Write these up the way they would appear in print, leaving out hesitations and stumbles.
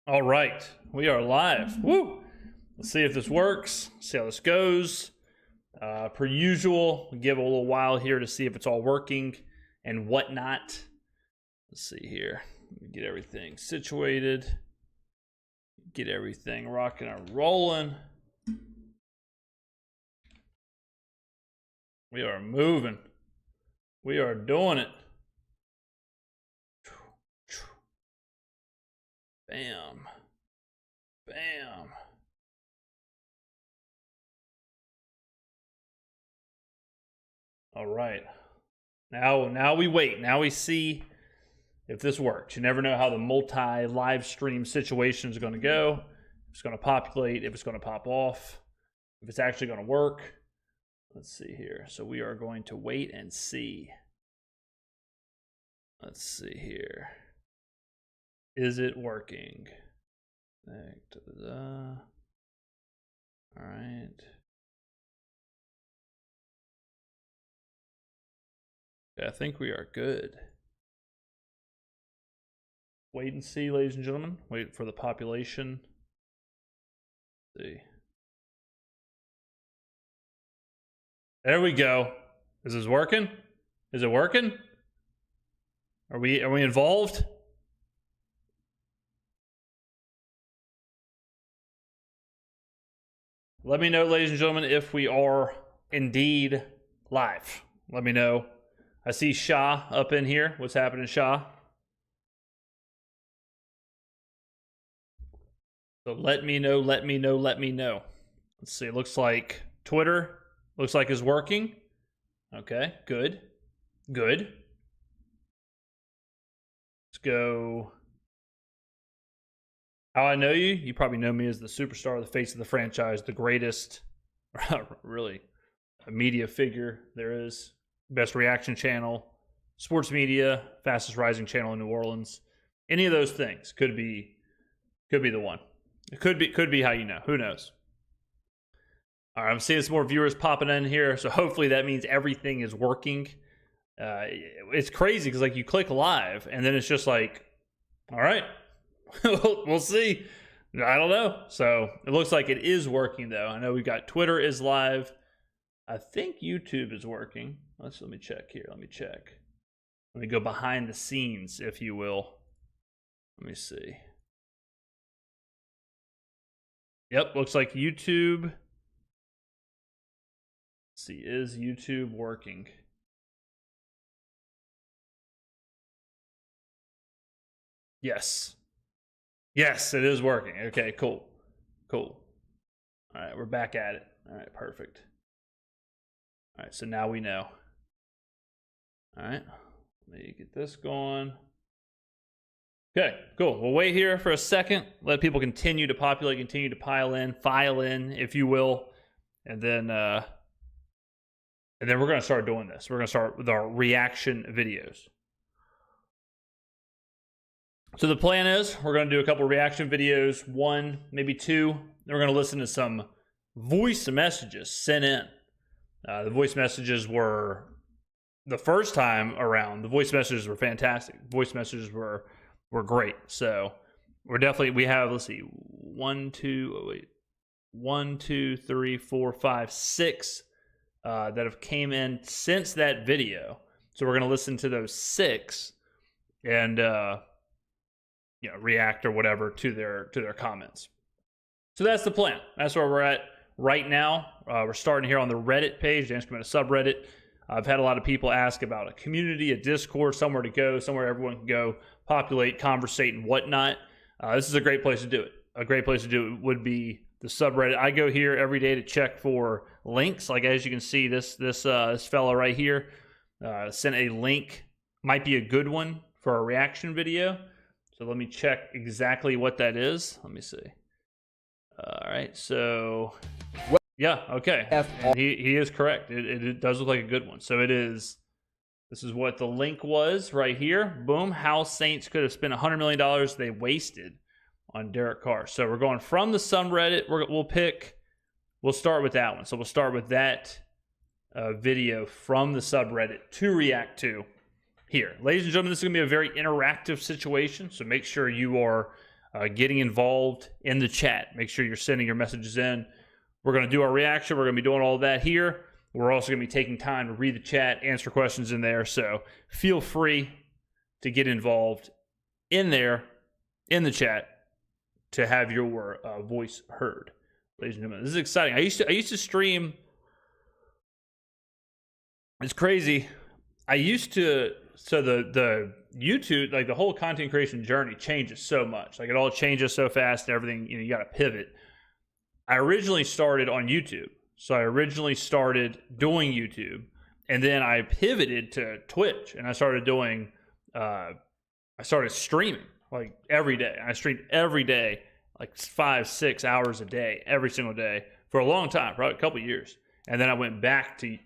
All right, we are live. Woo! Let's see if this works. See how this goes. Per usual, we give it a little while here to see if it's all working and whatnot. Let's see here. Let me get everything situated. Get everything rocking and rolling. We are moving. We are doing it. Bam. Bam. All right. Now we wait. Now we see if this works. You never know how the multi-live stream situation is going to go. If it's going to populate, if it's going to pop off, if it's actually going to work. Let's see here. So we are going to wait and see. Let's see here. Is it working? All right. I think we are good. Wait and see, ladies and gentlemen. Wait for the population. Let's see. There we go. Is this working? Is it working? Are we involved? Let me know, ladies and gentlemen, if we are indeed live. Let me know. I see Shah up in here. What's happening, Shah? So let me know, let me know, let me know. Let's see. It looks like Twitter looks like is working. Okay, good. Good. Let's go. How I know you? You probably know me as the superstar, the face of the franchise, the greatest, really, a media figure there is. Best reaction channel, sports media, fastest rising channel in New Orleans. Any of those things could be the one. It could be how you know. Who knows? All right, I'm seeing some more viewers popping in here, so hopefully that means everything is working. It's crazy because like you click live and then it's just like, all right. We'll see. I don't know. So it looks like it is working, though. I know we've got Twitter is live. I think YouTube is working. Let me check here. Let me check. Let me go behind the scenes, if you will. Let me see. Yep, looks like YouTube. Let's see, is YouTube working? Yes. Yes, it is working. Okay, cool. Cool. All right, we're back at it. All right, perfect. All right, so now we know. All right, let me get this going. Okay, cool. We'll wait here for a second. Let people continue to populate, continue to file in, if you will. And then we're going to start doing this. We're going to start with our reaction videos. So the plan is we're going to do a couple reaction videos, one, maybe two. Then we're going to listen to some voice messages sent in. The voice messages were, the first time around, the voice messages were fantastic. Voice messages were great. So we have, let's see, 1, 2, 3, 4, 5, 6 that have came in since that video. So we're going to listen to those 6 and react or whatever to their comments. So that's the plan. That's where we're at right now. We're starting here on the Reddit page, the Skrmetta subreddit. I've had a lot of people ask about a community, a Discord, somewhere to go, somewhere everyone can go, populate, conversate, and whatnot. This is a great place to do it. A great place to do it would be the subreddit. I go here every day to check for links. Like as you can see, this fella right here sent a link. Might be a good one for a reaction video. So let me check exactly what that is. Let me see. All right, so yeah, okay. And he is correct. It does look like a good one. So it is. This is what the link was right here. Boom. How Saints could have spent $100 million they wasted on Derek Carr. So we're going from the subreddit. We'll start with that one. So we'll start with that video from the subreddit to react to here. Ladies and gentlemen, this is going to be a very interactive situation, so make sure you are getting involved in the chat. Make sure you're sending your messages in. We're going to do our reaction. We're going to be doing all that here. We're also going to be taking time to read the chat, answer questions in there. So feel free to get involved in there, in the chat, to have your voice heard. Ladies and gentlemen, this is exciting. I used to stream. It's crazy. I used to, so the YouTube, like the whole content creation journey changes so much. Like it all changes so fast and everything, you got to pivot. I originally started on YouTube. So I originally started doing YouTube, and then I pivoted to Twitch, and I started doing, I started streaming like every day. I streamed every day, like 5-6 hours a day, every single day for a long time, probably a couple of years. And then I went back to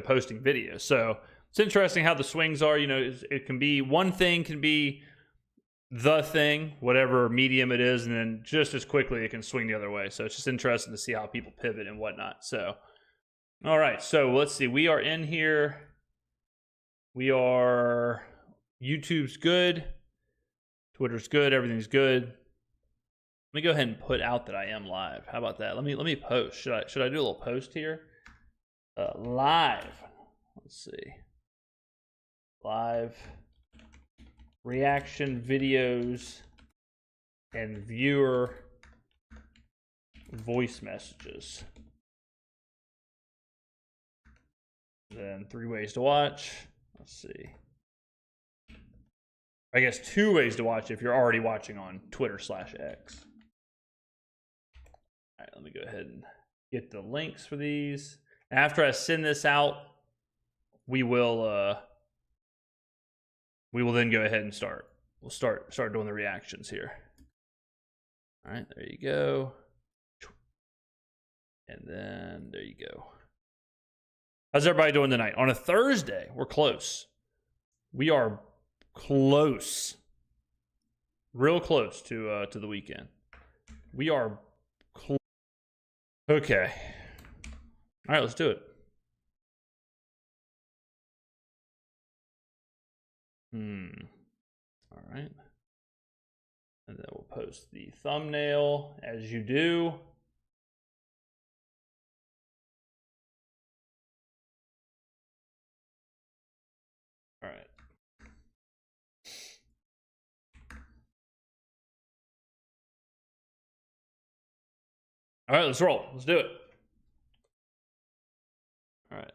posting videos. So it's interesting how the swings are. It can be one thing, can be the thing, whatever medium it is, and then just as quickly it can swing the other way. So it's just interesting to see how people pivot and whatnot. So, all right. So let's see. We are in here. YouTube's good. Twitter's good. Everything's good. Let me go ahead and put out that I am live. How about that? Let me post. Should I do a little post here? Live. Let's see. Live reaction videos and viewer voice messages. Then 3 ways to watch. Let's see. I guess 2 ways to watch if you're already watching on Twitter/X. All right, let me go ahead and get the links for these. After I send this out, we will then go ahead and start. We'll start doing the reactions here. All right, there you go. And then there you go. How's everybody doing tonight? On a Thursday, we're close. We are close. Real close to the weekend. We are close. Okay. All right, let's do it. All right. And then we'll post the thumbnail as you do. All right. All right, let's roll. Let's do it. All right.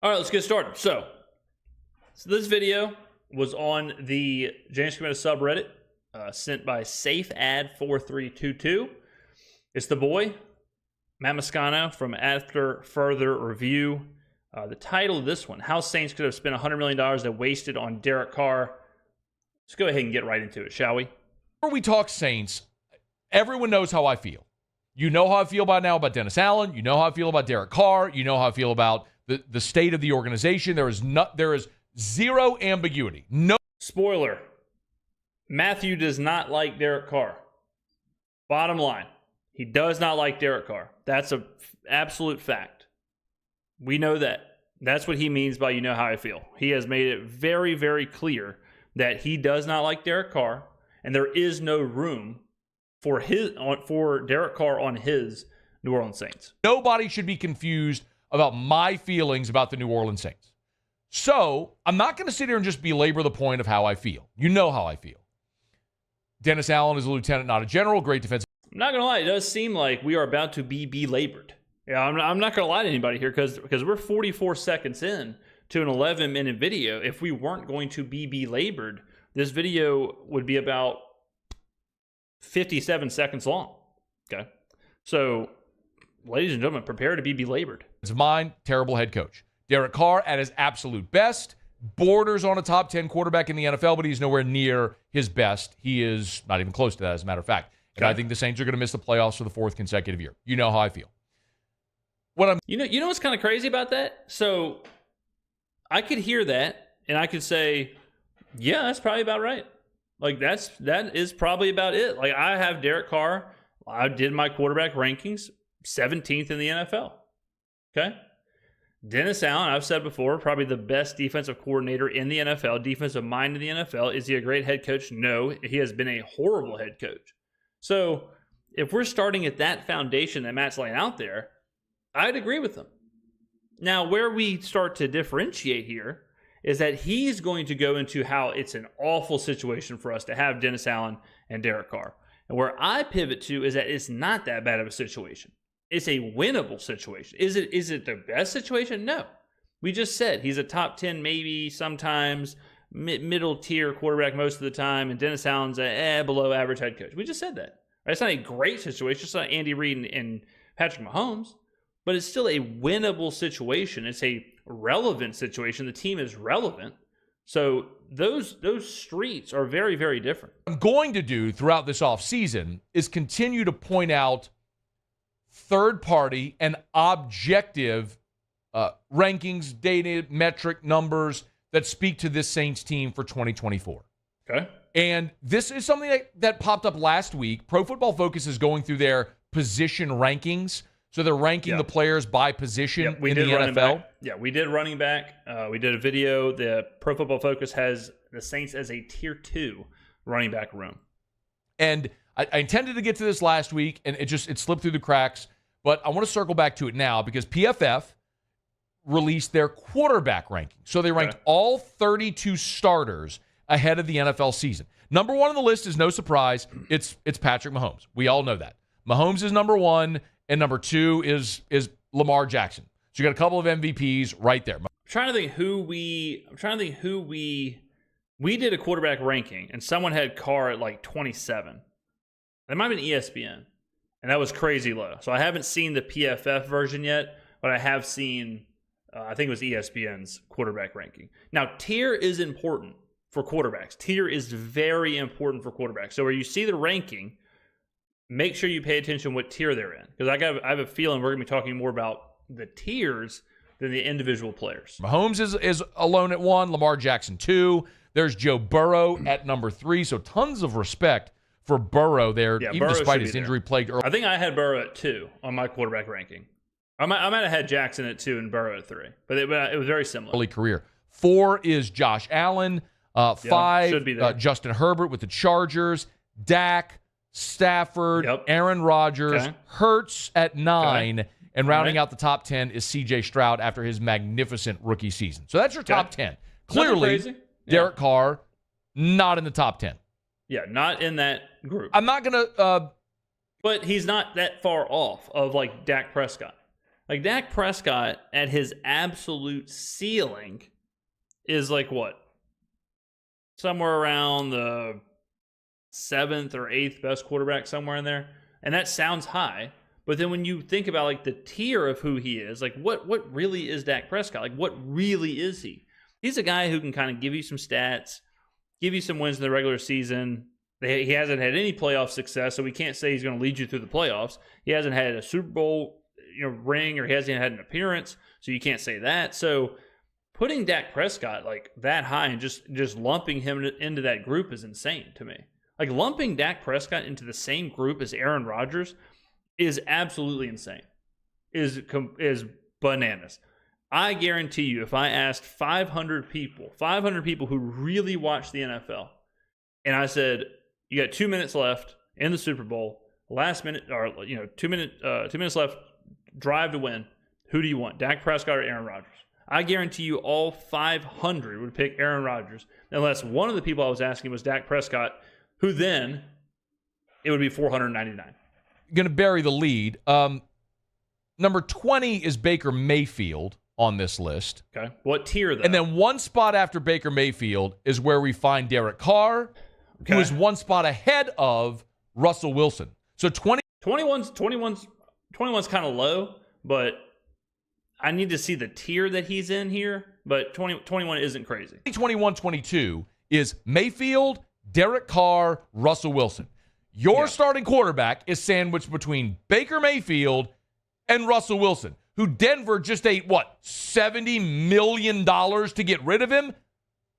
All right, let's get started. So this video was on the Skrmetta subreddit, sent by SafeAd4322. It's the boy, Matt Moscano, from After Further Review. The title of this one, How Saints Could Have Spent $100 Million They Wasted on Derek Carr. Let's go ahead and get right into it, shall we? Before we talk Saints, everyone knows how I feel. You know how I feel by now about Dennis Allen. You know how I feel about Derek Carr. You know how I feel about the state of the organization. There is zero ambiguity. No spoiler. Matthew does not like Derek Carr. Bottom line, he does not like Derek Carr. That's an absolute fact. We know that. That's what he means by you know how I feel. He has made it very, very clear that he does not like Derek Carr, and there is no room for Derek Carr on his New Orleans Saints. Nobody should be confused about my feelings about the New Orleans Saints. So I'm not going to sit here and just belabor the point of how I feel. You know how I feel. Dennis Allen is a lieutenant, not a general. Great defensive. I'm not going to lie. It does seem like we are about to be belabored. Yeah, I'm not going to lie to anybody here because we're 44 seconds in to an 11-minute video. If we weren't going to be belabored, this video would be about 57 seconds long. Okay. So, ladies and gentlemen, prepare to be belabored. It's mine, terrible head coach. Derek Carr at his absolute best, borders on a top 10 quarterback in the NFL, but he's nowhere near his best. He is not even close to that, as a matter of fact. And I think the Saints are going to miss the playoffs for the 4th consecutive year. You know how I feel. You know what's kind of crazy about that? So I could hear that and I could say, yeah, that's probably about right. Like that is probably about it. Like I have Derek Carr. I did my quarterback rankings 17th in the NFL. Okay. Dennis Allen, I've said before, probably the best defensive coordinator in the NFL, defensive mind in the NFL. Is he a great head coach? No, he has been a horrible head coach. So if we're starting at that foundation that Matt's laying out there, I'd agree with him. Now, where we start to differentiate here is that he's going to go into how it's an awful situation for us to have Dennis Allen and Derek Carr. And where I pivot to is that it's not that bad of a situation. It's a winnable situation. Is it the best situation? No. We just said he's a top 10, maybe sometimes middle tier quarterback most of the time, and Dennis Allen's a below average head coach. We just said that. Right? It's not a great situation. It's not Andy Reid and Patrick Mahomes, but it's still a winnable situation. It's a relevant situation. The team is relevant. So those streets are very, very different. What I'm going to do throughout this offseason is continue to point out third-party and objective rankings, data, metric numbers that speak to this Saints team for 2024. Okay. And this is something that popped up last week. Pro Football Focus is going through their position rankings. So they're ranking the players by position in the NFL. We did running back. We did a video. The Pro Football Focus has the Saints as a tier 2 running back room. And I intended to get to this last week, and it slipped through the cracks. But I want to circle back to it now because PFF released their quarterback ranking. So they ranked all 32 starters ahead of the NFL season. Number one on the list is no surprise. It's Patrick Mahomes. We all know that. Mahomes is number one. And number two is Lamar Jackson. So you got a couple of MVPs right there. I'm trying to think who we did a quarterback ranking, and someone had Carr at like 27. That might have been ESPN, and that was crazy low. So I haven't seen the PFF version yet, but I have seen, I think it was ESPN's quarterback ranking. Now, tier is important for quarterbacks. Tier is very important for quarterbacks. So where you see the ranking, make sure you pay attention what tier they're in. Because I have a feeling we're going to be talking more about the tiers than the individual players. Mahomes is alone at 1, Lamar Jackson 2. There's Joe Burrow at number 3. So tons of respect for Burrow there, even Burrow despite his injury-plagued early. I think I had Burrow at 2 on my quarterback ranking. I might have had Jackson at 2 and Burrow at 3. But it was very similar. Early career. 4 is Josh Allen. 5, Justin Herbert with the Chargers. Dak, Stafford, Aaron Rodgers, Hurts at 9, and rounding out the top 10 is C.J. Stroud after his magnificent rookie season. So that's your top 10. Clearly, Derek Carr, not in the top 10. Yeah, not in that group. I'm not going to... but he's not that far off of, like, Dak Prescott. Like, Dak Prescott, at his absolute ceiling, is, like, what? Somewhere around the 7th or 8th best quarterback, somewhere in there. And that sounds high. But then when you think about like the tier of who he is, like what really is Dak Prescott? Like what really is he? He's a guy who can kind of give you some stats, give you some wins in the regular season. He hasn't had any playoff success, so we can't say he's going to lead you through the playoffs. He hasn't had a Super Bowl ring, or he hasn't had an appearance, so you can't say that. So putting Dak Prescott like that high and just lumping him into that group is insane to me. Like, lumping Dak Prescott into the same group as Aaron Rodgers is absolutely insane. Is bananas. I guarantee you, if I asked 500 people who really watch the NFL, and I said, you got 2 minutes left in the Super Bowl, last minute, or 2 minutes left, drive to win, who do you want, Dak Prescott or Aaron Rodgers? I guarantee you all 500 would pick Aaron Rodgers, unless one of the people I was asking was Dak Prescott, who then it would be 499. Going to bury the lead. Number 20 is Baker Mayfield on this list. Okay. What tier, though? And then one spot after Baker Mayfield is where we find Derek Carr, who is one spot ahead of Russell Wilson. So 21's kind of low, but I need to see the tier that he's in here. But 21 isn't crazy. 21-22 is Mayfield, Derek Carr, Russell Wilson. Your starting quarterback is sandwiched between Baker Mayfield and Russell Wilson, who Denver just ate, $70 million to get rid of him?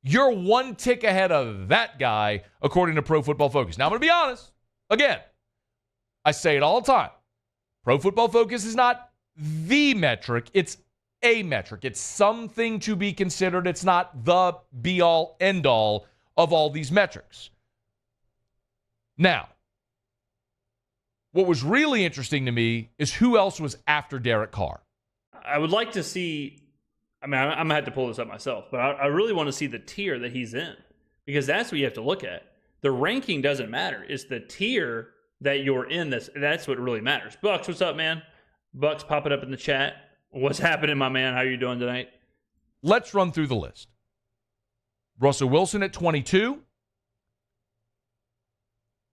You're one tick ahead of that guy, according to Pro Football Focus. Now, I'm going to be honest. Again, I say it all the time. Pro Football Focus is not the metric. It's a metric. It's something to be considered. It's not the be-all, end-all of all these metrics. Now, what was really interesting to me is who else was after Derek Carr. I would like to see, I'm going to have to pull this up myself, but I really want to see the tier that he's in, because that's what you have to look at. The ranking doesn't matter. It's the tier that you're in. That's what really matters. Bucks, what's up, man? Bucks, pop it up in the chat. What's happening, my man? How are you doing tonight? Let's run through the list. Russell Wilson at 22.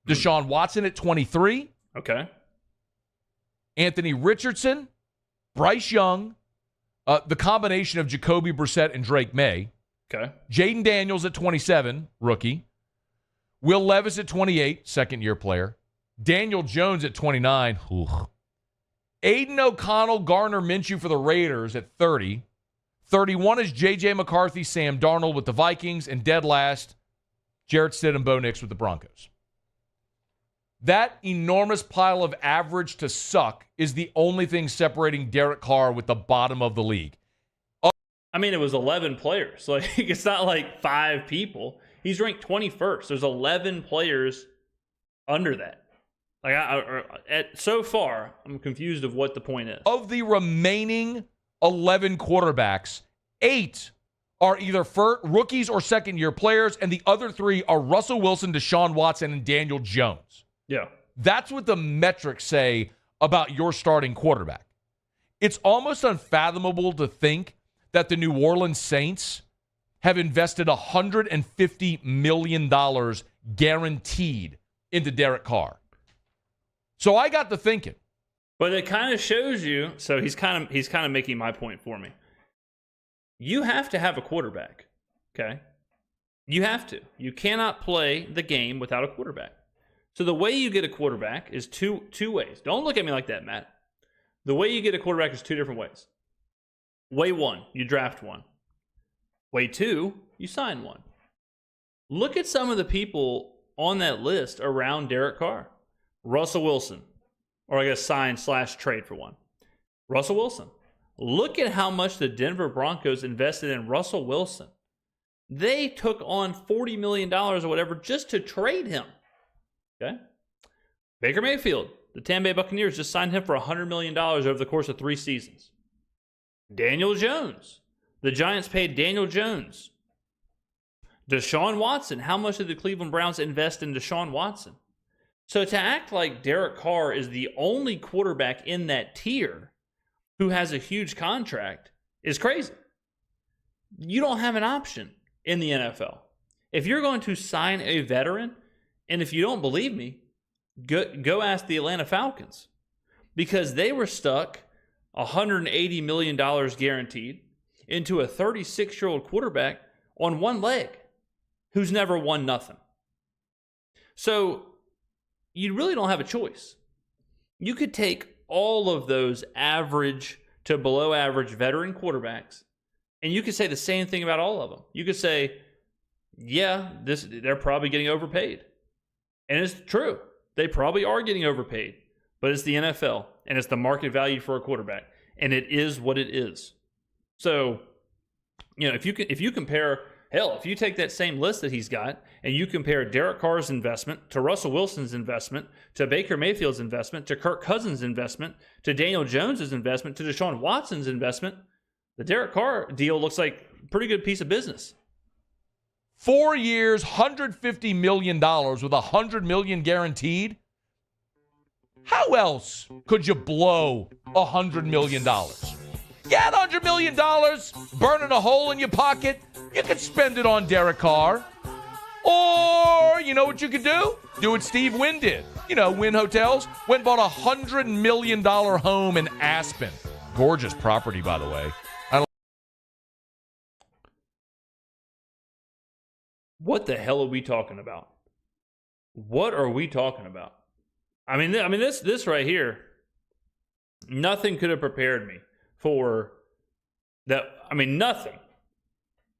Deshaun Watson at 23. Okay. Anthony Richardson, Bryce Young, the combination of Jacoby Brissett and Drake May. Okay. Jaden Daniels at 27, rookie. Will Levis at 28, second-year player. Daniel Jones at 29. Ooh. Aiden O'Connell, Garner Minshew for the Raiders at 30. 31 is J.J. McCarthy, Sam Darnold with the Vikings. And dead last, Jarrett Stidham, Bo Nix with the Broncos. That enormous pile of average to suck is the only thing separating Derek Carr with the bottom of the league. I mean, it was 11 players. Like, it's not like 5 people. He's ranked 21st. There's 11 players under that. Like, so far, I'm confused of what the point is. Of the remaining 11 quarterbacks, 8 are either rookies or second-year players, and the other 3 are Russell Wilson, Deshaun Watson, and Daniel Jones. Yeah. That's what the metrics say about your starting quarterback. It's almost unfathomable to think that the New Orleans Saints have invested $150 million guaranteed into Derek Carr. So I got to thinking. But it kind of shows you, so he's kind of making my point for me. You have to have a quarterback, okay? You have to. You cannot play the game without a quarterback. So the way you get a quarterback is two ways. Don't look at me like that, Matt. The way you get a quarterback is 2 different ways. Way 1, you draft one. Way 2, you sign one. Look at some of the people on that list around Derek Carr. Russell Wilson, or I guess sign/trade for one. Russell Wilson. Look at how much the Denver Broncos invested in Russell Wilson. They took on $40 million or whatever just to trade him. Okay. Baker Mayfield, the Tampa Bay Buccaneers just signed him for $100 million over the course of 3 seasons. Daniel Jones, the Giants paid Daniel Jones. Deshaun Watson, how much did the Cleveland Browns invest in Deshaun Watson? So to act like Derek Carr is the only quarterback in that tier who has a huge contract is crazy. You don't have an option in the NFL. If you're going to sign a veteran, and if you don't believe me, go ask the Atlanta Falcons, because they were stuck $180 million guaranteed into a 36-year-old quarterback on one leg who's never won nothing. So you really don't have a choice. You could take all of those average to below average veteran quarterbacks, and you could say the same thing about all of them. You could say, yeah, they're probably getting overpaid. And it's true. They probably are getting overpaid. But it's the NFL, and it's the market value for a quarterback. And it is what it is. So, if you compare, hell, if you take that same list that he's got, and you compare Derek Carr's investment to Russell Wilson's investment, to Baker Mayfield's investment, to Kirk Cousins' investment, to Daniel Jones' investment, to Deshaun Watson's investment, the Derek Carr deal looks like a pretty good piece of business. 4 years, $150 million with $100 million guaranteed. How else could you blow $100 million? Get $100 million, burning a hole in your pocket. You could spend it on Derek Carr. Or, you know what you could do? Do what Steve Wynn did. Wynn Hotels. Went and bought a $100 million home in Aspen. Gorgeous property, by the way. What the hell are we talking about? What are we talking about? I mean, this right here, nothing could have prepared me for that. I mean, nothing,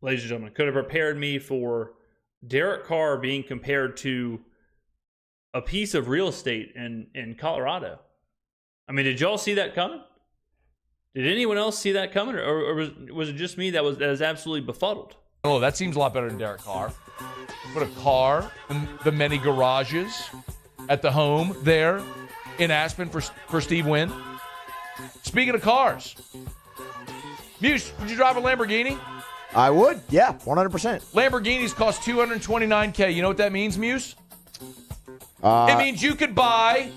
ladies and gentlemen, could have prepared me for Derek Carr being compared to a piece of real estate in Colorado. I mean, did y'all see that coming? Did anyone else see that coming, or was it just me that is absolutely befuddled? Oh, that seems a lot better than Derek Carr. Put a car in the many garages at the home there in Aspen for Steve Wynn. Speaking of cars, Muse, would you drive a Lamborghini? I would, yeah, 100%. Lamborghinis cost $229K. You know what that means, Muse? It means you could buy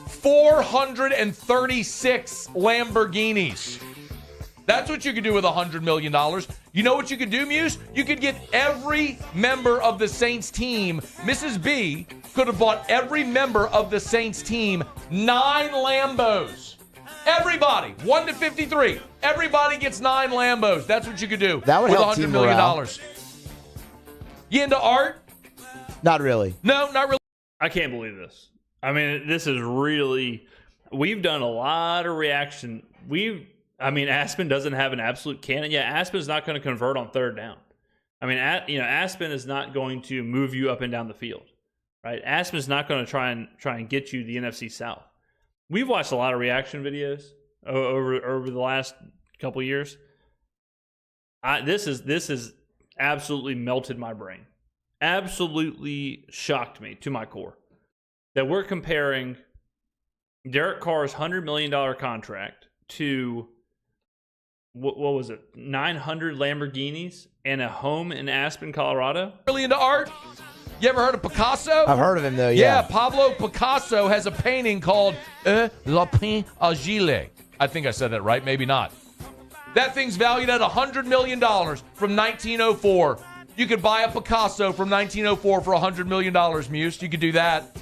436 Lamborghinis. That's what you could do with $100 million. You know what you could do, Muse? You could get every member of the Saints team. Mrs. B could have bought every member of the Saints team 9 Lambos. Everybody, 1 to 53. Everybody gets 9 Lambos. That's what you could do that would with help $100 million. Morale. You into art? Not really. No, not really. I can't believe this. I mean, this is really. We've done a lot of reaction. Aspen doesn't have an absolute cannon. Yeah, Aspen's not going to convert on third down. I mean, Aspen is not going to move you up and down the field, right? Aspen's not going to try and get you the NFC South. We've watched a lot of reaction videos over the last couple years. This has absolutely melted my brain. Absolutely shocked me to my core that we're comparing Derek Carr's $100 million contract to what was it? 900 Lamborghinis and a home in Aspen, Colorado. Really into art? You ever heard of Picasso? I've heard of him, though, Yeah, Pablo Picasso has a painting called La Peine Agile. I think I said that right, maybe not. That thing's valued at $100 million from 1904. You could buy a Picasso from 1904 for $100 million, Muse. You could do that.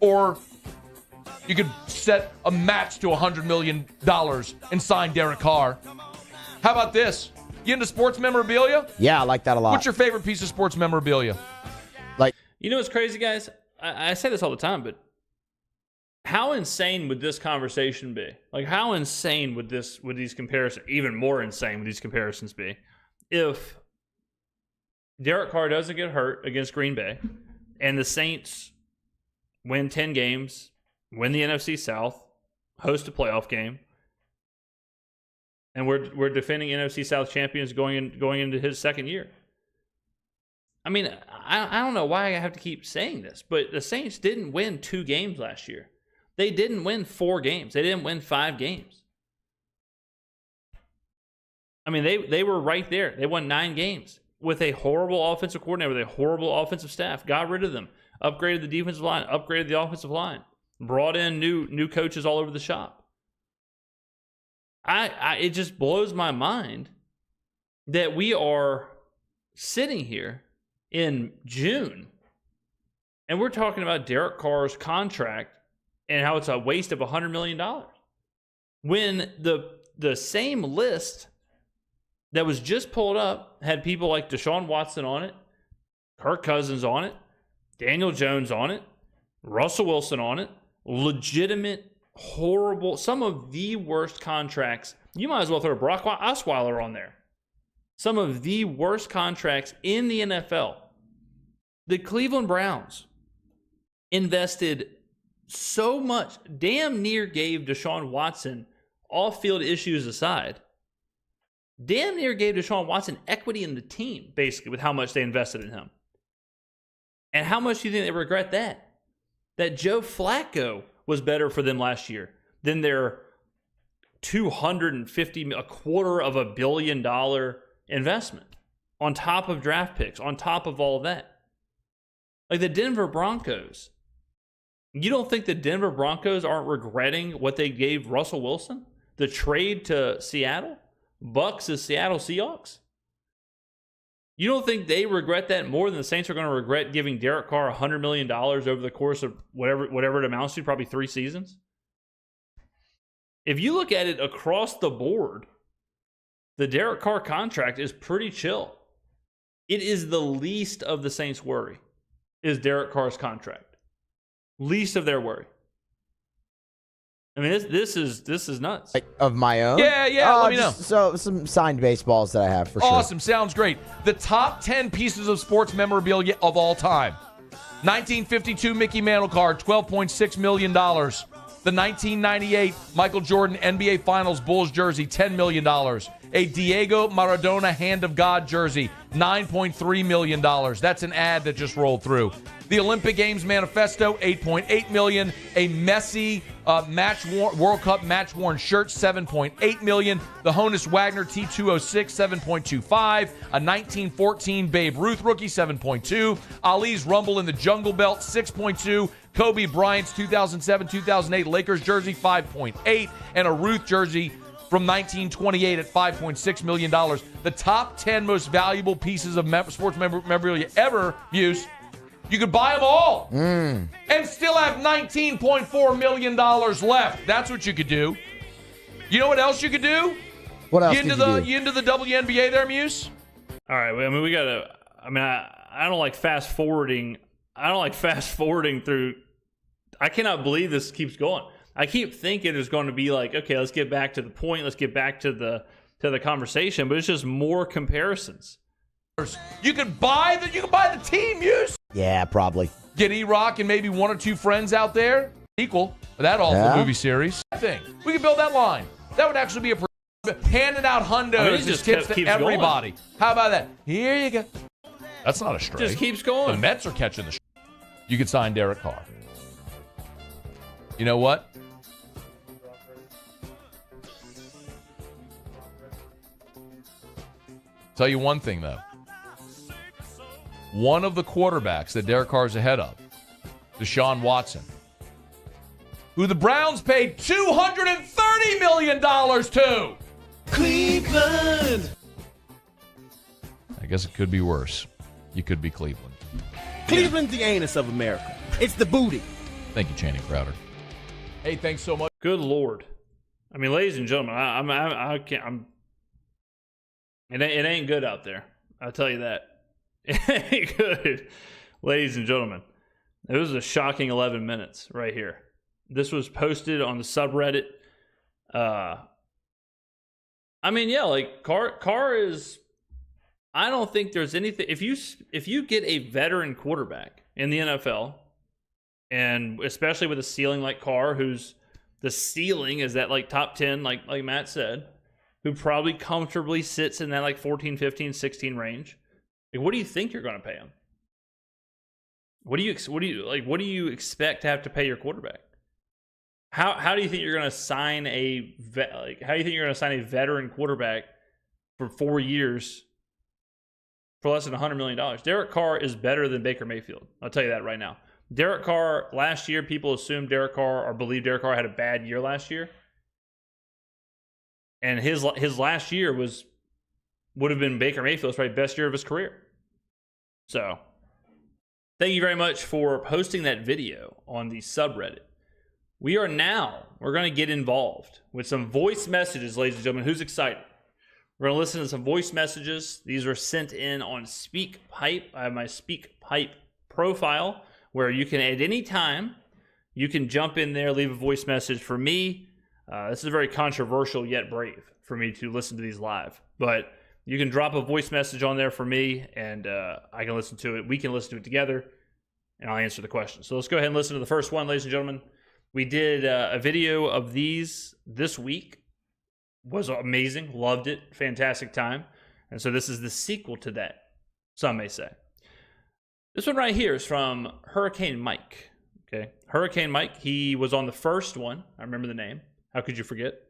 Or you could set a match to $100 million and sign Derek Carr. How about this? You into sports memorabilia? Yeah, I like that a lot. What's your favorite piece of sports memorabilia? You know what's crazy, guys? I say this all the time, but how insane would this conversation be? Like, how insane would these comparisons, even more insane would these comparisons be, if Derek Carr doesn't get hurt against Green Bay and the Saints win 10 games, win the NFC South, host a playoff game, and we're defending NFC South champions going into his second year? I mean, I don't know why I have to keep saying this, but the Saints didn't win 2 games last year. They didn't win 4 games. They didn't win 5 games. I mean, they were right there. They won 9 games with a horrible offensive coordinator, with a horrible offensive staff. Got rid of them. Upgraded the defensive line. Upgraded the offensive line. Brought in new coaches all over the shop. It just blows my mind that we are sitting here in June and we're talking about Derek Carr's contract and how it's a waste of $100 million. When the same list that was just pulled up had people like Deshaun Watson on it, Kirk Cousins on it, Daniel Jones on it, Russell Wilson on it, legitimate, horrible, some of the worst contracts. You might as well throw Brock Osweiler on there. Some of the worst contracts in the NFL. The Cleveland Browns invested so much, damn near gave Deshaun Watson, off-field issues aside, damn near gave Deshaun Watson equity in the team, basically, with how much they invested in him. And how much do you think they regret that? That Joe Flacco was better for them last year than their $250 million investment on top of draft picks, on top of all of that. Like the Denver Broncos. You don't think the Denver Broncos aren't regretting what they gave Russell Wilson? The trade to Seattle? Bucks is Seattle Seahawks? You don't think they regret that more than the Saints are going to regret giving Derek Carr $100 million over the course of whatever it amounts to, probably 3 seasons? If you look at it across the board, the Derek Carr contract is pretty chill. It is the least of the Saints' worry, is Derek Carr's contract. Least of their worry. I mean, this is nuts. Like, of my own? Yeah, let me know. So, some signed baseballs that I have, for sure. Awesome, sounds great. The top 10 pieces of sports memorabilia of all time. 1952 Mickey Mantle card, $12.6 million. The 1998 Michael Jordan NBA Finals Bulls jersey, $10 million. A Diego Maradona Hand of God jersey, $9.3 million. That's an ad that just rolled through. The Olympic Games Manifesto, $8.8 million. A Messi World Cup match-worn shirt, $7.8 million. The Honus Wagner T206, $7.25. A 1914 Babe Ruth rookie, $7.2. Ali's Rumble in the Jungle Belt, $6.2. Kobe Bryant's 2007-2008 Lakers jersey, $5.8. And a Ruth jersey from 1928 at $5.6 million. The top 10 most valuable pieces of sports memorabilia ever, Muse. You could buy them all and still have $19.4 million left. That's what you could do. You know what else you could do? What else You into the WNBA there, Muse? All right. I mean, we got to. I mean, I don't like fast forwarding. I don't like fast forwarding through. I cannot believe this keeps going. I keep thinking it's going to be like, okay, let's get back to the point. Let's get back to the conversation. But it's just more comparisons. You could buy the team, Muse. Yeah, probably. Get E-Rock and maybe one or two friends out there. Equal that awful movie series. We could build that line. That would actually be handing out hundos as tips to everybody. Going. How about that? Here you go. That's not a stray. Just keeps going. The Mets are catching the. You could sign Derek Carr. You know what? Tell you one thing though. One of the quarterbacks that Derek Carr is ahead of, Deshaun Watson, who the Browns paid $230 million to. Cleveland. I guess it could be worse. You could be Cleveland. Cleveland's the anus of America. It's the booty. Thank you, Channing Crowder. Hey, thanks so much. Good Lord. I mean, ladies and gentlemen, I can't. It ain't good out there. I'll tell you that. It ain't good, ladies and gentlemen. It was a shocking 11 minutes right here. This was posted on the subreddit. I mean, yeah, like Carr is. I don't think there's anything. If you get a veteran quarterback in the NFL, and especially with a ceiling like Carr, who's the ceiling is that like top 10, like Matt said, who probably comfortably sits in that like 14, 15, 16 range. Like, what do you think you're going to pay him? What do you expect to have to pay your quarterback? How do you think you're going to sign how do you think you're going to sign a veteran quarterback for 4 years for less than $100 million? Derek Carr is better than Baker Mayfield. I'll tell you that right now. Derek Carr, last year, people assumed Derek Carr or believed Derek Carr had a bad year last year. And his last year would have been Baker Mayfield's probably best year of his career. So, thank you very much for posting that video on the subreddit. We're going to get involved with some voice messages, ladies and gentlemen. Who's excited? We're going to listen to some voice messages. These are sent in on SpeakPipe. I have my SpeakPipe profile where you can, at any time, you can jump in there, leave a voice message for me. This is very controversial yet brave for me to listen to these live. But you can drop a voice message on there for me, and I can listen to it. We can listen to it together, and I'll answer the question. So let's go ahead and listen to the first one, ladies and gentlemen. We did a video of these this week. Was amazing. Loved it. Fantastic time. And so this is the sequel to that, some may say. This one right here is from Hurricane Mike. Okay, Hurricane Mike. He was on the first one. I remember the name. How could you forget?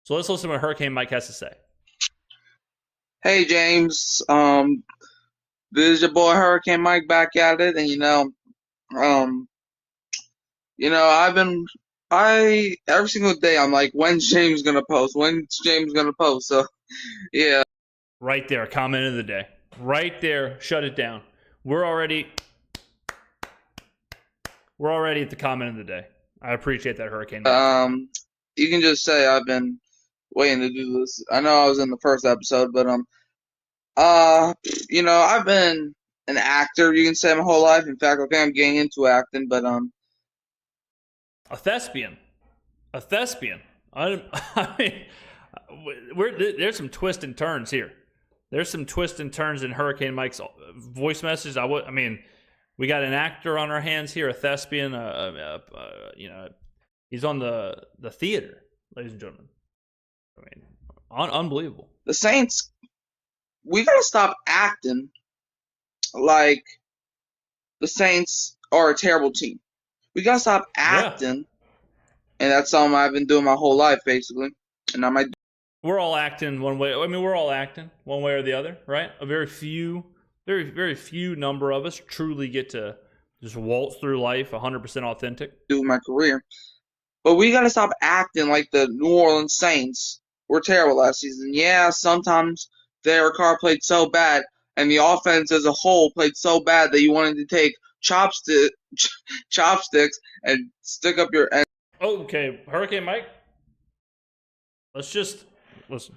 So let's listen to what Hurricane Mike has to say. Hey, James. This is your boy Hurricane Mike back at it, and every single day I'm like, when's James gonna post? When's James gonna post? So, yeah. Right there, comment of the day. Right there, shut it down. We're already at the comment of the day. I appreciate that, Hurricane Mike. You can just say I've been waiting to do this. I know I was in the first episode, but I've been an actor, you can say, my whole life. In fact, okay, I'm getting into acting, but a thespian. I mean, there's some twists and turns here. There's some twists and turns in Hurricane Mike's voice message. I mean, we got an actor on our hands here, a thespian, He's on the theater, ladies and gentlemen. I mean, unbelievable. The Saints, we gotta stop acting like the Saints are a terrible team. We gotta stop acting, and that's something I've been doing my whole life, basically. And I might. We're all acting one way. I mean, we're all acting one way or the other, right? A very few number of us truly get to just waltz through life 100% authentic. Do my career, but we gotta stop acting like the New Orleans Saints were terrible last season. Yeah, sometimes Derek Carr played so bad, and the offense as a whole played so bad that you wanted to take chopsticks and stick up your. Okay, Hurricane Mike. Let's just listen.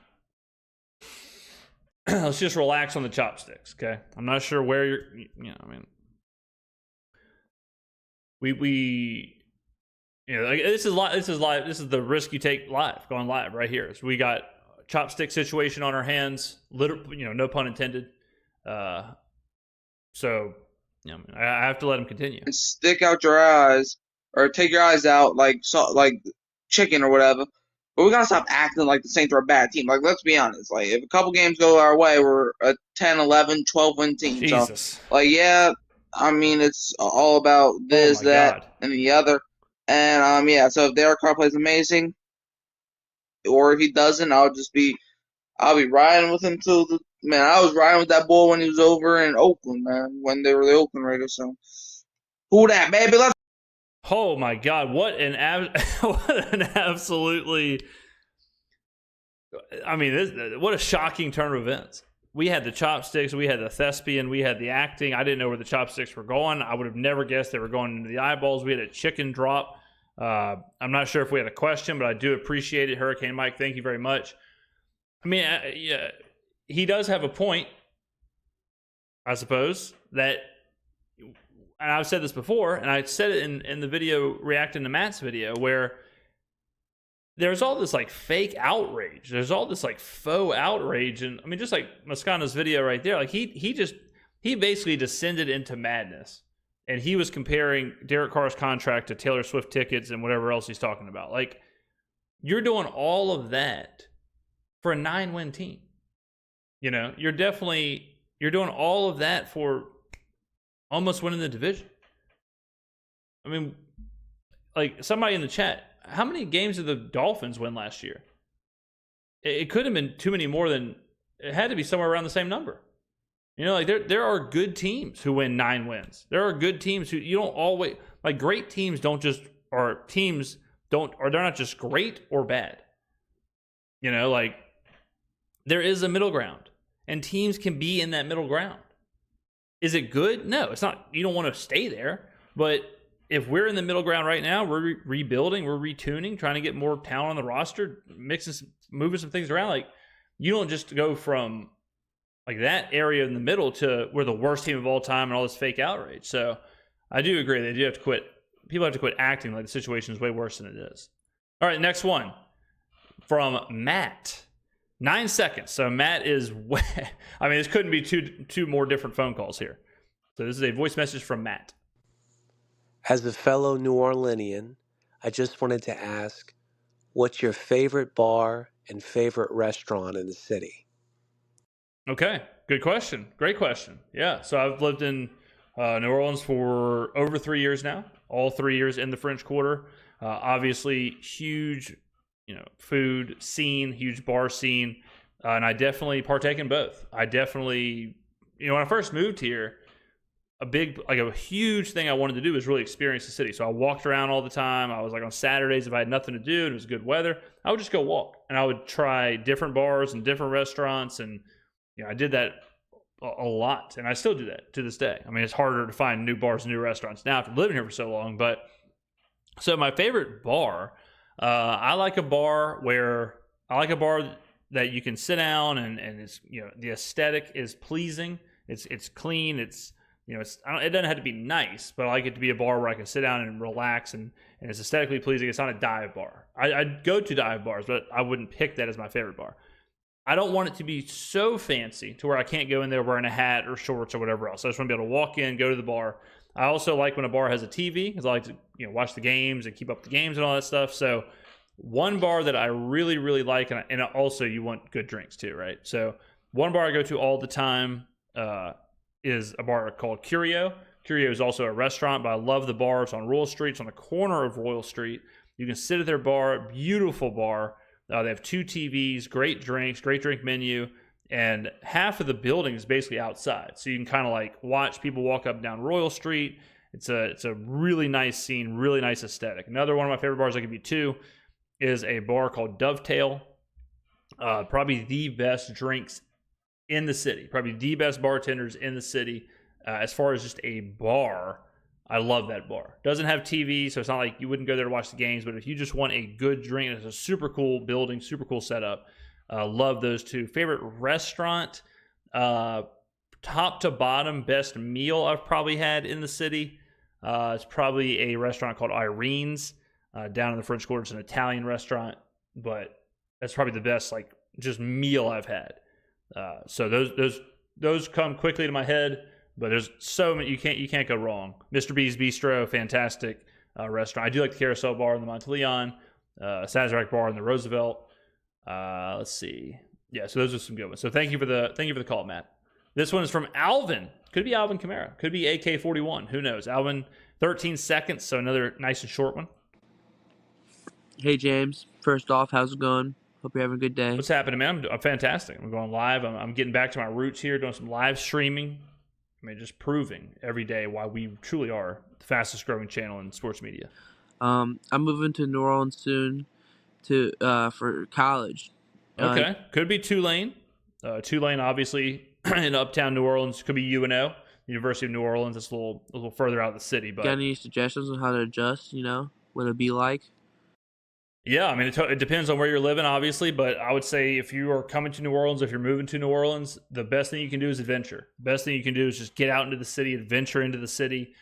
Let's just relax on the chopsticks, okay? I'm not sure where you're. I mean, like, this is live. This is the risk you take live, going live right here. So we got a chopstick situation on our hands. No pun intended. So, I have to let him continue. And stick out your eyes, or take your eyes out like chicken or whatever. But we gotta stop acting like the Saints are a bad team. Like, let's be honest. Like, if a couple games go our way, we're a 10, 11, 12-win team. Jesus. So, yeah, I mean, it's all about this, that, God. and the other. And, so if Derek Carr plays amazing, or if he doesn't, I'll be riding with him till the – man, I was riding with that boy when he was over in Oakland, man, when they were the Oakland Raiders. So, who that, baby? Let's Oh my God! What an absolutely! I mean, what a shocking turn of events. We had the chopsticks, we had the thespian, we had the acting. I didn't know where the chopsticks were going. I would have never guessed they were going into the eyeballs. We had a chicken drop. I'm not sure if we had a question, but I do appreciate it, Hurricane Mike. Thank you very much. I mean, yeah, he does have a point, I suppose, that. And I've said this before, and I said it in the video reacting to Matt's video, where there's all this like fake outrage. There's all this like faux outrage. And I mean, just like Mascana's video right there, like he basically descended into madness. And he was comparing Derek Carr's contract to Taylor Swift tickets and whatever else he's talking about. Like, you're doing all of that for a 9-win team. You're doing all of that for almost winning the division. I mean, like, somebody in the chat, how many games did the Dolphins win last year? It could have been too many more than, it had to be somewhere around the same number. Like, there are good teams who win 9 wins. There are good teams who, you don't always, like, great teams don't just, or teams don't, or they're not just great or bad. Like, there is a middle ground, and teams can be in that middle ground. Is it good? No, it's not. You don't want to stay there. But if we're in the middle ground right now, we're rebuilding, we're retuning, trying to get more talent on the roster, moving some things around. Like, you don't just go from like that area in the middle to we're the worst team of all time and all this fake outrage. So I do agree. They do have to quit. People have to quit acting like the situation is way worse than it is. All right, next one from Matt. 9 seconds. So Matt is I mean, this couldn't be two more different phone calls here. So this is a voice message from Matt. As a fellow New Orleanian, I just wanted to ask, what's your favorite bar and favorite restaurant in the city? Okay, good question. Great question. Yeah, so I've lived in New Orleans for over 3 years now. All 3 years in the French Quarter. Obviously, huge food scene, huge bar scene, and I definitely partake in both. I definitely, when I first moved here, a huge thing I wanted to do was really experience the city. So I walked around all the time. I was like, on Saturdays, if I had nothing to do and it was good weather, I would just go walk, and I would try different bars and different restaurants, and I did that a lot, and I still do that to this day. I mean, it's harder to find new bars and new restaurants now after living here for so long, but so my favorite bar, I like a bar that you can sit down and it's, the aesthetic is pleasing. It's clean. It's, it doesn't have to be nice, but I like it to be a bar where I can sit down and relax and it's aesthetically pleasing. It's not a dive bar. I'd go to dive bars, but I wouldn't pick that as my favorite bar. I don't want it to be so fancy to where I can't go in there wearing a hat or shorts or whatever else. I just want to be able to walk in, go to the bar. I also like when a bar has a TV because I like to watch the games and keep up with the games and all that stuff. So one bar that I really, really like, and also you want good drinks too, right? So one bar I go to all the time is a bar called Curio. Curio is also a restaurant, but I love the bar. It's on Royal Street. It's on the corner of Royal Street. You can sit at their bar, beautiful bar. They have 2 TVs, great drinks, great drink menu, and half of the building is basically outside. So you can kind of like watch people walk up and down Royal Street. It's a really nice scene, really nice aesthetic. Another one of my favorite bars I give you too is a bar called Dovetail. Probably the best drinks in the city, probably the best bartenders in the city. As far as just a bar, I love that bar. Doesn't have TV, so it's not like you wouldn't go there to watch the games, but if you just want a good drink, it's a super cool building, super cool setup. Love those 2. Favorite restaurant, top to bottom, best meal I've probably had in the city. It's probably a restaurant called Irene's down in the French Quarter. It's an Italian restaurant, but that's probably the best like just meal I've had. So those come quickly to my head. But there's so many you can't go wrong. Mr. B's Bistro, fantastic restaurant. I do like the Carousel Bar in the Monteleon, Sazerac Bar in the Roosevelt. Let's see. Yeah, so those are some good ones. So thank you for the call, Matt. This one is from Alvin. Could be Alvin Kamara. Could be AK41. Who knows? Alvin, 13 seconds. So another nice and short one. Hey James. First off, how's it going? Hope you're having a good day. What's happening, man? I'm fantastic. I'm going live. I'm getting back to my roots here, doing some live streaming. I mean, just proving every day why we truly are the fastest growing channel in sports media. I'm moving to New Orleans soon for college. Okay. Could be Tulane. Tulane, obviously, in uptown New Orleans. Could be UNO, University of New Orleans. It's a little further out of the city. But got any suggestions on how to adjust, what it'd be like? Yeah, I mean, it depends on where you're living, obviously, but I would say if you are coming to New Orleans, if you're moving to New Orleans, the best thing you can do is adventure. Best thing you can do is just get out into the city, adventure into the city,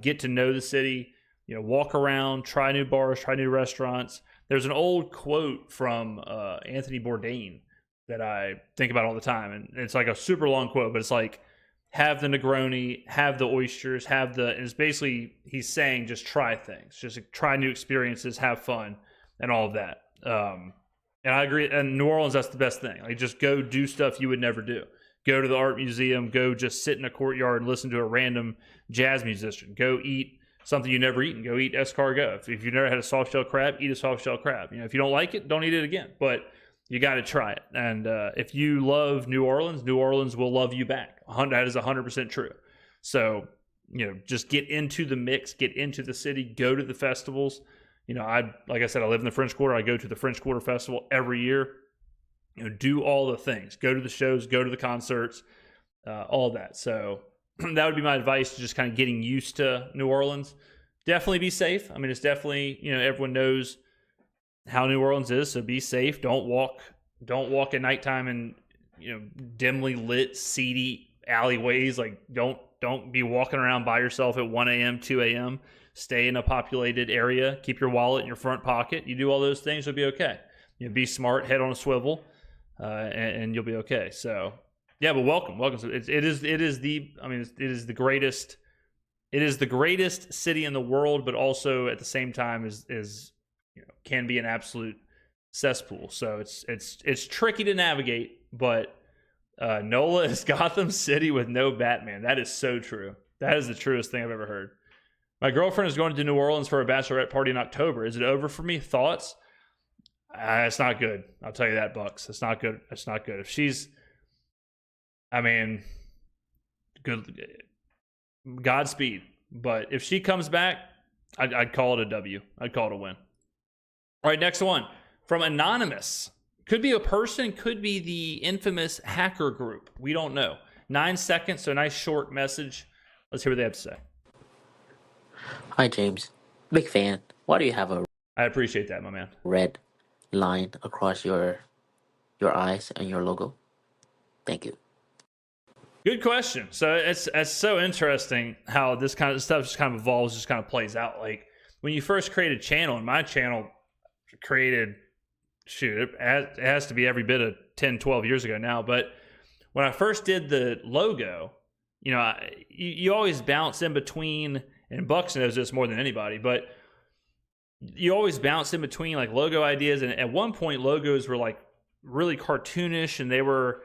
get to know the city, walk around, try new bars, try new restaurants. There's an old quote from Anthony Bourdain that I think about all the time, and it's like a super long quote, but it's like, have the Negroni, have the oysters, and it's basically, he's saying just try things, just try new experiences, have fun. And all of that. And I agree. And New Orleans, that's the best thing. Like, just go do stuff you would never do. Go to the art museum. Go just sit in a courtyard and listen to a random jazz musician. Go eat something you never eaten. Go eat escargot. If you've never had a soft shell crab, eat a soft shell crab. If you don't like it, don't eat it again. But you got to try it. And if you love New Orleans will love you back. That is 100% true. So, just get into the mix, get into the city, go to the festivals. Like I said, I live in the French Quarter. I go to the French Quarter Festival every year. Do all the things. Go to the shows, go to the concerts, all that. So that would be my advice to just kind of getting used to New Orleans. Definitely be safe. I mean, it's definitely, everyone knows how New Orleans is, so be safe. Don't walk at nighttime in, dimly lit, seedy alleyways. Like, don't be walking around by yourself at 1 a.m., 2 a.m., Stay in a populated area. Keep your wallet in your front pocket. You do all those things, you'll be okay. Be smart, head on a swivel, and you'll be okay. So, yeah, but welcome. So it is the greatest. It is the greatest city in the world, but also at the same time is can be an absolute cesspool. So it's tricky to navigate, but Nola is Gotham City with no Batman. That is so true. That is the truest thing I've ever heard. My girlfriend is going to New Orleans for a bachelorette party in October. Is it over for me? Thoughts? It's not good. I'll tell you that, Bucks. It's not good. It's not good. If she's, good. Godspeed. But if she comes back, I'd call it a W. I'd call it a win. All right, next one from Anonymous. Could be a person, could be the infamous hacker group. We don't know. 9 seconds, so a nice short message. Let's hear what they have to say. Hi, James. Big fan. Why do you have a I appreciate that, my man. red line across your eyes and your logo? Thank you. Good question. So it's so interesting how this kind of stuff just kind of evolves, just kind of plays out. Like when you first create a channel, and my channel created, it has to be every bit of 10, 12 years ago now. But when I first did the logo, you always bounce in between, and Bucks knows this more than anybody, but you always bounce in between like logo ideas. And at one point, logos were like really cartoonish, and they were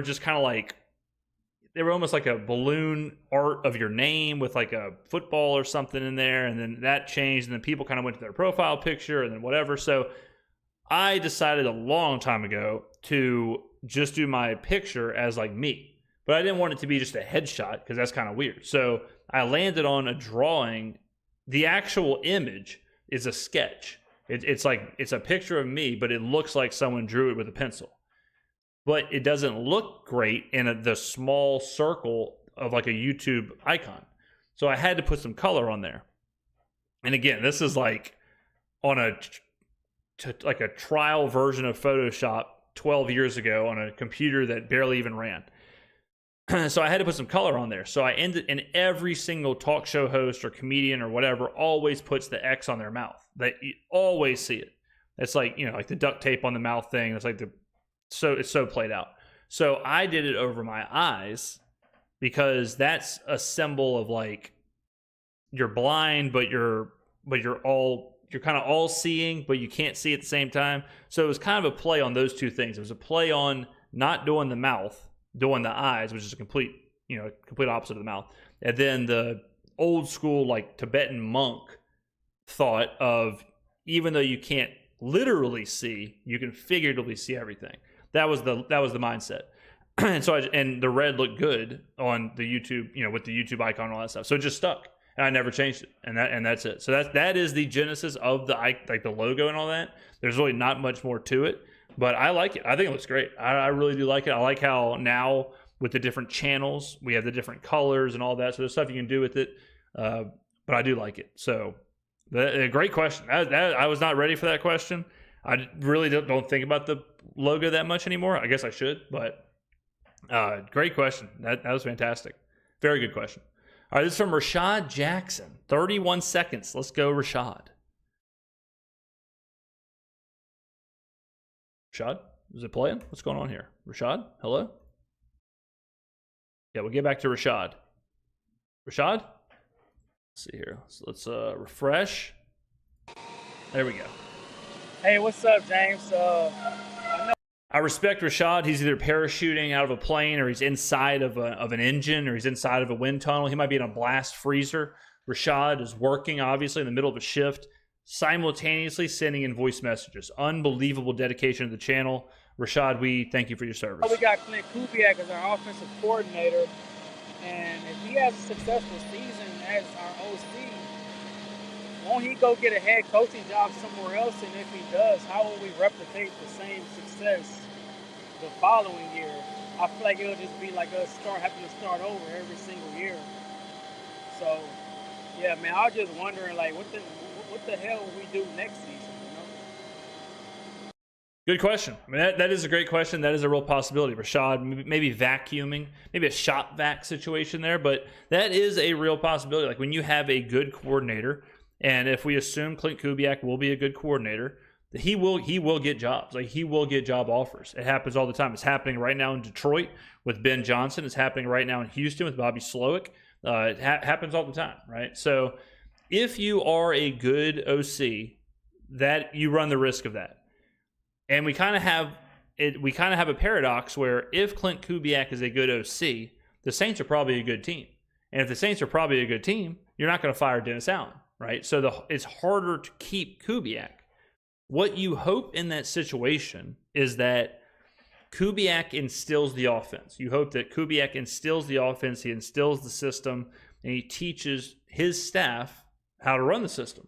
just kind of like, they were almost like a balloon art of your name with like a football or something in there. And then that changed, and then people kind of went to their profile picture and then whatever. So I decided a long time ago to just do my picture as like me, but I didn't want it to be just a headshot because that's kind of weird. So I landed on a drawing. The actual image is a sketch. It's a picture of me, but it looks like someone drew it with a pencil. But it doesn't look great in the small circle of like a YouTube icon. So I had to put some color on there. And again, this is like on like a trial version of Photoshop 12 years ago on a computer that barely even ran. So I had to put some color on there. So I ended, and every single talk show host or comedian or whatever always puts the X on their mouth. You always see it. It's like, like the duct tape on the mouth thing. It's like it's so played out. So I did it over my eyes because that's a symbol of like you're blind, but you're kind of all seeing, but you can't see at the same time. So it was kind of a play on those two things. It was a play on not doing the mouth, doing the eyes, which is a complete opposite of the mouth. And then the old school like Tibetan monk thought of, even though you can't literally see, you can figuratively see everything. That was the mindset. And so and the red looked good on the YouTube, with the YouTube icon and all that stuff. So it just stuck. And I never changed it. And that's it. So that is the genesis of the logo and all that. There's really not much more to it, but I like it. I think it looks great. I really do like it. I like how now with the different channels, we have the different colors and all that. So there's stuff you can do with it. But I do like it. So a great question. I was not ready for that question. I really don't think about the logo that much anymore. I guess I should, but great question. That was fantastic. Very good question. All right, this is from Rashad Jackson. 31 seconds. Let's go, Rashad. Rashad, is it playing? What's going on here? Rashad, hello? Yeah, we'll get back to Rashad. Rashad? Let's see here. So let's refresh. There we go. Hey, what's up, James? I respect Rashad. He's either parachuting out of a plane, or he's inside of an engine, or he's inside of a wind tunnel. He might be in a blast freezer. Rashad is working, obviously, in the middle of a shift, simultaneously sending in voice messages. Unbelievable dedication to the channel. Rashad, we thank you for your service. We got Clint Kubiak as our offensive coordinator, and if he has a successful season as our OC, won't he go get a head coaching job somewhere else? And if he does, how will we replicate the same success the following year? I feel like it'll just be like us having to start over every single year. So, yeah, man, I was just wondering, like, what the hell will we do next season? Good question. I mean, that is a great question. That is a real possibility. Rashad, maybe vacuuming, maybe a shop vac situation there, but that is a real possibility. Like when you have a good coordinator, and if we assume Clint Kubiak will be a good coordinator, he will get jobs. Like he will get job offers. It happens all the time. It's happening right now in Detroit with Ben Johnson. It's happening right now in Houston with Bobby Slowick. It happens all the time, right? So if you are a good OC, that you run the risk of that. And we kind of have a paradox where if Clint Kubiak is a good OC, the Saints are probably a good team. And if the Saints are probably a good team, you're not going to fire Dennis Allen, right? So it's harder to keep Kubiak. What you hope in that situation is that Kubiak instills the offense. You hope that Kubiak instills the offense, he instills the system, and he teaches his staff how to run the system.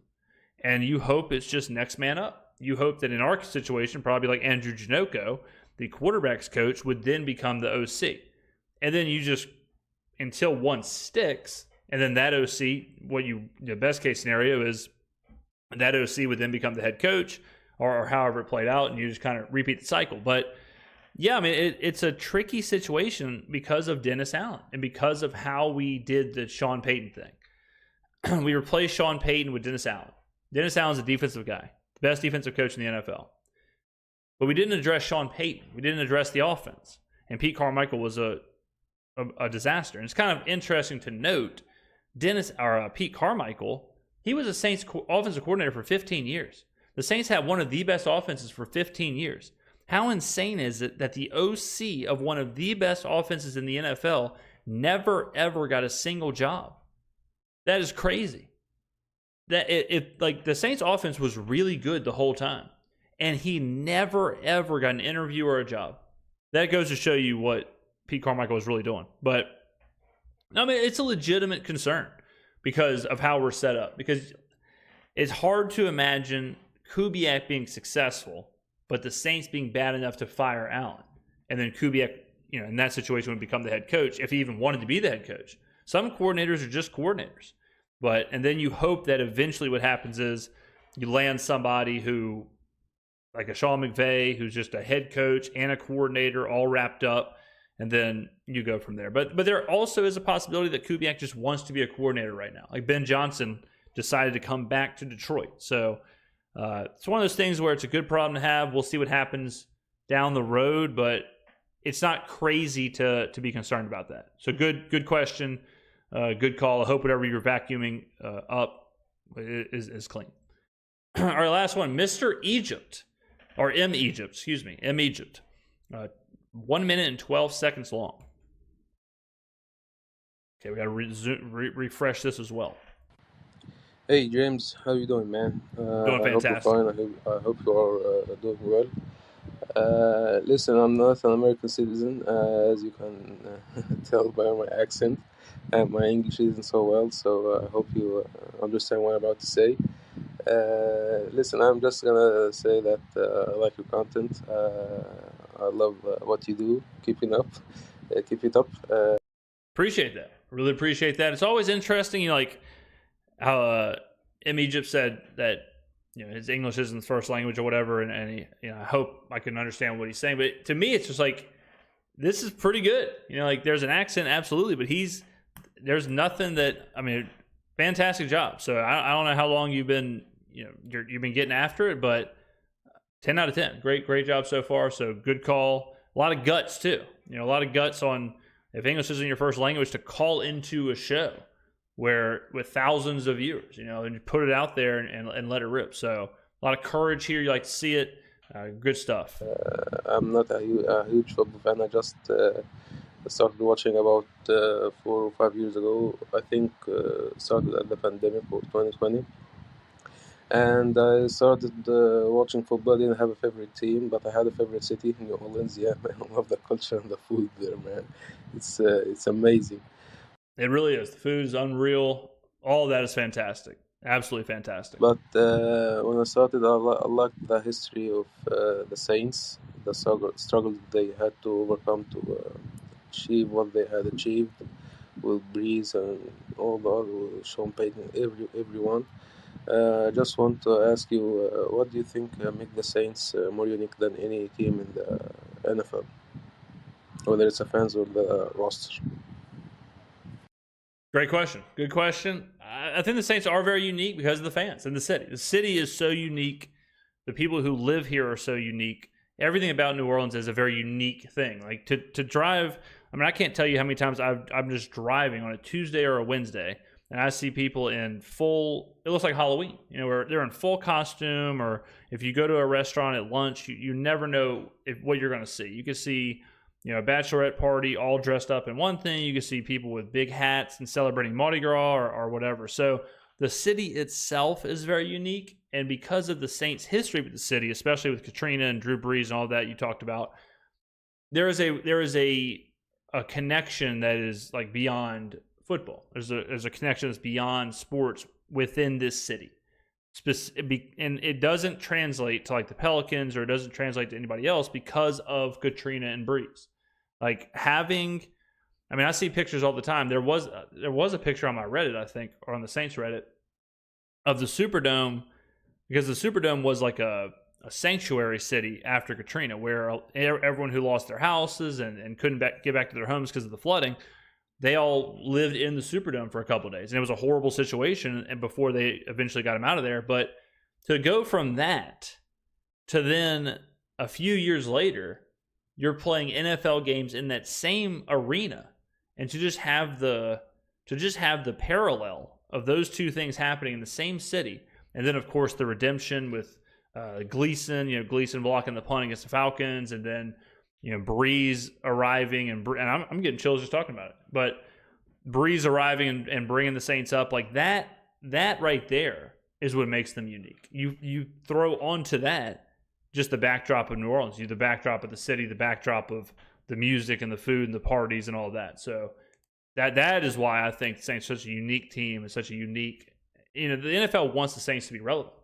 And you hope it's just next man up. You hope that in our situation, probably like Andrew Janocko, the quarterback's coach, would then become the OC. And then you just, until one sticks, and then that OC, the best case scenario is that OC would then become the head coach, or however it played out, and you just kind of repeat the cycle. But yeah, I mean, it's a tricky situation because of Dennis Allen and because of how we did the Sean Payton thing. We replaced Sean Payton with Dennis Allen. Dennis Allen's a defensive guy, the best defensive coach in the NFL. But we didn't address Sean Payton. We didn't address the offense. And Pete Carmichael was a a disaster. And it's kind of interesting to note, Pete Carmichael, he was a Saints offensive coordinator for 15 years. The Saints had one of the best offenses for 15 years. How insane is it that the OC of one of the best offenses in the NFL never, ever got a single job? That is crazy. That like the Saints offense was really good the whole time, and he never, ever got an interview or a job. That goes to show you what Pete Carmichael was really doing. But, I mean, it's a legitimate concern because of how we're set up. Because it's hard to imagine Kubiak being successful, but the Saints being bad enough to fire Allen. And then Kubiak, in that situation would become the head coach if he even wanted to be the head coach. Some coordinators are just coordinators. And then you hope that eventually what happens is you land somebody who, like a Sean McVay, who's just a head coach and a coordinator all wrapped up, and then you go from there. But there also is a possibility that Kubiak just wants to be a coordinator right now. Like Ben Johnson decided to come back to Detroit. So it's one of those things where it's a good problem to have. We'll see what happens down the road, but it's not crazy to be concerned about that. So good question. Good call. I hope whatever you're vacuuming up is clean. All right, last one. Mr. Egypt, or M. Egypt, excuse me. M. Egypt. 1 minute and 12 seconds long. Okay, we got to refresh this as well. Hey, James. How you doing, man? Doing fantastic. I hope you're fine. I hope you are doing well. Listen, I'm not an American citizen, as you can tell by my accent. And my English isn't so well, so I hope you understand what I'm about to say. Listen, I'm just gonna say that I like your content. I love what you do. Keep it up. Keep it up. Appreciate that. Really appreciate that. It's always interesting, like how M. Egypt said that his English isn't his first language or whatever, and he, I hope I can understand what he's saying. But to me, it's just like this is pretty good. Like there's an accent, absolutely, but there's nothing that, fantastic job. So I don't know how long you've been, you've been getting after it, but 10 out of 10. Great job so far. So good call. A lot of guts too. A lot of guts on, if English isn't your first language, to call into a show with thousands of viewers, and you put it out there and let it rip. So a lot of courage here. You like to see it. Good stuff. I'm not a huge football fan. I just started watching about 4 or 5 years ago. I think started at the pandemic of 2020. And I started watching football. I didn't have a favorite team, but I had a favorite city, New Orleans. Yeah, man, I love the culture and the food there, man. It's amazing. It really is. The food is unreal. All of that is fantastic. Absolutely fantastic. But when I started, I liked the history of the Saints, the struggle they had to overcome to achieve what they had achieved with Breeze and all the other, Sean Payton, everyone. I just want to ask you, what do you think make the Saints more unique than any team in the NFL, whether it's the fans or the roster? Great question. Good question. I think the Saints are very unique because of the fans and the city. The city is so unique. The people who live here are so unique. Everything about New Orleans is a very unique thing. Like to drive, I can't tell you how many times I'm just driving on a Tuesday or a Wednesday, and I see people in full, it looks like Halloween, where they're in full costume, or if you go to a restaurant at lunch, you never know what you're going to see. You can see, a bachelorette party all dressed up in one thing. You can see people with big hats and celebrating Mardi Gras or whatever. So the city itself is very unique. And because of the Saints' history with the city, especially with Katrina and Drew Brees and all that you talked about, there is a connection that is like beyond football. There's a connection that's beyond sports within this city. And it doesn't translate to like the Pelicans, or it doesn't translate to anybody else because of Katrina and Breeze. Like having, I see pictures all the time. There was a picture on my Reddit, I think, or on the Saints Reddit, of the Superdome, because the Superdome was like a sanctuary city after Katrina, where everyone who lost their houses and couldn't get back to their homes because of the flooding, they all lived in the Superdome for a couple of days. And it was a horrible situation, and before they eventually got them out of there. But to go from that to then a few years later, you're playing NFL games in that same arena, and to just have the parallel of those two things happening in the same city, and then of course the redemption with Gleason, Gleason blocking the punt against the Falcons, and then Breeze arriving, and I'm getting chills just talking about it. But Breeze arriving and bringing the Saints up like that right there is what makes them unique. You throw onto that just the backdrop of New Orleans, the backdrop of the city, the backdrop of the music and the food and the parties and all that. So that is why I think the Saints are such a unique team and such a unique. The NFL wants the Saints to be relevant.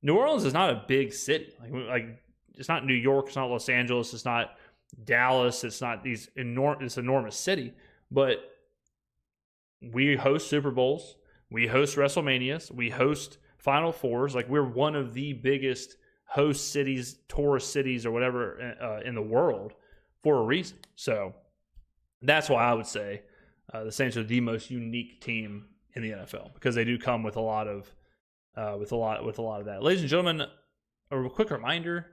New Orleans is not a big city. Like it's not New York, it's not Los Angeles, it's not Dallas, it's not this enormous city. But we host Super Bowls, we host WrestleManias, we host Final Fours. Like we're one of the biggest host cities, tourist cities, or whatever in the world for a reason. So that's why I would say the Saints are the most unique team in the NFL, because they do come with a lot of that. Ladies and gentlemen, a quick reminder: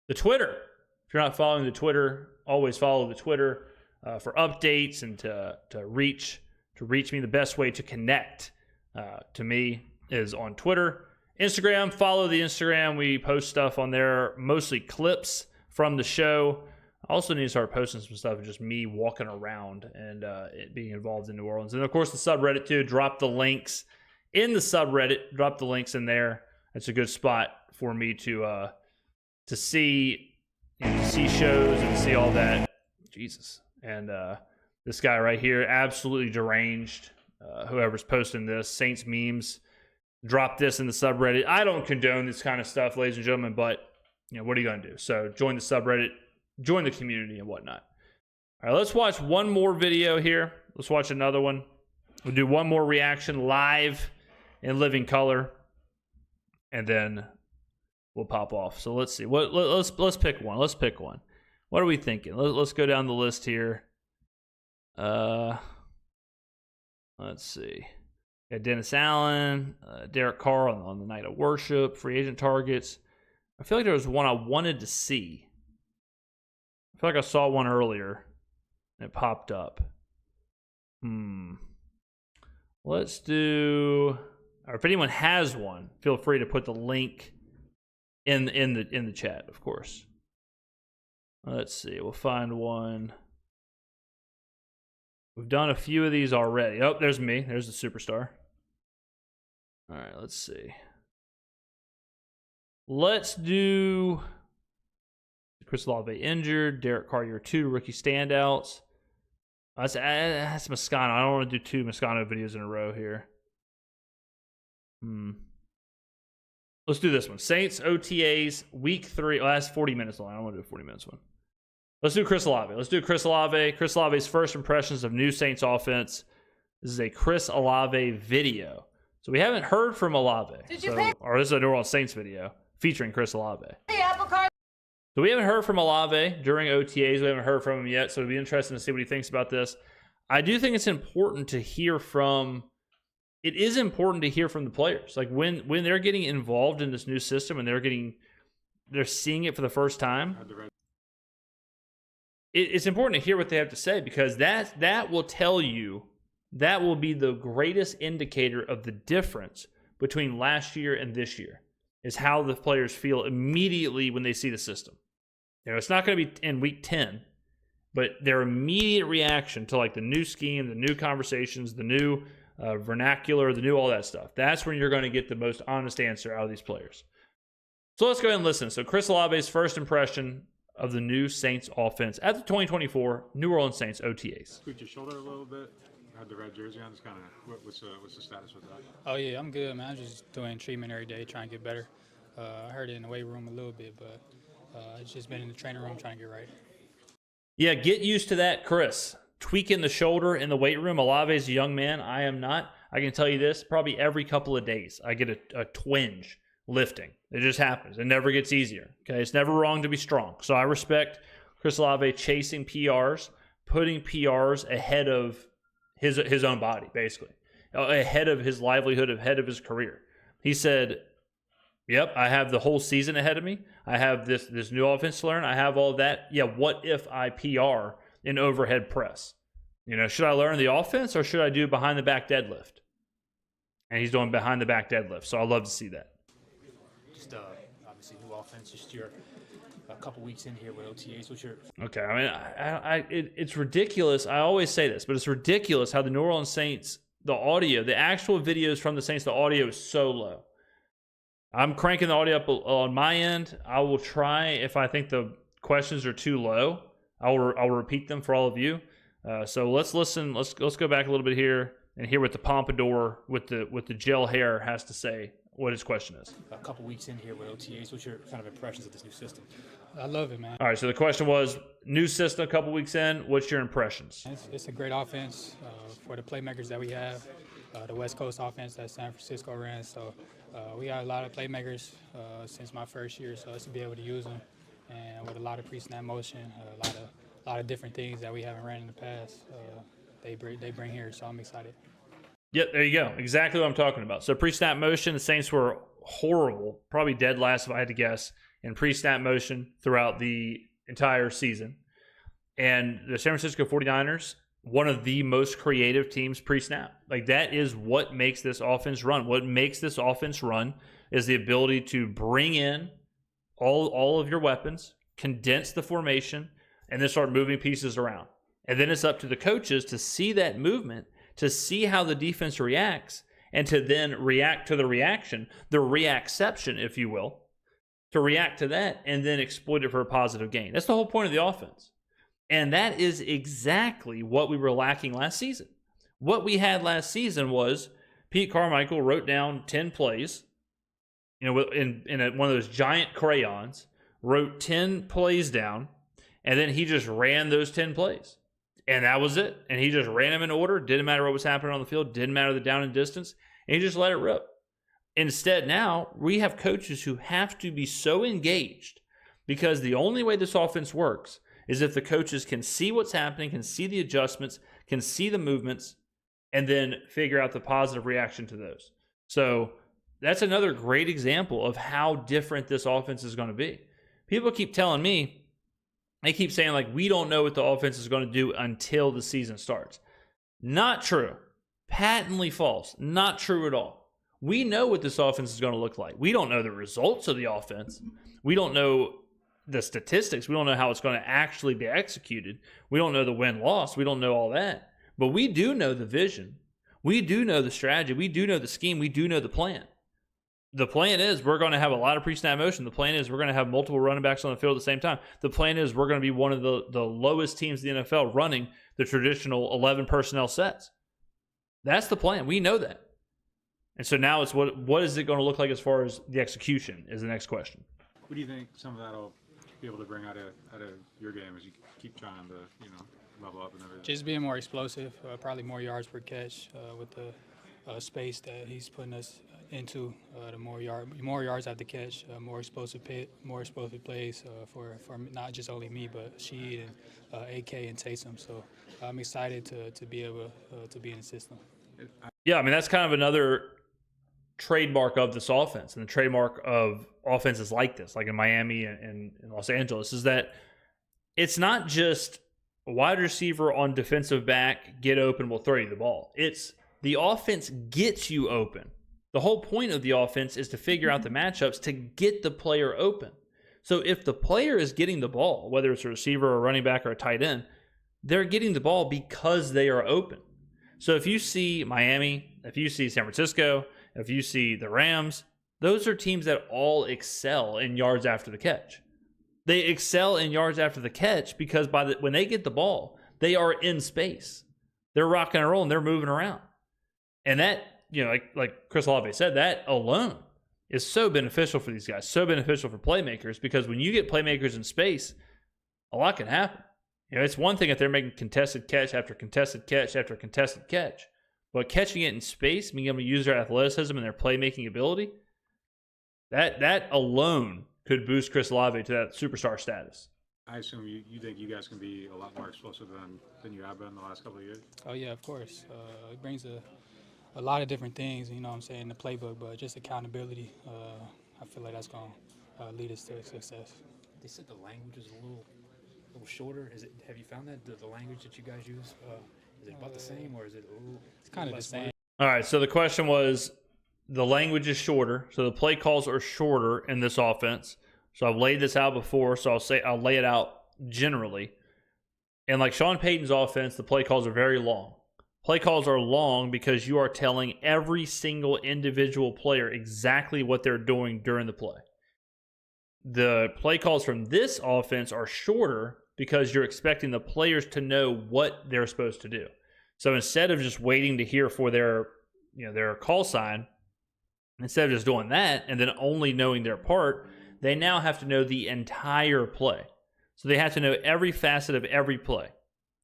the Twitter. If you're not following the Twitter, always follow the Twitter for updates and to reach me. The best way to connect to me is on Twitter. Instagram, follow the Instagram. We post stuff on there, mostly clips from the show. I also need to start posting some stuff of just me walking around and it being involved in New Orleans. And of course, the subreddit too. Drop the links in the subreddit. Drop the links in there. It's a good spot for me to see shows and see all that. Jesus. And this guy right here, absolutely deranged. Whoever's posting this, Saints memes. Drop this in the subreddit. I don't condone this kind of stuff, ladies and gentlemen, but what are you going to do? So join the subreddit, join the community and whatnot. All right, let's watch one more video here. Let's watch another one. We'll do one more reaction live in living color, and then we'll pop off. So let's see. Let's pick one. Let's pick one. What are we thinking? Let's go down the list here. Let's see. Got Dennis Allen, Derek Carr on the night of worship, free agent targets. I feel like there was one I wanted to see. I feel like I saw one earlier and it popped up. Let's do, or if anyone has one, feel free to put the link in the chat, of course. Let's see. We'll find one. We've done a few of these already. Oh, there's me. There's the superstar. All right, let's see. Let's do Chris Olave injured. Derek Carr, year 2, rookie standouts. That's Moscano. I don't want to do 2 Moscano videos in a row here. Let's do this one. Saints OTAs week 3. Well, that's 40 minutes long. I don't want to do a 40 minutes one. Let's do Chris Olave. Let's do Chris Olave. Chris Olave's first impressions of new Saints offense. This is a Chris Olave video. So we haven't heard from Olave. Or this is a New Orleans Saints video featuring Chris Olave. So we haven't heard from Olave during OTAs. We haven't heard from him yet. So it'll be interesting to see what he thinks about this. I do think it's important to hear from. It is important to hear from the players. Like when they're getting involved in this new system and they're seeing it for the first time. It's important to hear what they have to say, because that will tell you, that will be the greatest indicator of the difference between last year and this year, is how the players feel immediately when they see the system. It's not going to be in week 10, but their immediate reaction to like the new scheme, the new conversations, the new vernacular, the new all that stuff. That's when you're going to get the most honest answer out of these players. So let's go ahead and listen. So Chris Olave's first impression of the new Saints offense at the 2024 New Orleans Saints OTAs. Tweaked your shoulder a little bit. Had the red jersey on. Just kind of what's the status with that? Oh yeah, I'm good, man. I'm just doing treatment every day, trying to get better. I heard it in the weight room a little bit, but it's just been in the training room trying to get right. Yeah, get used to that, Chris. Tweaking the shoulder in the weight room. Olave's a young man. I am not. I can tell you this, probably every couple of days I get a twinge lifting. It just happens. It never gets easier. Okay, it's never wrong to be strong. So I respect Chris Olave chasing PRs, putting PRs ahead of his own body, basically, ahead of his livelihood, ahead of his career. He said, yep, I have the whole season ahead of me. I have this new offense to learn. I have all that. Yeah, what if I PR in overhead press? Should I learn the offense or should I do behind the back deadlift? And he's doing behind the back deadlift. So I'd love to see that. Just obviously new offense. Just your a couple weeks in here with OTAs. What's your Okay, I mean, it's ridiculous. I always say this, but it's ridiculous how the New Orleans Saints, the audio, the actual videos from the Saints, the audio is so low. I'm cranking the audio up on my end. I will try, if I think the questions are too low, I'll repeat them for all of you. So let's listen. Let's go back a little bit here and hear what the pompadour with the gel hair has to say. What his question is. A couple weeks in here with OTAs. What's your kind of impressions of this new system? I love it, man. All right. So the question was new system. A couple weeks in. What's your impressions? It's a great offense for the playmakers that we have. The West Coast offense that San Francisco ran. So we got a lot of playmakers since my first year. So it's to be able to use them, and with a lot of pre-snap motion, a lot of different things that we haven't ran in the past. They bring here. So I'm excited. Yep, there you go. Exactly what I'm talking about. So pre-snap motion, the Saints were horrible, probably dead last if I had to guess, in pre-snap motion throughout the entire season. And the San Francisco 49ers, one of the most creative teams pre-snap. Like, that is what makes this offense run. What makes this offense run is the ability to bring in all of your weapons, condense the formation, and then start moving pieces around. And then it's up to the coaches to see that movement, to see how the defense reacts, and to then react to the reaction, the reacception, if you will, to react to that and then exploit it for a positive gain. That's the whole point of the offense. And that is exactly what we were lacking last season. What we had last season was Pete Carmichael wrote down 10 plays, in one of those giant crayons, wrote 10 plays down, and then he just ran those 10 plays. And that was it. And he just ran them in order. Didn't matter what was happening on the field. Didn't matter the down and distance. And he just let it rip. Instead, now we have coaches who have to be so engaged, because the only way this offense works is if the coaches can see what's happening, can see the adjustments, can see the movements, and then figure out the positive reaction to those. So that's another great example of how different this offense is going to be. People keep telling me, they keep saying, like, we don't know what the offense is going to do until the season starts. Not true. Patently false. Not true at all. We know what this offense is going to look like. We don't know the results of the offense. We don't know the statistics. We don't know how it's going to actually be executed. We don't know the win-loss. We don't know all that. But we do know the vision. We do know the strategy. We do know the scheme. We do know the plan. The plan is we're going to have a lot of pre-snap motion. The plan is we're going to have multiple running backs on the field at the same time. The plan is we're going to be one of the lowest teams in the NFL running the traditional 11 personnel sets. That's the plan. We know that. And so now it's what is it going to look like as far as the execution is the next question. What do you think some of that will be able to bring out of your game as you keep trying to, level up and everything? Just being more explosive, probably more yards per catch with the space that he's putting us into. The more yards at the catch, more explosive plays for not just only me but Sheed and AK and Taysom. So I'm excited to be able to be in the system. Yeah, I mean, that's kind of another trademark of this offense, and the trademark of offenses like this, like in Miami and in Los Angeles, is that it's not just a wide receiver on defensive back, get open, we'll throw you the ball. It's the offense gets you open. The whole point of the offense is to figure out the matchups to get the player open. So if the player is getting the ball, whether it's a receiver or a running back or a tight end, they're getting the ball because they are open. So if you see Miami, if you see San Francisco, if you see the Rams, those are teams that all excel in yards after the catch. They excel in yards after the catch because when they get the ball, they are in space. They're rocking and rolling. They're moving around. And that, like Chris Olave said, that alone is so beneficial for these guys, so beneficial for playmakers, because when you get playmakers in space, a lot can happen. It's one thing if they're making contested catch after contested catch after contested catch, but catching it in space, being able to use their athleticism and their playmaking ability, that alone could boost Chris Olave to that superstar status. I assume you think you guys can be a lot more explosive than you have been the last couple of years? Oh, yeah, of course. It brings a lot of different things, in the playbook, but just accountability, I feel like that's going to lead us to success. They said the language is a little shorter. Have you found that the language that you guys use Is it about the same or is it? It's kind of the same. All right, so the question was, the language is shorter, so the play calls are shorter in this offense. So I've laid this out before, so I'll lay it out generally. And like Sean Payton's offense, the play calls are very long. Play calls are long because you are telling every single individual player exactly what they're doing during the play. The play calls from this offense are shorter because you're expecting the players to know what they're supposed to do. So instead of just waiting to hear for their call sign, instead of just doing that and then only knowing their part, they now have to know the entire play. So they have to know every facet of every play.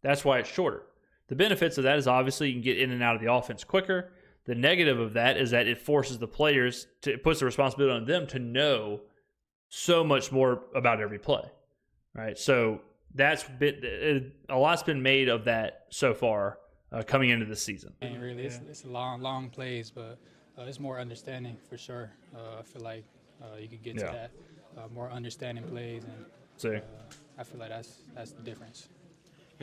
That's why it's shorter. The benefits of that is obviously you can get in and out of the offense quicker. The negative of that is that it forces the players it puts the responsibility on them to know so much more about every play. Right? So a lot's been made of that so far coming into the season. And really, it's a long plays, but it's more understanding for sure. I feel like you could get to that more understanding plays, and I feel like that's the difference.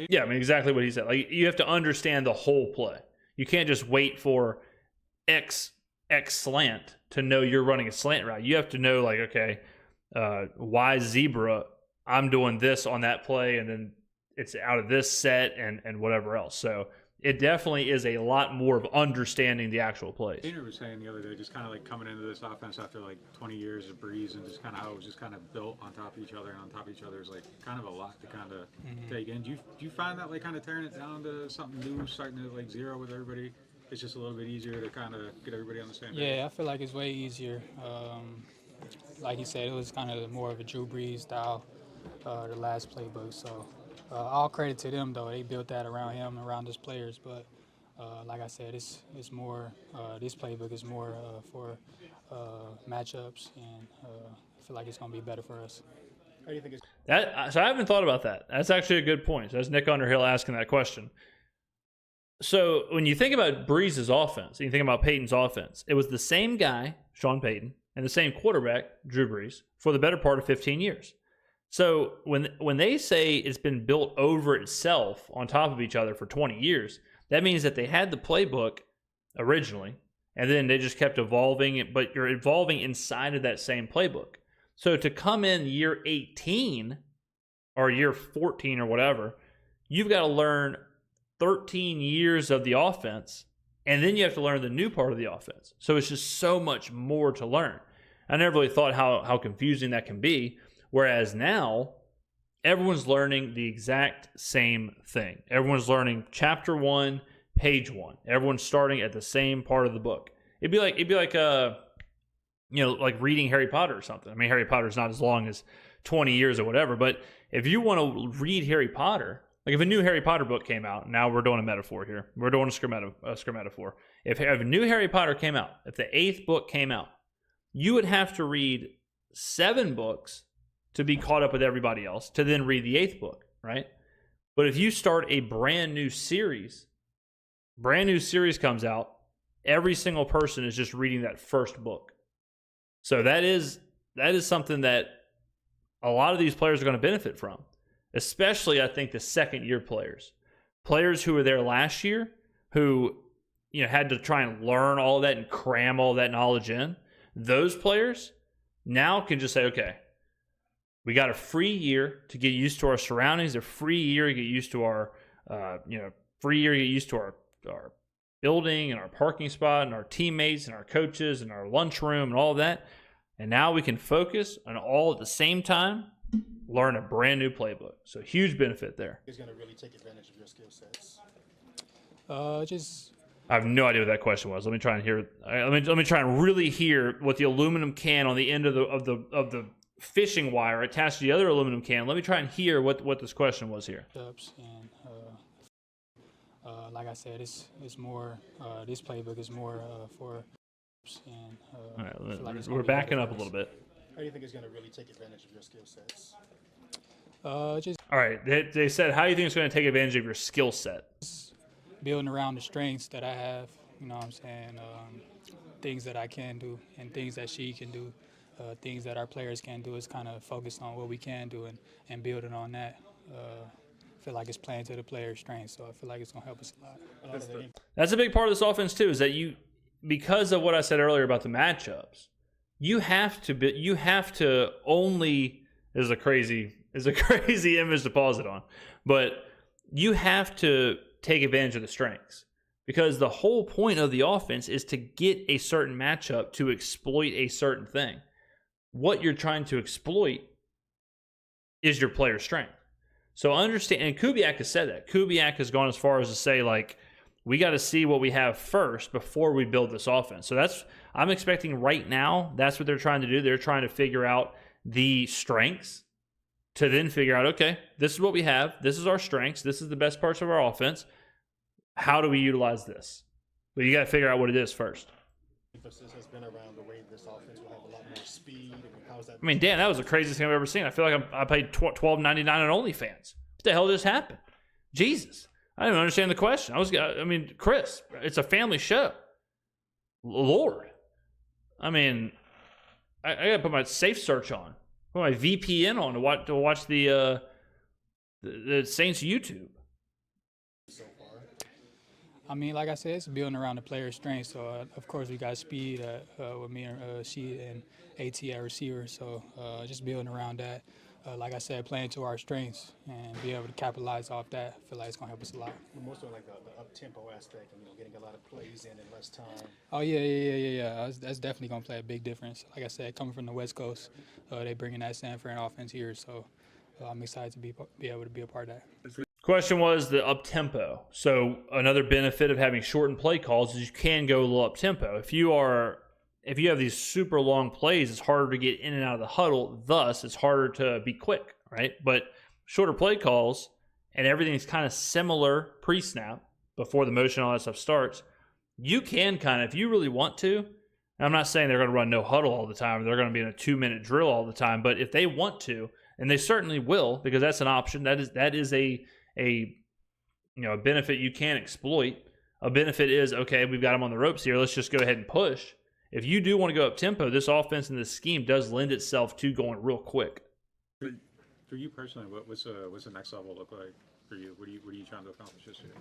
Yeah, I mean exactly what he said. Like you have to understand the whole play. You can't just wait for X slant to know you're running a slant route. You have to know like, okay, Y zebra, I'm doing this on that play, and then it's out of this set and whatever else. So it definitely is a lot more of understanding the actual plays. Peter was saying the other day, just kind of like coming into this offense after like 20 years of Breeze and just kind of how it was just kind of built on top of each other and on top of each other is like kind of a lot to kind of take in. Do you find that like kind of tearing it down to something new, starting to like zero with everybody? It's just a little bit easier to kind of get everybody on the same page. Yeah, I feel like it's way easier. Like you said, it was kind of more of a Drew Brees style, the last playbook. So all credit to them, though. They built that around him, around his players. But like I said, it's more. This playbook is more for matchups, and I feel like it's going to be better for us. How do you think it's So I haven't thought about that. That's actually a good point. So that's Nick Underhill asking that question. So when you think about Breeze's offense, and you think about Peyton's offense, it was the same guy, Sean Payton, and the same quarterback, Drew Brees, for the better part of 15 years. So when they say it's been built over itself on top of each other for 20 years, that means that they had the playbook originally, and then they just kept evolving it, but you're evolving inside of that same playbook. So to come in year 18 or year 14 or whatever, you've got to learn 13 years of the offense, and then you have to learn the new part of the offense. So it's just so much more to learn. I never really thought how confusing that can be. Whereas now, everyone's learning the exact same thing. Everyone's learning chapter 1, page 1. Everyone's starting at the same part of the book. It'd be like like reading Harry Potter or something. I mean, Harry Potter's not as long as 20 years or whatever, but if you want to read Harry Potter, like if a new Harry Potter book came out, now we're doing a metaphor here. We're doing a Skrmetta. If a new Harry Potter came out, if the 8th book came out, you would have to read 7 books to be caught up with everybody else, to then read the 8th book, right? But if you start a brand new series comes out, every single person is just reading that first book. So that is something that a lot of these players are going to benefit from, especially I think the second-year players who were there last year, who had to try and learn all that and cram all that knowledge in. Those players now can just say, okay, we got a free year to get used to our surroundings, a free year to get used to our building and our parking spot and our teammates and our coaches and our lunchroom and all of that. And now we can focus on all at the same time, learn a brand new playbook. So huge benefit there. going to really take advantage of your skill sets? I have no idea what that question was. Let me try and hear. Let me try and really hear what the aluminum can on the end of the fishing wire attached to the other aluminum can. Let me try and hear what this question was here. And like I said, it's more. This playbook is more for. And all right, we're backing up a little bit. How do you think it's going to really take advantage of your skill sets? All right, they said, how do you think it's going to take advantage of your skill set? Building around the strengths that I have, you know what I'm saying, things that I can do and things that she can do, things that our players can do is kind of focused on what we can do and building on that feel like it's playing to the player's strengths. So I feel like it's gonna help us a lot. That's a big part of this offense too. Is that because of what I said earlier about the matchups, you have to only is a crazy image to pause it on, but you have to take advantage of the strengths, because the whole point of the offense is to get a certain matchup to exploit a certain thing. What you're trying to exploit is your player's strength. So understand, and Kubiak has said that. Kubiak has gone as far as to say, like, we got to see what we have first before we build this offense. So I'm expecting right now, that's what they're trying to do. They're trying to figure out the strengths to then figure out, okay, this is what we have. This is our strengths. This is the best parts of our offense. How do we utilize this? But you got to figure out what it is first. Emphasis has been around the way this offense will have a lot more speed. How is that? I mean, Dan, that was the craziest thing I've ever seen. I feel like I paid $12.99 on OnlyFans. What the hell just happened? Jesus. I didn't understand the question. Chris, it's a family show. Lord. I mean, I got to put my safe search on. Put my VPN on to watch the Saints YouTube. I mean, like I said, it's building around the player's strengths. So, of course, we got speed with me and she and AT at receiver. So, just building around that. Like I said, playing to our strengths and be able to capitalize off that. I feel like it's going to help us a lot. More so like the up-tempo aspect and, getting a lot of plays in less time. Oh, yeah. That's definitely going to play a big difference. Like I said, coming from the West Coast, they bringing that Sanford offense here. So, I'm excited to be able to be a part of that. Question was the up-tempo. So another benefit of having shortened play calls is you can go a little up-tempo. If you have these super long plays, it's harder to get in and out of the huddle. Thus, it's harder to be quick, right? But shorter play calls and everything's kind of similar pre-snap before the motion and all that stuff starts, you can kind of, if you really want to, and I'm not saying they're going to run no huddle all the time, or they're going to be in a 2-minute drill all the time, but if they want to, and they certainly will, because that's an option, that is a benefit you can exploit. A benefit is, okay, we've got them on the ropes here, let's just go ahead and push. If you do want to go up tempo, this offense and this scheme does lend itself to going real quick. For you personally, what's the next level look like for you? What are you trying to accomplish this year?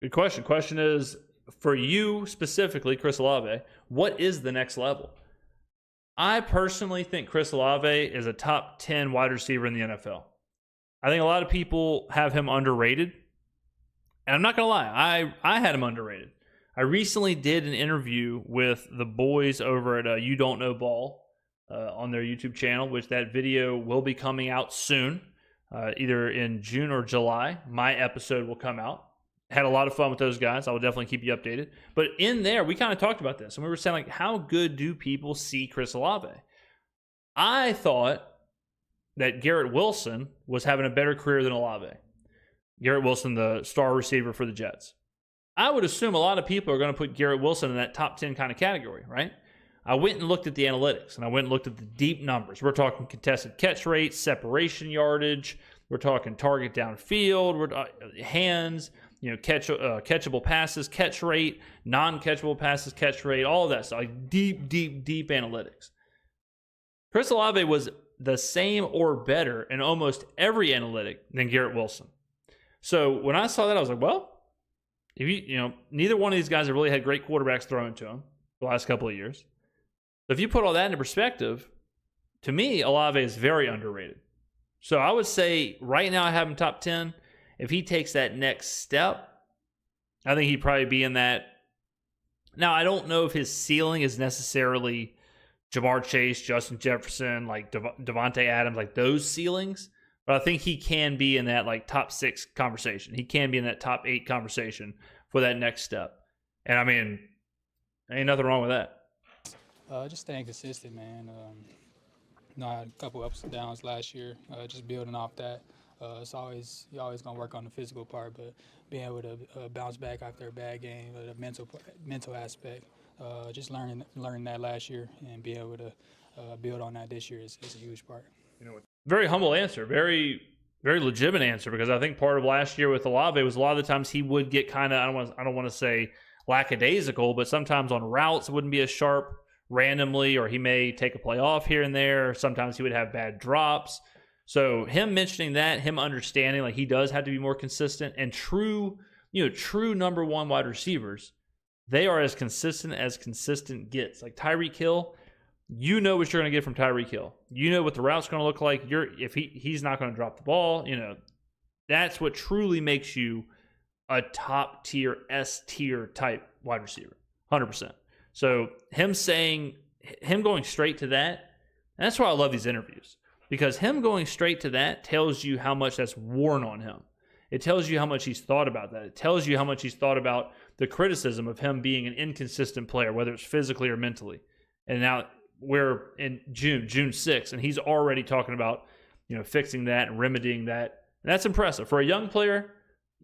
Good question. Question is, for you specifically, Chris Olave, what is the next level? I personally think Chris Olave is a top 10 wide receiver in the NFL. I think a lot of people have him underrated. And I'm not going to lie, I had him underrated. I recently did an interview with the boys over at You Don't Know Ball on their YouTube channel, which that video will be coming out soon, either in June or July. My episode will come out. Had a lot of fun with those guys. I will definitely keep you updated. But in there, we kind of talked about this, and we were saying, like, how good do people see Chris Olave? I thought that Garrett Wilson was having a better career than Olave. Garrett Wilson, the star receiver for the Jets. I would assume a lot of people are going to put Garrett Wilson in that top 10 kind of category, right? I went and looked at the analytics, and I went and looked at the deep numbers. We're talking contested catch rate, separation yardage. We're talking target downfield, hands, catchable passes, catch rate, non-catchable passes, catch rate, all of that stuff. Like deep analytics. Chris Olave was the same or better in almost every analytic than Garrett Wilson. So when I saw that, I was like, well, if neither one of these guys have really had great quarterbacks thrown to them the last couple of years. So if you put all that into perspective, to me, Olave is very underrated. So I would say right now I have him top 10. If he takes that next step, I think he'd probably be in that. Now, I don't know if his ceiling is necessarily Jamar Chase, Justin Jefferson, like Devontae Adams, like those ceilings. But I think he can be in that like top 6 conversation. He can be in that top 8 conversation for that next step. And I mean, ain't nothing wrong with that. Just staying consistent, man. I had a couple ups and downs last year. Just building off that. You're always gonna work on the physical part, but being able to bounce back after a bad game, the mental aspect. Just learning that last year and being able to build on that this year is a huge part. Very humble answer, very very legitimate answer, because I think part of last year with Olave was a lot of the times he would get kind of I don't want to say lackadaisical, but sometimes on routes it wouldn't be as sharp randomly, or he may take a play off here and there. Sometimes he would have bad drops. So him mentioning that, him understanding like he does have to be more consistent, and true number one wide receivers, they are as consistent gets. Like Tyreek Hill, you know what you're going to get from Tyreek Hill. You know what the route's going to look like. If he's not going to drop the ball, that's what truly makes you a top tier, S tier type wide receiver, 100%. So him going straight to that, that's why I love these interviews, because him going straight to that tells you how much that's worn on him. It tells you how much he's thought about that. It tells you how much he's thought about the criticism of him being an inconsistent player, whether it's physically or mentally. And now we're in June 6th, and he's already talking about, fixing that and remedying that. And that's impressive. For a young player,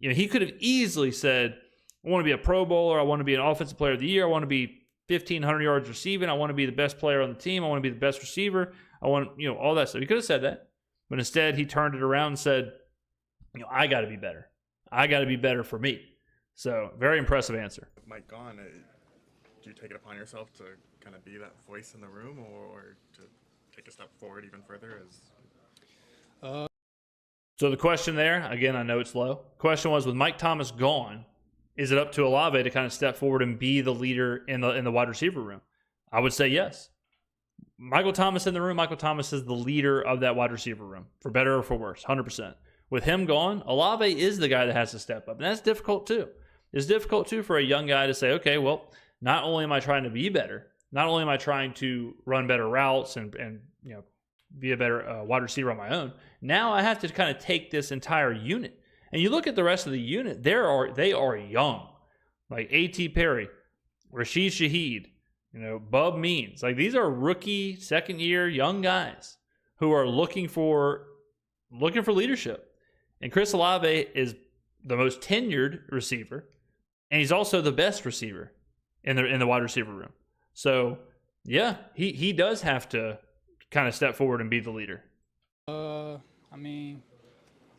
he could have easily said, I want to be a Pro Bowler. I want to be an Offensive Player of the Year. I want to be 1,500 yards receiving. I want to be the best player on the team. I want to be the best receiver. I want, all that stuff. He could have said that. But instead, he turned it around and said, I got to be better. I got to be better for me. So, very impressive answer. With Mike gone, do you take it upon yourself to kind of be that voice in the room, or to take a step forward even further? So the question there, again, I know it's low. Question was, with Mike Thomas gone, is it up to Olave to kind of step forward and be the leader in the wide receiver room? I would say yes. Michael Thomas in the room. Michael Thomas is the leader of that wide receiver room, for better or for worse, 100%. With him gone, Olave is the guy that has to step up. And that's difficult too. It's difficult too for a young guy to say, okay, well, not only am I trying to be better, not only am I trying to run better routes and be a better wide receiver on my own, now I have to kind of take this entire unit. And you look at the rest of the unit, they are young. Like A.T. Perry, Rashid Shaheed, Bub Means. Like these are rookie, second-year young guys who are looking for leadership. And Chris Olave is the most tenured receiver, and he's also the best receiver in the wide receiver room. So, yeah, he does have to kind of step forward and be the leader.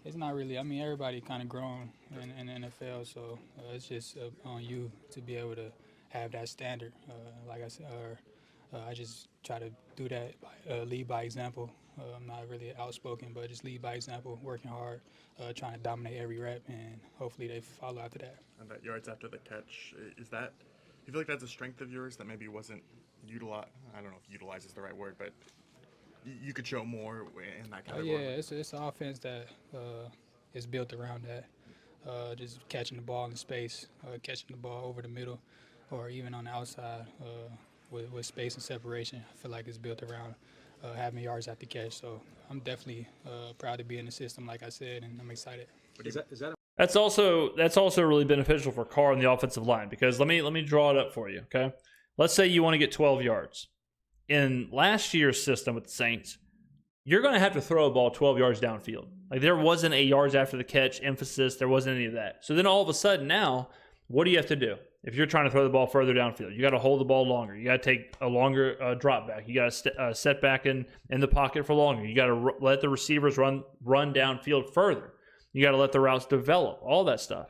It's not really. Everybody kind of grown in the NFL, so it's just on you to be able to have that standard. Like I said, I just try to do that, lead by example. I'm not really outspoken, but just lead by example, working hard, trying to dominate every rep, and hopefully they follow after that. And that yards after the catch, do you feel like that's a strength of yours that maybe wasn't utilized? I don't know if "utilize" is the right word, but you could show more in that kind of Yeah, it's an offense that is built around that. Just catching the ball in space, catching the ball over the middle, or even on the outside with space and separation. I feel like it's built around having yards after catch. So I'm definitely proud to be in the system, like I said, and I'm excited. That's also really beneficial for Carr on the offensive line, because let me draw it up for you, okay? Let's say you want to get 12 yards. In last year's system with the Saints, you're going to have to throw a ball 12 yards downfield. Like there wasn't a yards after the catch emphasis. There wasn't any of that. So then all of a sudden now, what do you have to do? If you're trying to throw the ball further downfield, you got to hold the ball longer. You got to take a longer drop back. You got to set back in the pocket for longer. You got to let the receivers run downfield further. You got to let the routes develop, all that stuff.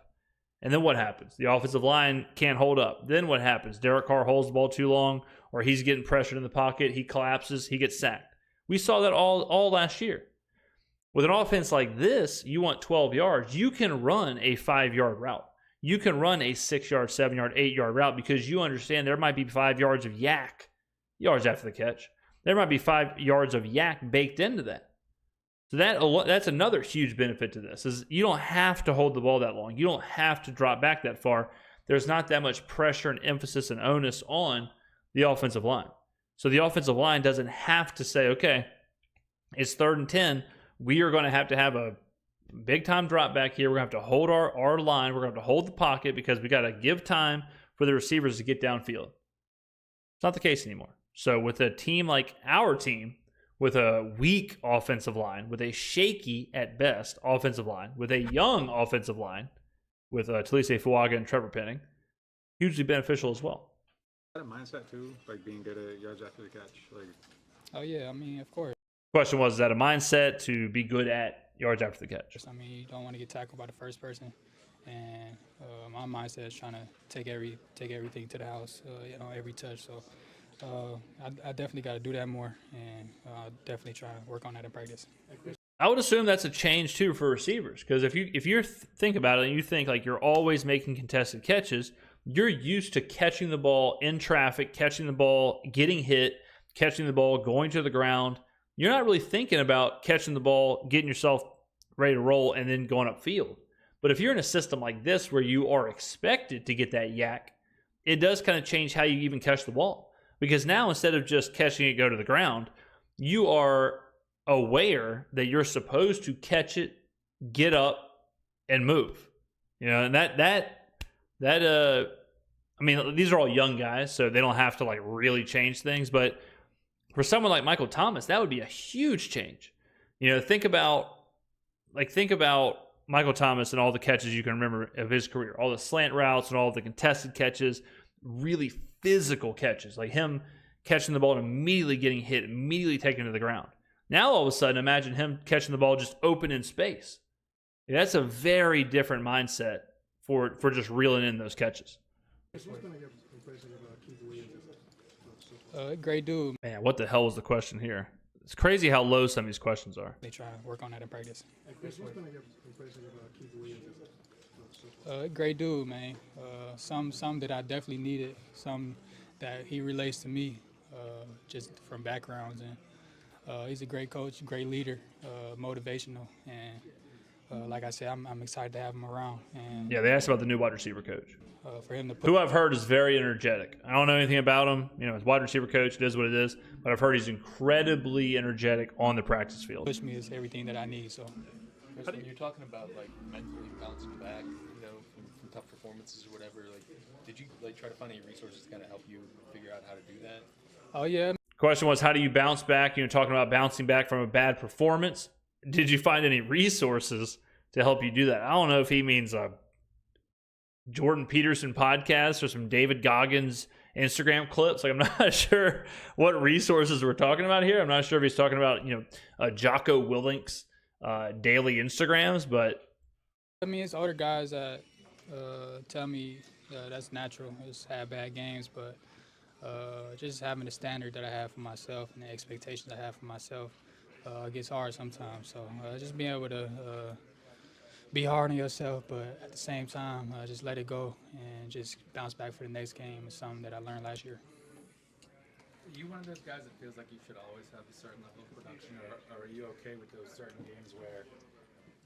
And then what happens? The offensive line can't hold up. Then what happens? Derek Carr holds the ball too long, or he's getting pressured in the pocket. He collapses. He gets sacked. We saw that all last year. With an offense like this, you want 12 yards. You can run a 5-yard route. You can run a 6-yard, 7-yard, 8-yard route, because you understand there might be 5 yards of yak, yards after the catch. There might be 5 yards of yak baked into that. So that's another huge benefit to this, is you don't have to hold the ball that long. You don't have to drop back that far. There's not that much pressure and emphasis and onus on the offensive line. So the offensive line doesn't have to say, okay, it's 3rd and 10. We are going to have a big-time drop back here. We're going to have to hold our line. We're going to have to hold the pocket because we got to give time for the receivers to get downfield. It's not the case anymore. So with a team like our team, with a weak offensive line, with a shaky at best offensive line, with a young offensive line, with Talise Fuaga and Trevor Penning, hugely beneficial as well. Is that a mindset too, like being good at yards after the catch? Oh yeah, of course. Question was, is that a mindset to be good at yards after the catch? You don't want to get tackled by the first person, and my mindset is trying to take everything to the house, every touch. So I definitely got to do that more, and I'll definitely try to work on that in practice. I would assume that's a change too for receivers, because if you think about it and you think like you're always making contested catches, you're used to catching the ball in traffic, catching the ball, getting hit, catching the ball, going to the ground. You're not really thinking about catching the ball, getting yourself ready to roll, and then going upfield. But if you're in a system like this where you are expected to get that yak, it does kind of change how you even catch the ball. Because now instead of just catching it go to the ground, you are aware that you're supposed to catch it, get up, and move. And I mean, these are all young guys, so they don't have to like really change things. But for someone like Michael Thomas, that would be a huge change. Think about Michael Thomas and all the catches you can remember of his career, all the slant routes and all the contested catches, really physical catches, like him catching the ball and immediately getting hit, immediately taken to the ground. Now, all of a sudden, imagine him catching the ball just open in space. That's a very different mindset for just reeling in those catches. Great dude. Man, what the hell was the question here? It's crazy how low some of these questions are. They try to work on that in practice. Great dude, man. Some that I definitely needed, some that he relates to me, just from backgrounds. And he's a great coach, great leader, motivational, and like I said, I'm excited to have him around. And yeah, they asked about the new wide receiver coach. For him to who I've heard is very energetic. I don't know anything about him. As wide receiver coach, it is what it is. But I've heard he's incredibly energetic on the practice field. Push me is everything that I need. So, when you're talking about like mentally bouncing back, from tough performances or whatever, like, did you try to find any resources to kind of help you figure out how to do that? Oh yeah. Question was, how do you bounce back? Talking about bouncing back from a bad performance. Did you find any resources to help you do that? I don't know if he means a Jordan Peterson podcast or some David Goggins Instagram clips. Like, I'm not sure what resources we're talking about here. I'm not sure if he's talking about, Jocko Willink's daily Instagrams, but I mean, it's older guys that tell me that's natural. Just have bad games, but just having the standard that I have for myself and the expectations I have for myself gets hard sometimes. So just being able to be hard on yourself, but at the same time, just let it go and just bounce back for the next game is something that I learned last year. Are you one of those guys that feels like you should always have a certain level of production, or are you okay with those certain games where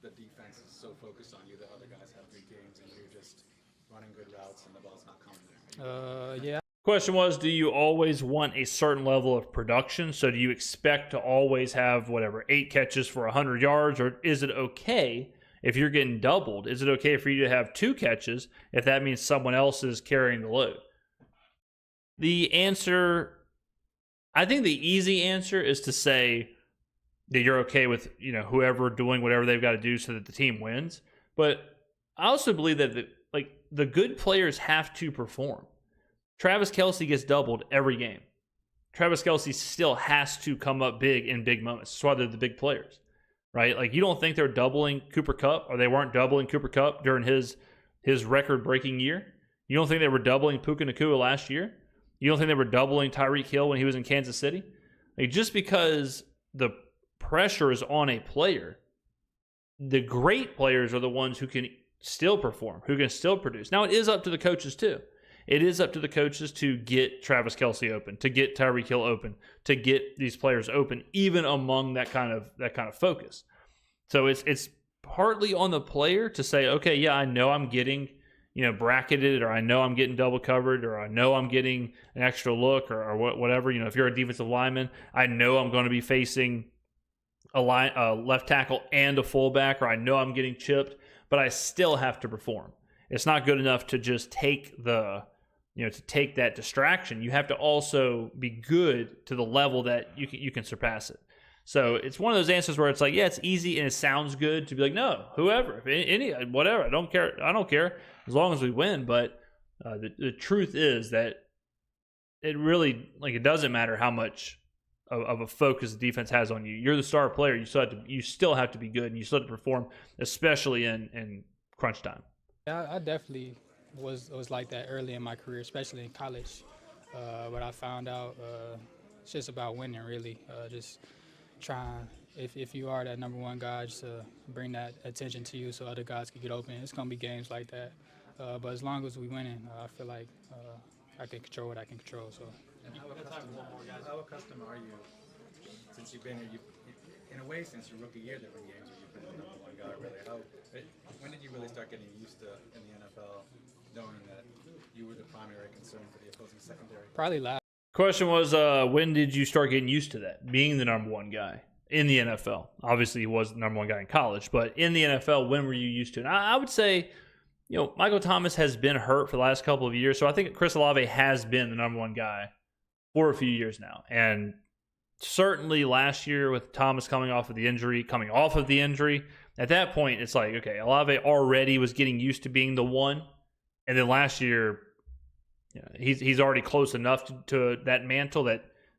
the defense is so focused on you that other guys have good games and you're just running good routes and the ball's not coming there? Yeah. Question was, do you always want a certain level of production? So do you expect to always have 8 catches for 100 yards, or is it okay if you're getting doubled? Is it okay for you to have 2 catches if that means someone else is carrying the load? The answer, I think the easy answer is to say that you're okay with, whoever doing whatever they've got to do so that the team wins. But I also believe that the good players have to perform. Travis Kelce gets doubled every game. Travis Kelce still has to come up big in big moments. That's why they're the big players, right? Like, you don't think they're doubling Cooper Kupp, or they weren't doubling Cooper Kupp during his record-breaking year? You don't think they were doubling Puka Nacua last year? You don't think they were doubling Tyreek Hill when he was in Kansas City? Like, just because the pressure is on a player, the great players are the ones who can still perform, who can still produce. Now, it is up to the coaches too. It is up to the coaches to get Travis Kelce open, to get Tyreek Hill open, to get these players open, even among that kind of focus. So it's partly on the player to say, okay, yeah, I know I'm getting bracketed, or I know I'm getting double covered, or I know I'm getting an extra look, or whatever. If you're a defensive lineman, I know I'm going to be facing a left tackle and a fullback, or I know I'm getting chipped, but I still have to perform. It's not good enough to just take take that distraction. You have to also be good to the level that you can surpass it. So it's one of those answers where it's like, yeah, it's easy and it sounds good to be like, no, whoever, whatever, I don't care as long as we win. But the truth is that it really, it doesn't matter how much of a focus the defense has on you. You're the star player. You still have to be good, and you still have to perform, especially in crunch time. Yeah, I definitely was like that early in my career, especially in college. But I found out it's just about winning, really. Just trying if you are that number one guy, just bring that attention to you so other guys can get open. It's gonna be games like that, but as long as we winning, I feel like I can control what I can control. So. And how accustomed are you, since you've been here, in a way, since your rookie year, there have been games where you've been the number one guy, really. When did you really start getting used to, in the NFL, knowing that you were the primary concern for the opposing secondary? Probably last. Question was, when did you start getting used to that, being the number one guy in the NFL? Obviously, he was the number one guy in college, but in the NFL, when were you used to it? And I would say, Michael Thomas has been hurt for the last couple of years, so I think Chris Olave has been the number one guy for a few years now. And certainly last year with Thomas coming off of the injury, at that point, it's like, okay, Olave already was getting used to being the one. And then last year, he's already close enough to that mantle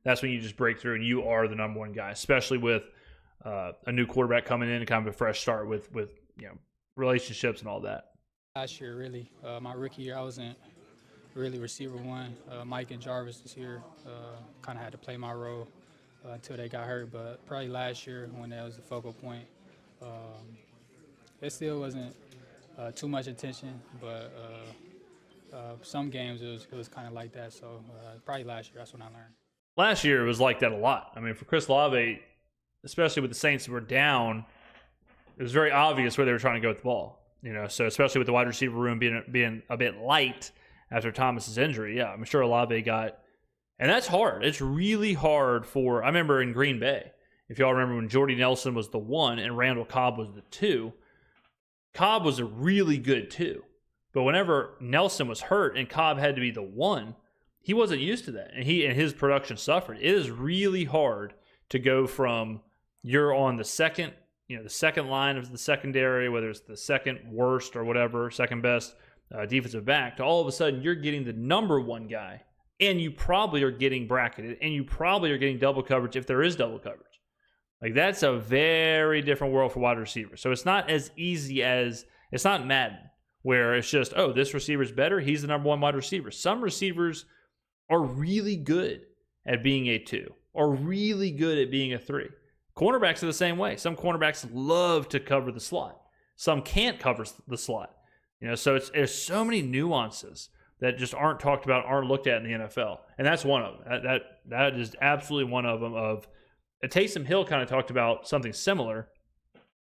that's when you just break through and you are the number one guy, especially with a new quarterback coming in and kind of a fresh start with relationships and all that. Last year, really, my rookie year, I wasn't really receiver one. Mike and Jarvis was here, kind of had to play my role until they got hurt. But probably last year when that was the focal point, it still wasn't too much attention, but some games it was kind of like that. So probably last year, that's when I learned. Last year it was like that a lot. I mean, for Chris Olave, especially with the Saints who were down, it was very obvious where they were trying to go with the ball. So especially with the wide receiver room being a bit light after Thomas's injury, yeah, I'm sure Olave got, and that's hard. It's really hard I remember in Green Bay, if y'all remember when Jordy Nelson was the 1 and Randall Cobb was the 2, Cobb was a really good 2. But whenever Nelson was hurt and Cobb had to be the 1, he wasn't used to that, and his production suffered. It is really hard to go from you're on the second line of the secondary, whether it's the second worst or whatever, second best defensive back, to all of a sudden you're getting the number one guy, and you probably are getting bracketed, and you probably are getting double coverage if there is double coverage. Like, that's a very different world for wide receivers. So it's not as easy as, it's not Madden, where it's just, oh, this receiver's better, he's the number one wide receiver. Some receivers are really good at being a 2, or really good at being a 3. Cornerbacks are the same way. Some cornerbacks love to cover the slot. Some can't cover the slot. So there's so many nuances that just aren't talked about, aren't looked at in the NFL. And that's one of them. That is absolutely one of them. Taysom Hill kind of talked about something similar,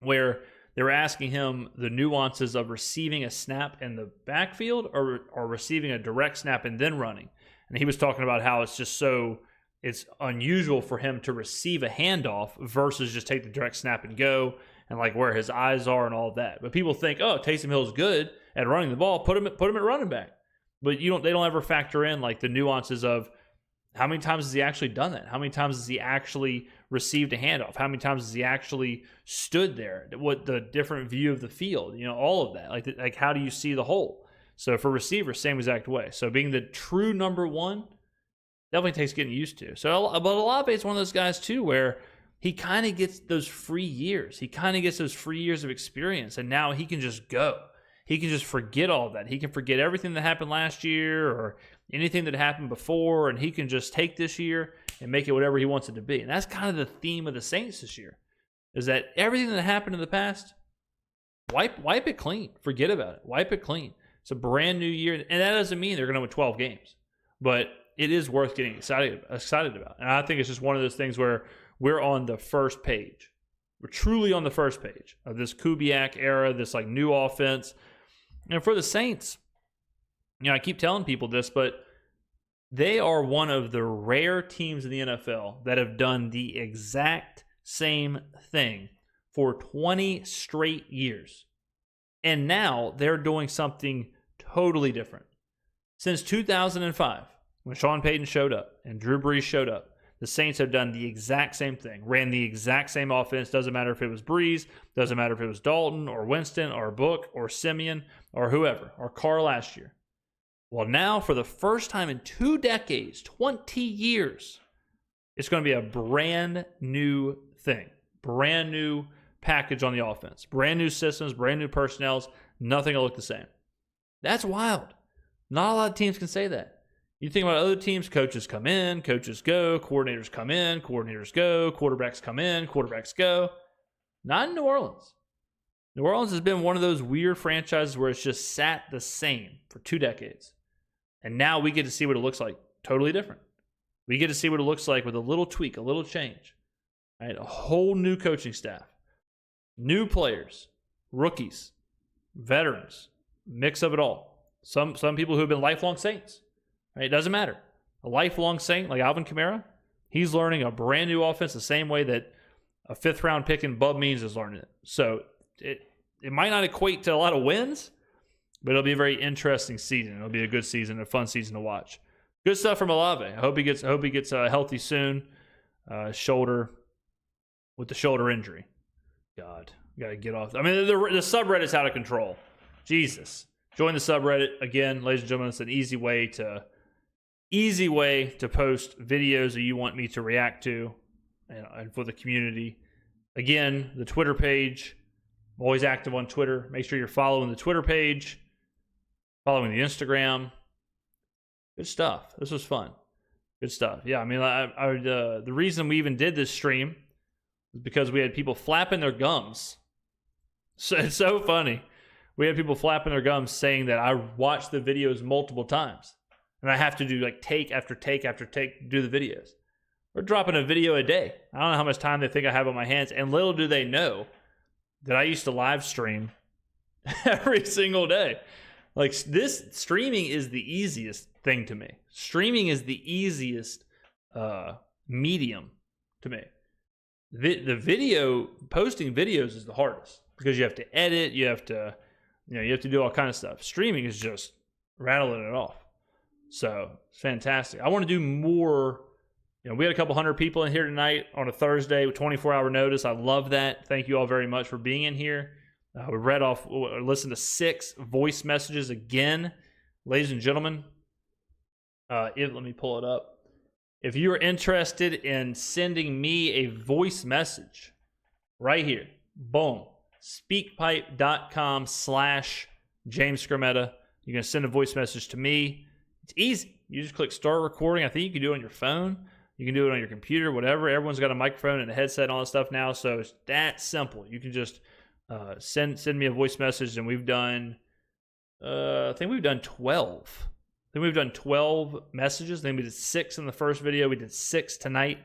where they were asking him the nuances of receiving a snap in the backfield or receiving a direct snap and then running. And he was talking about how it's unusual for him to receive a handoff versus just take the direct snap and go, and like where his eyes are and all of that. But people think, oh, Taysom Hill's good at running the ball, put him at running back. But they don't ever factor in like the nuances of how many times has he actually done that? How many times has he actually received a handoff? How many times has he actually stood there? What the different view of the field? All of that. Like how do you see the whole? So for receivers, same exact way. So being the true number one definitely takes getting used to. So, but Olave is one of those guys too, where he kind of gets those free years. He kind of gets those free years of experience, and now he can just go. He can just forget all of that. He can forget everything that happened last year or anything that happened before, and he can just take this year and make it whatever he wants it to be. And that's kind of the theme of the Saints this year, is that everything that happened in the past, wipe it clean. Forget about it. Wipe it clean. It's a brand new year, and that doesn't mean they're going to win 12 games, but it is worth getting excited about. And I think it's just one of those things where we're on the first page. We're truly on the first page of this Kubiak era, this like new offense. And for the Saints, I keep telling people this, but they are one of the rare teams in the NFL that have done the exact same thing for 20 straight years. And now they're doing something totally different. Since 2005, when Sean Payton showed up and Drew Brees showed up, the Saints have done the exact same thing, ran the exact same offense. Doesn't matter if it was Brees, doesn't matter if it was Dalton or Winston or Book or Simeon or whoever, or Carr last year. Well, now for the first time in 2 decades, 20 years, it's going to be a brand new thing, brand new package on the offense, brand new systems, brand new personnel. Nothing will look the same. That's wild. Not a lot of teams can say that. You think about other teams, coaches come in, coaches go, coordinators come in, coordinators go, quarterbacks come in, quarterbacks go. Not in New Orleans. New Orleans has been one of those weird franchises where it's just sat the same for 2 decades. And now we get to see what it looks like totally different. We get to see what it looks like with a little tweak, a little change. Right? A whole new coaching staff, new players, rookies, veterans, mix of it all. Some people who have been lifelong Saints. Right? It doesn't matter. A lifelong Saint like Alvin Kamara, he's learning a brand new offense the same way that a 5th-round pick in Bub Means is learning it. So it might not equate to a lot of wins, but it'll be a very interesting season. It'll be a good season, a fun season to watch. Good stuff from Olave. I hope he gets healthy soon. Shoulder with the shoulder injury. God, gotta get off. I mean, the subreddit's out of control. Jesus, join the subreddit again, ladies and gentlemen. It's an easy way to post videos that you want me to react to, and for the community. Again, the Twitter page. I'm always active on Twitter. Make sure you're following the Twitter page, following the Instagram. Good stuff. This was fun. Good stuff. Yeah, I mean, the reason we even did this stream was because we had people flapping their gums. So it's so funny. We had people flapping their gums saying that I watched the videos multiple times. And I have to do like take after take after take to do the videos. We're dropping a video a day. I don't know how much time they think I have on my hands. And little do they know that I used to live stream every single day. Like, this streaming is the easiest thing to me. Streaming is the easiest medium to me. The video, posting videos is the hardest because you have to edit, you have to do all kind of stuff. Streaming is just rattling it off. So it's fantastic. I want to do more. We had a couple hundred people in here tonight on a Thursday with 24-hour notice. I love that. Thank you all very much for being in here. We listened to 6 voice messages again. Ladies and gentlemen, let me pull it up. If you're interested in sending me a voice message right here, boom, speakpipe.com/James Skrmetta. You can send a voice message to me. It's easy. You just click start recording. I think you can do it on your phone. You can do it on your computer, whatever. Everyone's got a microphone and a headset and all that stuff now, so it's that simple. You can just send me a voice message, and we've done, I think we've done 12. I think we've done 12 messages. Then we did 6 in the first video. We did 6 tonight.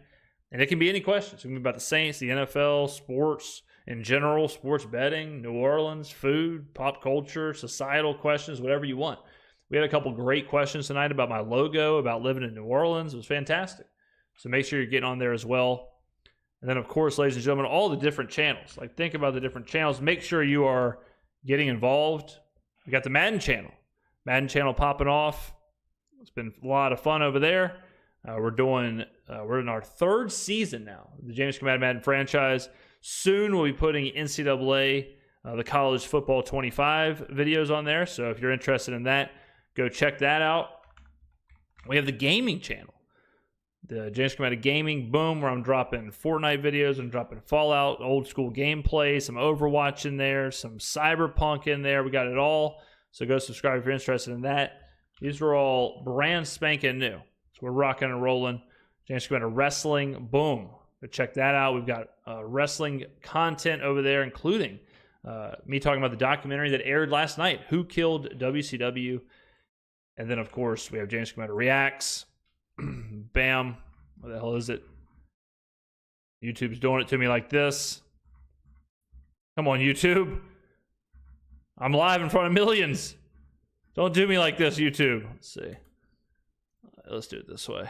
And it can be any questions. It can be about the Saints, the NFL, sports in general, sports betting, New Orleans, food, pop culture, societal questions, whatever you want. We had a couple great questions tonight about my logo, about living in New Orleans. It was fantastic. So make sure you're getting on there as well. And then, of course, ladies and gentlemen, all the different channels. Like, think about the different channels. Make sure you are getting involved. We got the Madden channel. Madden channel popping off. It's been a lot of fun over there. We're in our 3rd season now, the James Skrmetta Madden franchise. Soon we'll be putting NCAA, the College Football 25 videos on there. So if you're interested in that, go check that out. We have the gaming channel, the James Skrmetta Gaming, boom, where I'm dropping Fortnite videos. I'm dropping Fallout, old school gameplay, some Overwatch in there, some Cyberpunk in there. We got it all. So go subscribe if you're interested in that. These are all brand spanking new. So we're rocking and rolling. James Skrmetta Wrestling, boom. Go check that out. We've got wrestling content over there, including me talking about the documentary that aired last night, Who Killed WCW? And then, of course, we have James Skrmetta Reacts. Bam. What the hell is it? YouTube's doing it to me like this. Come on, YouTube. I'm live in front of millions. Don't do me like this, YouTube. Let's see. Let's do it this way.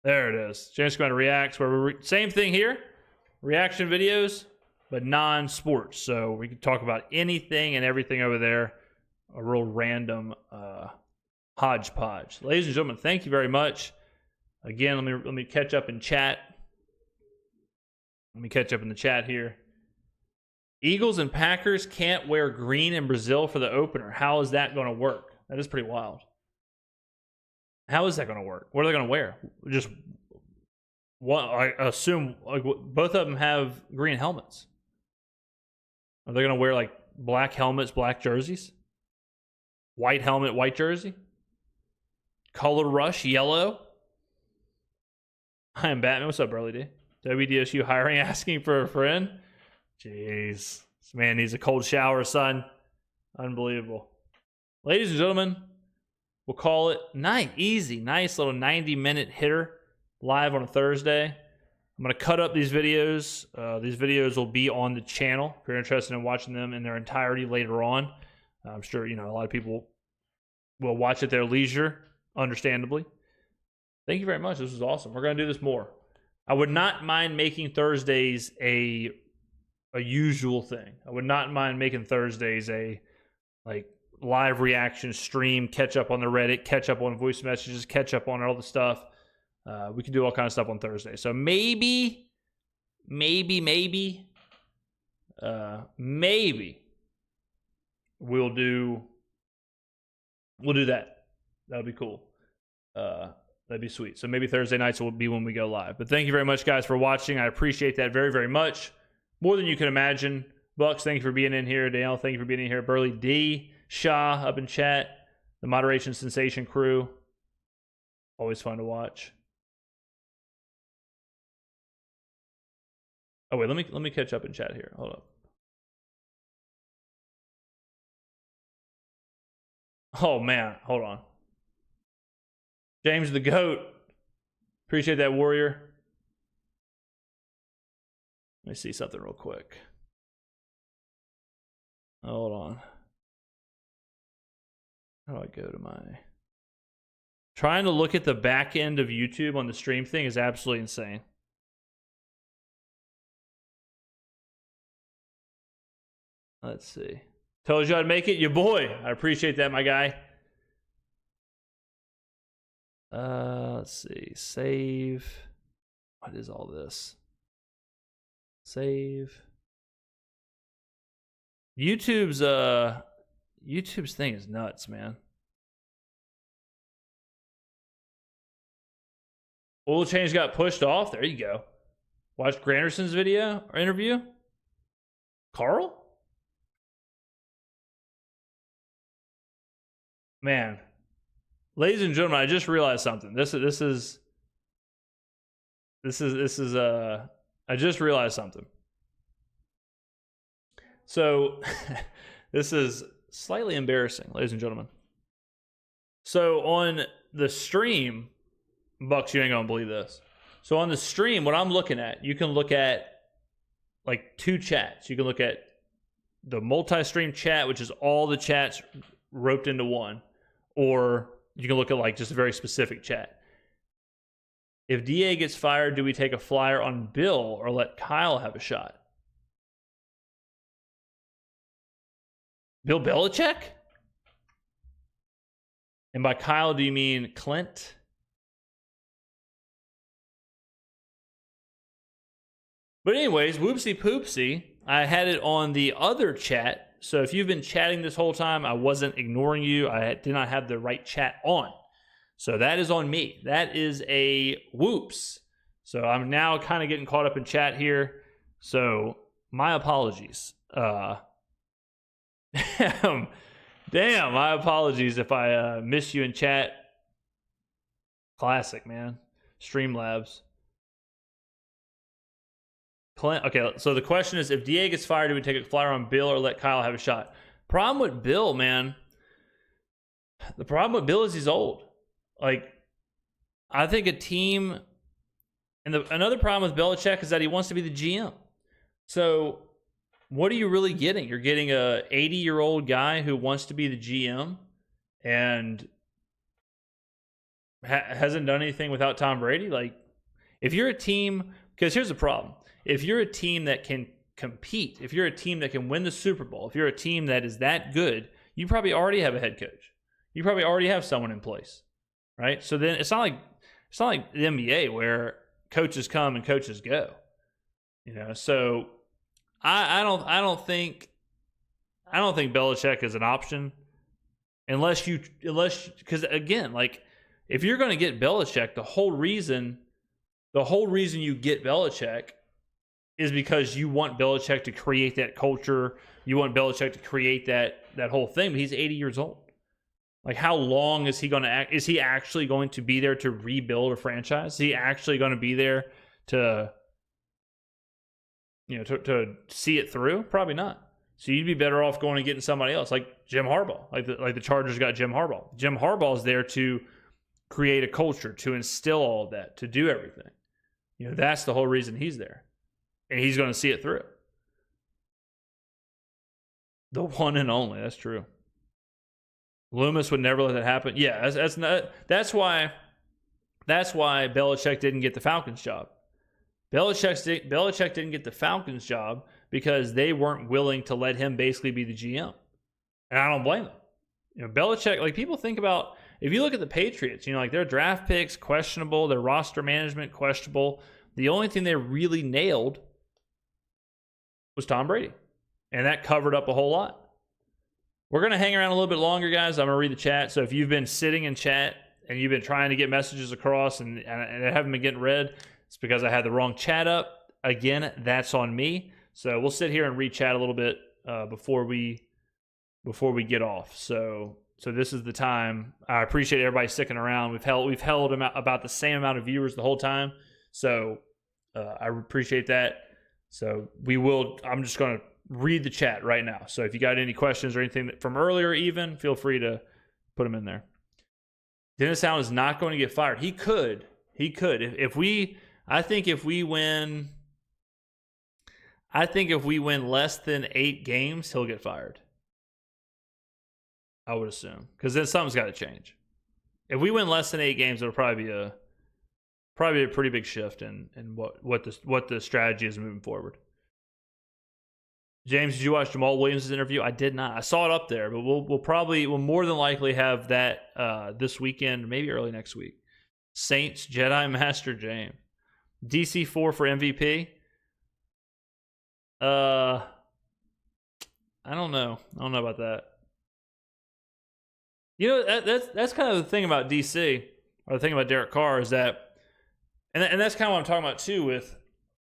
There it is. James Skrmetta Reacts, where same thing here. Reaction videos, but non-sports. So we can talk about anything and everything over there. A real random hodgepodge. Ladies and gentlemen, thank you very much. Again, let me catch up in chat. Let me catch up in the chat here. Eagles and Packers can't wear green in Brazil for the opener. How is that going to work? That is pretty wild. How is that going to work? What are they going to wear? Just one. I assume like both of them have green helmets. Are they going to wear like black helmets, black jerseys? White helmet, white jersey? Color Rush Yellow. I am Batman. What's up, Burley D? WDSU hiring, asking for a friend. Jeez. This man needs a cold shower, son. Unbelievable. Ladies and gentlemen, we'll call it night. Easy. Nice little 90-minute hitter live on a Thursday. I'm going to cut up these videos. These videos will be on the channel if you're interested in watching them in their entirety later on. I'm sure, a lot of people will watch at their leisure, understandably. Thank you very much. This was awesome. We're going to do this more. I would not mind making Thursdays a usual thing. I would not mind making Thursdays a live reaction stream, catch up on the Reddit, catch up on voice messages, catch up on all the stuff. We can do all kinds of stuff on Thursday. So maybe we'll do that. That would be cool. That'd be sweet. So maybe Thursday nights will be when we go live. But thank you very much, guys, for watching. I appreciate that very, very much. More than you can imagine. Bucks, thank you for being in here. Daniel, thank you for being in here. Burley D. Shaw up in chat. The Moderation Sensation crew. Always fun to watch. Oh, wait, let me catch up in chat here. Hold up. Oh, man. Hold on. James the GOAT. Appreciate that, Warrior. Let me see something real quick. Hold on. How do I go to my... Trying to look at the back end of YouTube on the stream thing is absolutely insane. Let's see. Told you I'd make it. Your boy. I appreciate that, my guy. Let's see. Save. What is all this? Save. YouTube's thing is nuts, man. Oil change got pushed off. There you go. Watch Granderson's video or interview. Carl? Man. Ladies and gentlemen, I just realized something. I just realized something. So, this is slightly embarrassing, ladies and gentlemen. So, on the stream, Bucks, you ain't gonna believe this. So, on the stream, what I'm looking at, you can look at like two chats. You can look at the multi-stream chat, which is all the chats roped into one, or you can look at like just a very specific chat. If DA gets fired, do we take a flyer on Bill or let Kyle have a shot? Bill Belichick? And by Kyle, do you mean Clint? But anyways, whoopsie poopsie, I had it on the other chat. So if you've been chatting this whole time, I wasn't ignoring you. I did not have the right chat on. So that is on me. That is a whoops. So I'm now kind of getting caught up in chat here. So my apologies. Damn, my apologies if I miss you in chat. Classic, man. Streamlabs. Clint, okay, so the question is, if DA gets fired, do we take a flyer on Bill or let Kyle have a shot? Problem with Bill, man. The problem with Bill is he's old. Like, I think a team, and another problem with Belichick is that he wants to be the GM. So, what are you really getting? You're getting a 80-year-old guy who wants to be the GM and hasn't done anything without Tom Brady. Like, if you're a team, because here's the problem. If you're a team that can compete, if you're a team that can win the Super Bowl, if you're a team that is that good, you probably already have a head coach. You probably already have someone in place, right? So then it's not like the NBA where coaches come and coaches go, So I don't think Belichick is an option unless because again, like if you're going to get Belichick, the whole reason you get Belichick is because you want Belichick to create that culture. You want Belichick to create that whole thing. But he's 80 years old. Like, how long is he going to act? Is he actually going to be there to rebuild a franchise? Is he actually going to be there to, to see it through? Probably not. So you'd be better off going and getting somebody else, like Jim Harbaugh, like the Chargers got Jim Harbaugh. Jim Harbaugh is there to create a culture, to instill all of that, to do everything. That's the whole reason he's there, and he's going to see it through. The one and only. That's true. Loomis would never let that happen. Yeah, that's why Belichick didn't get the Falcons job. Belichick didn't get the Falcons job because they weren't willing to let him basically be the GM. And I don't blame them. Belichick, like, people think about, if you look at the Patriots, like, their draft picks, questionable, their roster management, questionable. The only thing they really nailed was Tom Brady. And that covered up a whole lot. We're going to hang around a little bit longer, guys. I'm going to read the chat. So if you've been sitting in chat and you've been trying to get messages across and they haven't been getting read, it's because I had the wrong chat up. Again, that's on me. So we'll sit here and read chat a little bit before we get off. So this is the time. I appreciate everybody sticking around. We've held about the same amount of viewers the whole time. So I appreciate that. So I'm just going to read the chat right now. So if you got any questions or anything from earlier, even, feel free to put them in there. Dennis Allen is not going to get fired. He could. I think if we win less than 8 games, he'll get fired. I would assume, because then something's got to change. If we win less than 8 games, it'll probably be a pretty big shift in what the strategy is moving forward. James, did you watch Jamal Williams' interview? I did not. I saw it up there, but we'll more than likely have that this weekend, maybe early next week. Saints Jedi Master James. DC4 for MVP. I don't know. I don't know about that. That's kind of the thing about DC, or the thing about Derek Carr, is that, and that's kind of what I'm talking about too, with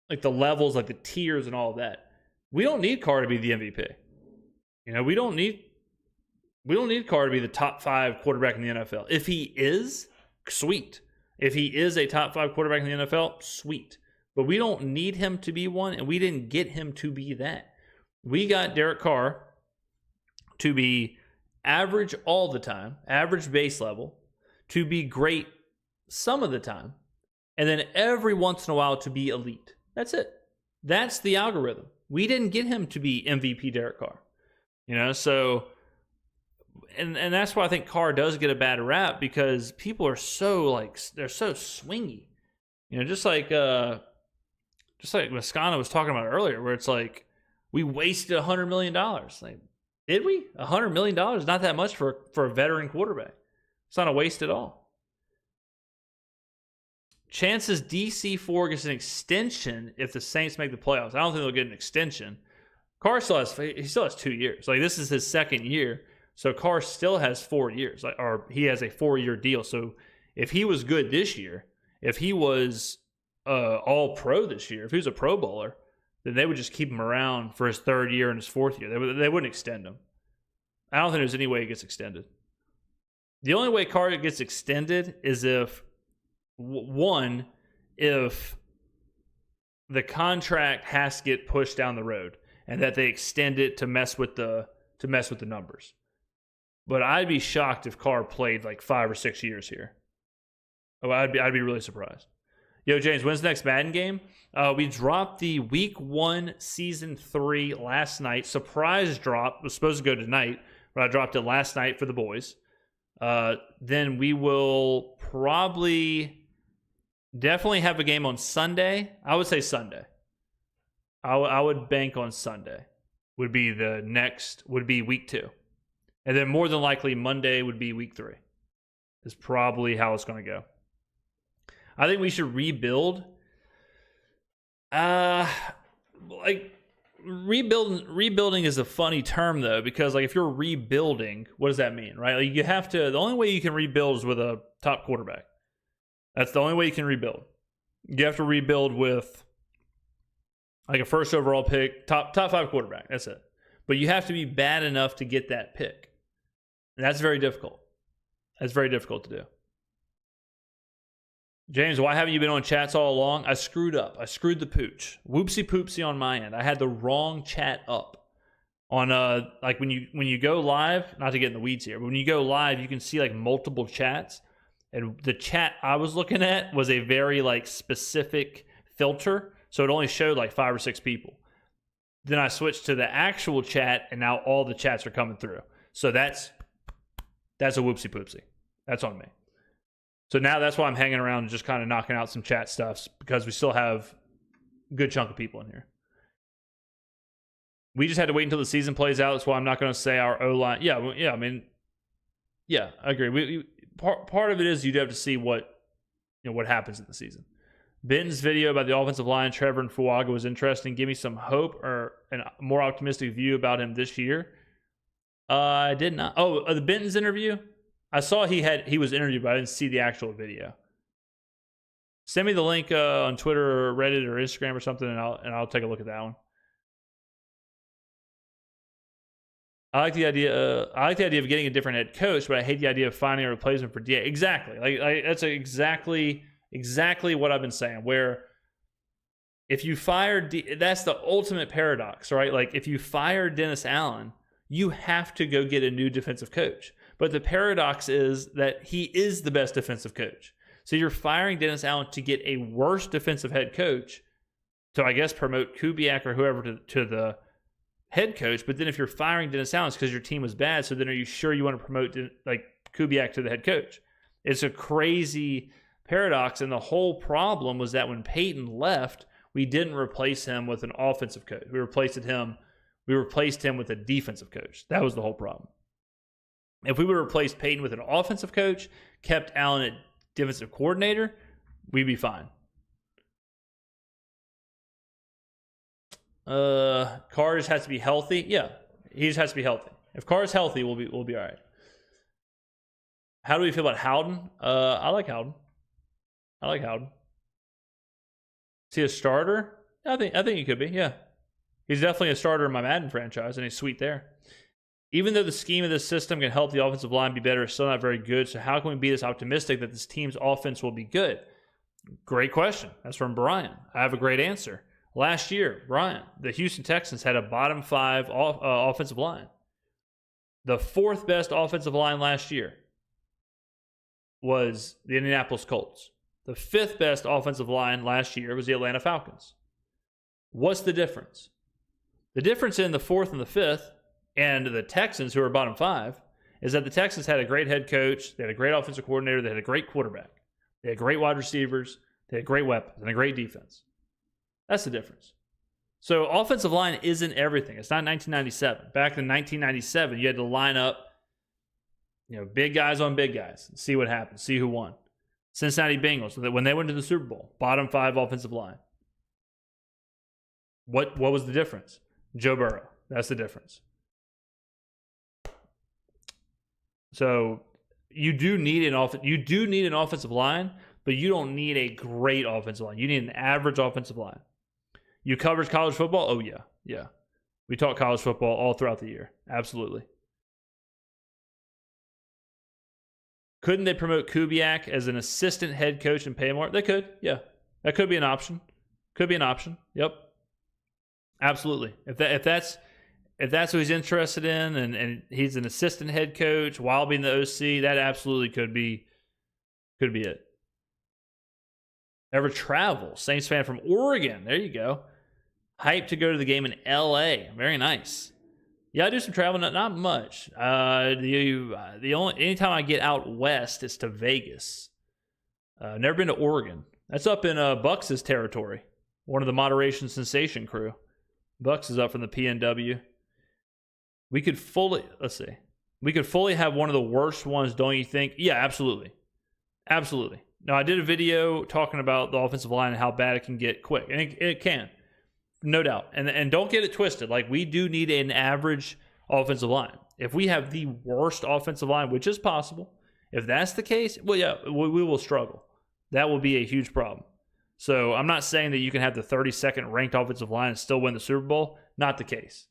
like the levels, like the tiers and all of that. We don't need Carr to be the MVP. We don't need Carr to be the top 5 quarterback in the NFL. If he is, sweet. If he is a top 5 quarterback in the NFL, sweet. But we don't need him to be one, and we didn't get him to be that. We got Derek Carr to be average all the time, average base level, to be great some of the time, and then every once in a while to be elite. That's it. That's the algorithm. We didn't get him to be MVP Derek Carr. So, and that's why I think Carr does get a bad rap, because people are so, they're so swingy. Just like Mascana was talking about earlier, where it's like, we wasted $100 million. Like, did we? $100 million? Not that much for a veteran quarterback. It's not a waste at all. Chances DC4 gets an extension if the Saints make the playoffs. I don't think they'll get an extension. Carr still has 2 years. Like, this is his 2nd year, so Carr still has 4 years. Or he has a 4-year deal. So if he was good this year, if he was all pro this year, if he was a Pro Bowler, then they would just keep him around for his 3rd year and his 4th year. They wouldn't extend him. I don't think there's any way he gets extended. The only way Carr gets extended is if the contract has to get pushed down the road, and that they extend it to mess with the numbers. But I'd be shocked if Carr played like 5 or 6 years here. Oh, I'd be really surprised. Yo, James, when's the next Madden game? We dropped the Week 1 Season 3 last night. Surprise drop. It was supposed to go tonight, but I dropped it last night for the boys. Then we will definitely have a game on Sunday. I would say Sunday. I would bank on Sunday. Would be Week 2. And then more than likely Monday would be Week 3. Is probably how it's going to go. I think we should rebuild. Rebuilding is a funny term though, because like if you're rebuilding, what does that mean, right? Like you have to. The only way you can rebuild is with a top quarterback. That's the only way you can rebuild. You have to rebuild with like a first overall pick, top 5 quarterback. That's it. But you have to be bad enough to get that pick. And that's very difficult. That's very difficult to do. James, why haven't you been on chats all along? I screwed up. I screwed the pooch. Whoopsie poopsie on my end. I had the wrong chat up. On like when you go live, not to get in the weeds here, but when you go live, you can see like multiple chats. And the chat I was looking at was a very like specific filter. So it only showed like 5 or 6 people. Then I switched to the actual chat, and now all the chats are coming through. So that's a whoopsie poopsie. That's on me. So now that's why I'm hanging around and just kind of knocking out some chat stuffs, because we still have a good chunk of people in here. We just had to wait until the season plays out. That's why I'm not going to say our O-line. Yeah, I mean, yeah, I agree. Part of it is you do have to see what happens in the season. Ben's video about the offensive line, Trevor and Fuaga, was interesting. Give me some hope or a more optimistic view about him this year. I did not. Oh, the Benton's interview? I saw he was interviewed, but I didn't see the actual video. Send me the link on Twitter or Reddit or Instagram or something, and I'll take a look at that one. I like the idea of getting a different head coach, but I hate the idea of finding a replacement for DA. Exactly. Like that's exactly what I've been saying. Where if you fire, that's the ultimate paradox, right? Like if you fire Dennis Allen, you have to go get a new defensive coach. But the paradox is that he is the best defensive coach. So you're firing Dennis Allen to get a worse defensive head coach to, I guess, promote Kubiak or whoever to the head coach. But then if you're firing Dennis Allen, it's because your team was bad. So then are you sure you want to promote like Kubiak to the head coach? It's a crazy paradox. And the whole problem was that when Peyton left, we didn't replace him with an offensive coach. We replaced him with a defensive coach. That was the whole problem. If we would have replaced Peyton with an offensive coach, kept Allen at defensive coordinator, we'd be fine. Carr just has to be healthy. Yeah, he just has to be healthy. If Carr is healthy, we'll be all right. How do we feel about Howden? I like Howden. Is he a starter? I think he could be. Yeah, he's definitely a starter in my Madden franchise, and he's sweet there. Even though the scheme of this system can help the offensive line be better, it's still not very good. So how can we be this optimistic that this team's offense will be good? Great question. That's from Brian. I have a great answer. Last year, Brian, the Houston Texans had a bottom 5 offensive line. The 4th best offensive line last year was the Indianapolis Colts. The 5th best offensive line last year was the Atlanta Falcons. What's the difference? The difference in the 4th and the 5th and the Texans, who are bottom 5, is that the Texans had a great head coach, they had a great offensive coordinator, they had a great quarterback, they had great wide receivers, they had great weapons, and a great defense. That's the difference. So offensive line isn't everything. It's not 1997. Back in 1997, you had to line up, big guys on big guys, and see what happened, see who won. Cincinnati Bengals, when they went to the Super Bowl, bottom 5 offensive line. What was the difference? Joe Burrow. That's the difference. So you do need an offensive line, but you don't need a great offensive line. You need an average offensive line. You covered college football? Oh, yeah. Yeah. We taught college football all throughout the year. Absolutely. Couldn't they promote Kubiak as an assistant head coach and pay him more? They could. Yeah. That could be an option. Yep. Absolutely. If that's what he's interested in, and he's an assistant head coach while being the OC, that absolutely could be it. Ever travel? Saints fan from Oregon. There you go. Hyped to go to the game in LA. Very nice. Yeah, I do some travel, not much. The only anytime I get out west is to Vegas. Never been to Oregon. That's up in Bucks' territory. One of the Moderation Sensation crew. Bucks is up from the PNW. We could fully have one of the worst ones, don't you think? Yeah, absolutely. Absolutely. Now, I did a video talking about the offensive line and how bad it can get quick. And it can. No doubt. And don't get it twisted. Like, we do need an average offensive line. If we have the worst offensive line, which is possible, if that's the case, well, yeah, we will struggle. That will be a huge problem. So I'm not saying that you can have the 32nd ranked offensive line and still win the Super Bowl. Not the case.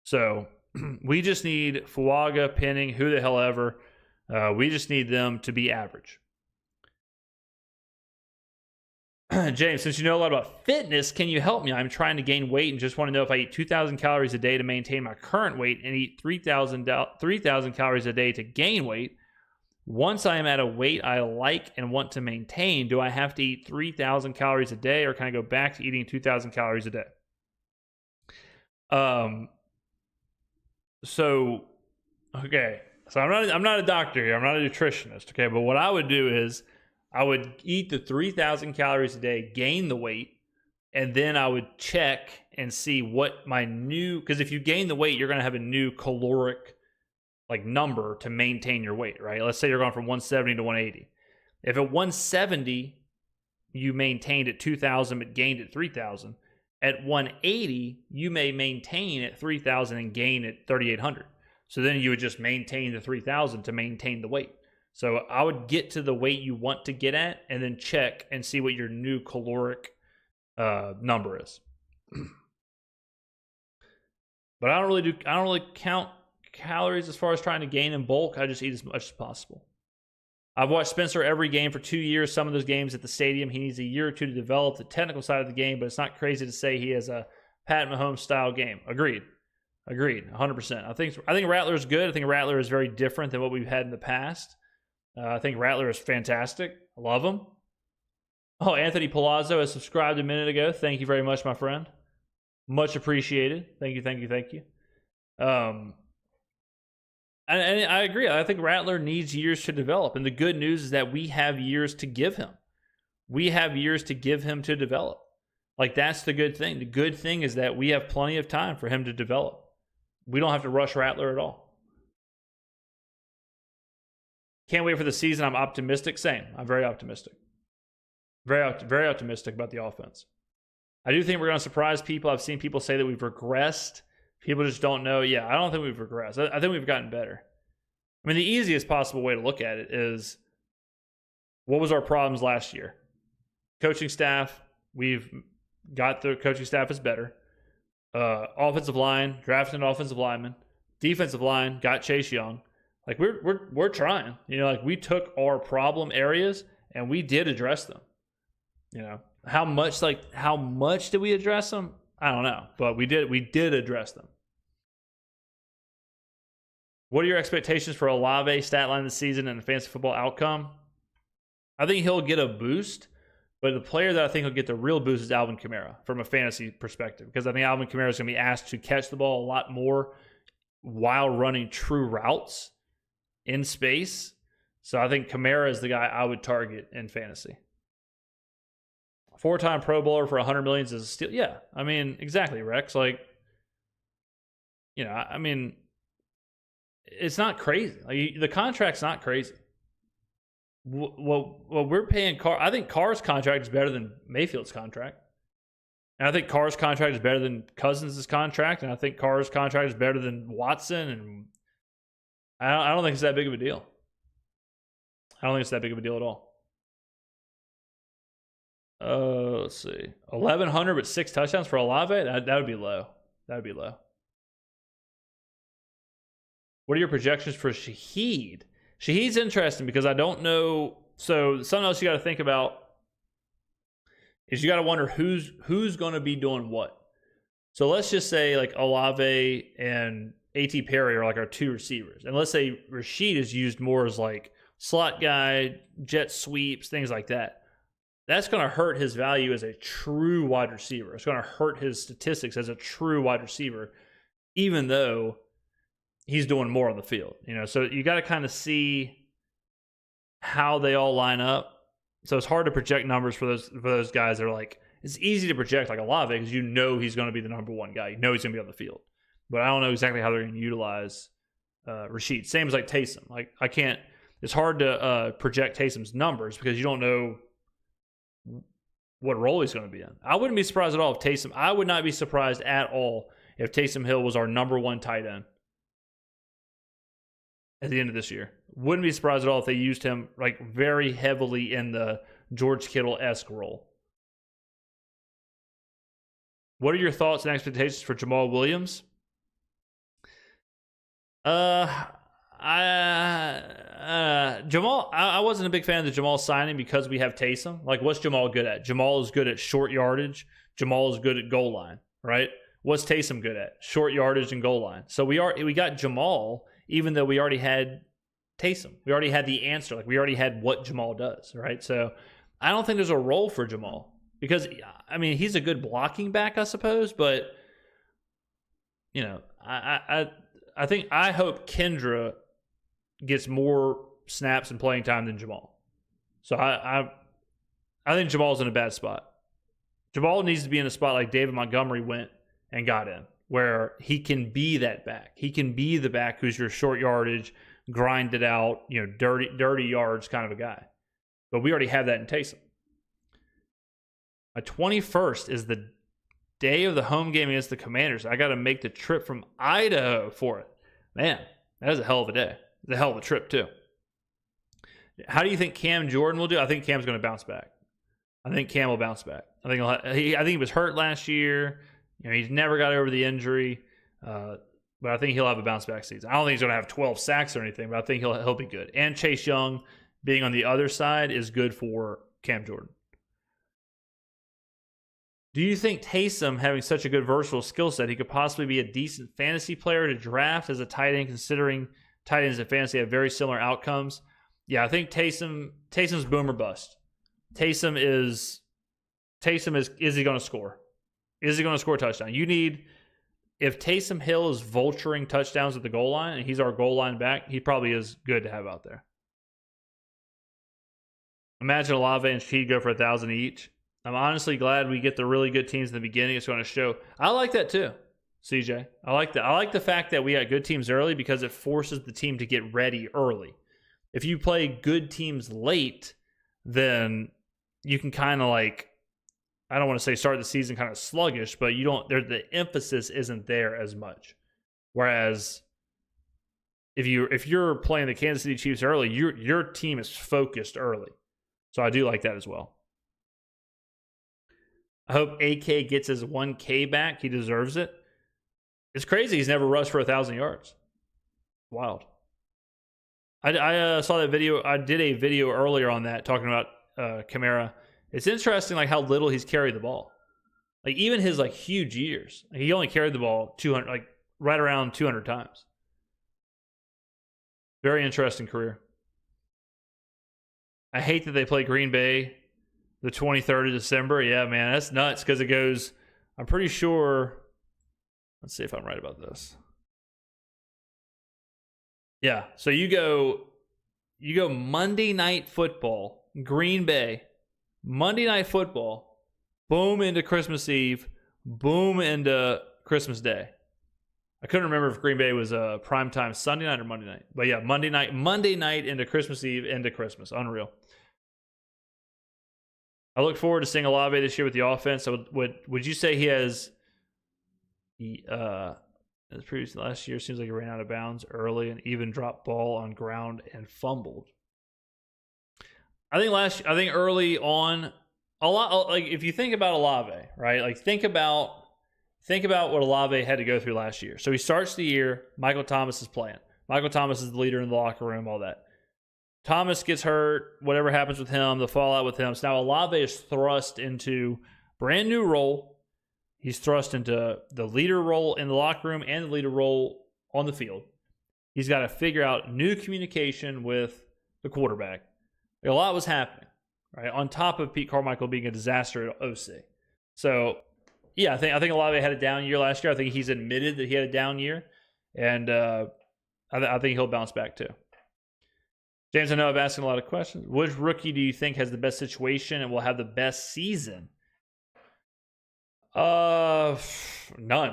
So we just need Fuaga, Penning, who the hell ever, We just need them to be average. James, since you know a lot about fitness, can you help me? I'm trying to gain weight and just want to know if I eat 2,000 calories a day to maintain my current weight and eat 3,000 calories a day to gain weight. Once I am at a weight I like and want to maintain, do I have to eat 3,000 calories a day or can I go back to eating 2,000 calories a day? So I'm not a doctor here. I'm not a nutritionist, okay? But what I would do is I would eat the 3,000 calories a day, gain the weight, and then I would check and see what my new, because if you gain the weight, you're going to have a new caloric number to maintain your weight, right? Let's say you're going from 170 to 180. If at 170 you maintained at 2,000 but gained at 3,000, at 180 you may maintain at 3,000 and gain at 3,800. So then you would just maintain the 3,000 to maintain the weight. So I would get to the weight you want to get at and then check and see what your new caloric number is. But I don't really count calories as far as trying to gain in bulk. I just eat as much as possible. I've watched Spencer every game for 2 years. Some of those games at the stadium, he needs a year or two to develop the technical side of the game, but it's not crazy to say he has a Pat Mahomes style game. Agreed, 100%. I think Rattler is good. I think Rattler is very different than what we've had in the past. I think Rattler is fantastic. I love him. Oh, Anthony Palazzo has subscribed a minute ago. Thank you very much, my friend. Much appreciated. Thank you. And I agree. I think Rattler needs years to develop. And the good news is that we have years to give him. We have years to give him to develop. That's the good thing. The good thing is that we have plenty of time for him to develop. We don't have to rush Rattler at all. Can't wait for the season. I'm optimistic. Same. I'm very optimistic. Very optimistic about the offense. I do think we're going to surprise people. I've seen people say that we've regressed. People just don't know. Yeah, I don't think we've regressed. I think we've gotten better. I mean, the easiest possible way to look at it is, what was our problems last year? Coaching staff. We've got the coaching staff is better. Offensive line, drafted an offensive lineman. Defensive line, got Chase Young. We're trying. We took our problem areas and we did address them. How much did we address them? I don't know, but we did address them. What are your expectations for Olave stat line this season and the fantasy football outcome? I think he'll get a boost, but the player that I think will get the real boost is Alvin Kamara from a fantasy perspective, because I think Alvin Kamara is going to be asked to catch the ball a lot more while running true routes in space. So I think Kamara is the guy I would target in fantasy. 4-time Pro Bowler for $100 million is a steal. Yeah, I mean, exactly, Rex. It's not crazy. The contract's not crazy. Well, we're paying Carr. I think Carr's contract is better than Mayfield's contract. And I think Carr's contract is better than Cousins' contract. And I think Carr's contract is better than Watson. And I don't think it's that big of a deal. I don't think it's that big of a deal at all. Let's see. 1,100 with 6 touchdowns for Olave? That would be low. That would be low. What are your projections for Shaheed? Shaheed's interesting because I don't know. So something else you got to think about is you got to wonder who's going to be doing what. So let's just say Olave and A.T. Perry are our 2 receivers. And let's say Rashid is used more as slot guy, jet sweeps, things like that. That's going to hurt his value as a true wide receiver. It's going to hurt his statistics as a true wide receiver, even though he's doing more on the field. So you got to kind of see how they all line up. So it's hard to project numbers for those guys that are it's easy to project Olave because he's going to be the number 1 guy. He's going to be on the field. But I don't know exactly how they're going to utilize Rashid. Same as Taysom. It's hard to project Taysom's numbers because you don't know what role he's going to be in. I wouldn't be surprised at all if I would not be surprised at all if Taysom Hill was our number 1 tight end at the end of this year. Wouldn't be surprised at all if they used him very heavily in the George Kittle-esque role. What are your thoughts and expectations for Jamal Williams? Jamal, I wasn't a big fan of the Jamal signing because we have Taysom. Like, what's Jamal good at? Jamal is good at short yardage. Jamal is good at goal line, right? What's Taysom good at? Short yardage and goal line. So we got Jamal, even though we already had Taysom. We already had the answer. Like, we already had what Jamal does, right? So I don't think there's a role for Jamal because, I mean, he's a good blocking back, I suppose, but, you know, I hope Kendra gets more snaps and playing time than Jamal. So I think Jamal's in a bad spot. Jamal needs to be in a spot like David Montgomery went and got in, where he can be that back. He can be the back who's your short yardage, grind it out, you know, dirty yards kind of a guy. But we already have that in Taysom. My 21st is the day of the home game against the Commanders. I got to make the trip from Idaho for it. Man, that is a hell of a day. It's a hell of a trip, too. How do you think Cam Jordan will do? I think Cam's going to bounce back. I think Cam will bounce back. I think he was hurt last year. You know, he's never got over the injury. But I think he'll have a bounce back season. I don't think he's going to have 12 sacks or anything, but I think he'll be good. And Chase Young being on the other side is good for Cam Jordan. Do you think Taysom, having such a good versatile skill set, he could possibly be a decent fantasy player to draft as a tight end, considering tight ends in fantasy have very similar outcomes? Yeah, I think Taysom's boom or bust. Taysom is he going to score? Is he going to score a touchdown? If Taysom Hill is vulturing touchdowns at the goal line, and he's our goal line back, he probably is good to have out there. Imagine Olave and Sheed go for 1,000 each. I'm honestly glad we get the really good teams in the beginning. It's going to show. I like that too, CJ. I like that. I like the fact that we got good teams early because it forces the team to get ready early. If you play good teams late, then you can kind of like, I don't want to say start the season kind of sluggish, but the emphasis isn't there as much. Whereas if you're playing the Kansas City Chiefs early, your team is focused early. So I do like that as well. I hope AK gets his 1K back. He deserves it. It's crazy he's never rushed for 1,000 yards. Wild. I saw that video. I did a video earlier on that talking about Kamara. It's interesting like how little he's carried the ball. Like even his like huge years, he only carried the ball 200, like right around 200 times. Very interesting career. I hate that they play Green Bay the 23rd of December. Yeah, man, that's nuts because it goes, I'm pretty sure, let's see if I'm right about this. Yeah, so you go Monday Night Football, Green Bay, Monday Night Football, boom into Christmas Eve, boom into Christmas Day. I couldn't remember if Green Bay was a primetime Sunday night or Monday night. But yeah, Monday night into Christmas Eve into Christmas. Unreal. I look forward to seeing Olave this year with the offense. So would you say he has as previous last year seems like he ran out of bounds early and even dropped ball on ground and fumbled? I think early on a lot, like if you think about Olave, right? Like think about what Olave had to go through last year. So he starts the year, Michael Thomas is playing. Michael Thomas is the leader in the locker room, all that. Thomas gets hurt, whatever happens with him, the fallout with him. So now Olave is thrust into brand new role. He's thrust into the leader role in the locker room and the leader role on the field. He's got to figure out new communication with the quarterback. A lot was happening, right? On top of Pete Carmichael being a disaster at OC. So, yeah, I think Olave had a down year last year. I think he's admitted that he had a down year. And I think he'll bounce back too. James, I know I've asked a lot of questions. Which rookie do you think has the best situation and will have the best season? None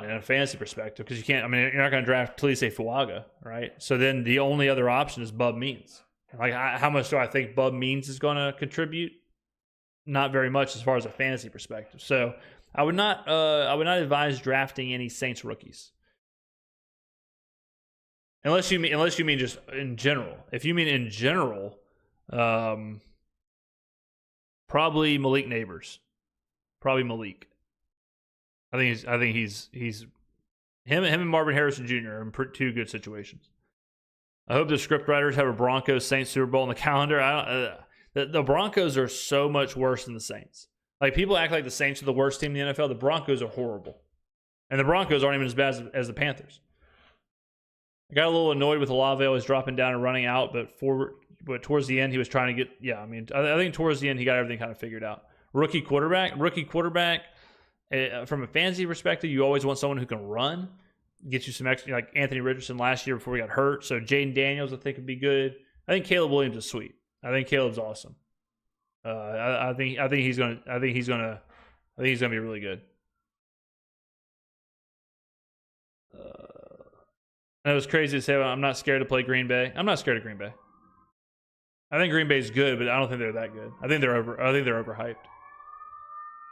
in a fantasy perspective because you can't. I mean, you're not going to draft Talise Fuaga, right? So then the only other option is Bub Means. Like, how much do I think Bub Means is going to contribute? Not very much as far as a fantasy perspective. So I would not advise drafting any Saints rookies. Unless you mean just in general. If you mean in general, probably Malik Neighbors. Probably Malik. I think he's him and Marvin Harrison Jr. are in two good situations. I hope the script writers have a Broncos Saints Super Bowl in the calendar. The Broncos are so much worse than the Saints. Like, people act like the Saints are the worst team in the NFL. The Broncos are horrible. And the Broncos aren't even as bad as the Panthers. I got a little annoyed with Olave always dropping down and running out, but towards the end, he was trying to get, I think towards the end, he got everything kind of figured out. Rookie quarterback, from a fantasy perspective, you always want someone who can run, get you some extra, like Anthony Richardson last year before he got hurt. So Jaden Daniels, I think, would be good. I think Caleb Williams is sweet. I think Caleb's awesome. I think he's gonna be really good. And it was crazy to say, well, I'm not scared to play Green Bay. I'm not scared of Green Bay. I think Green Bay's good, but I don't think they're that good. I think they're overhyped.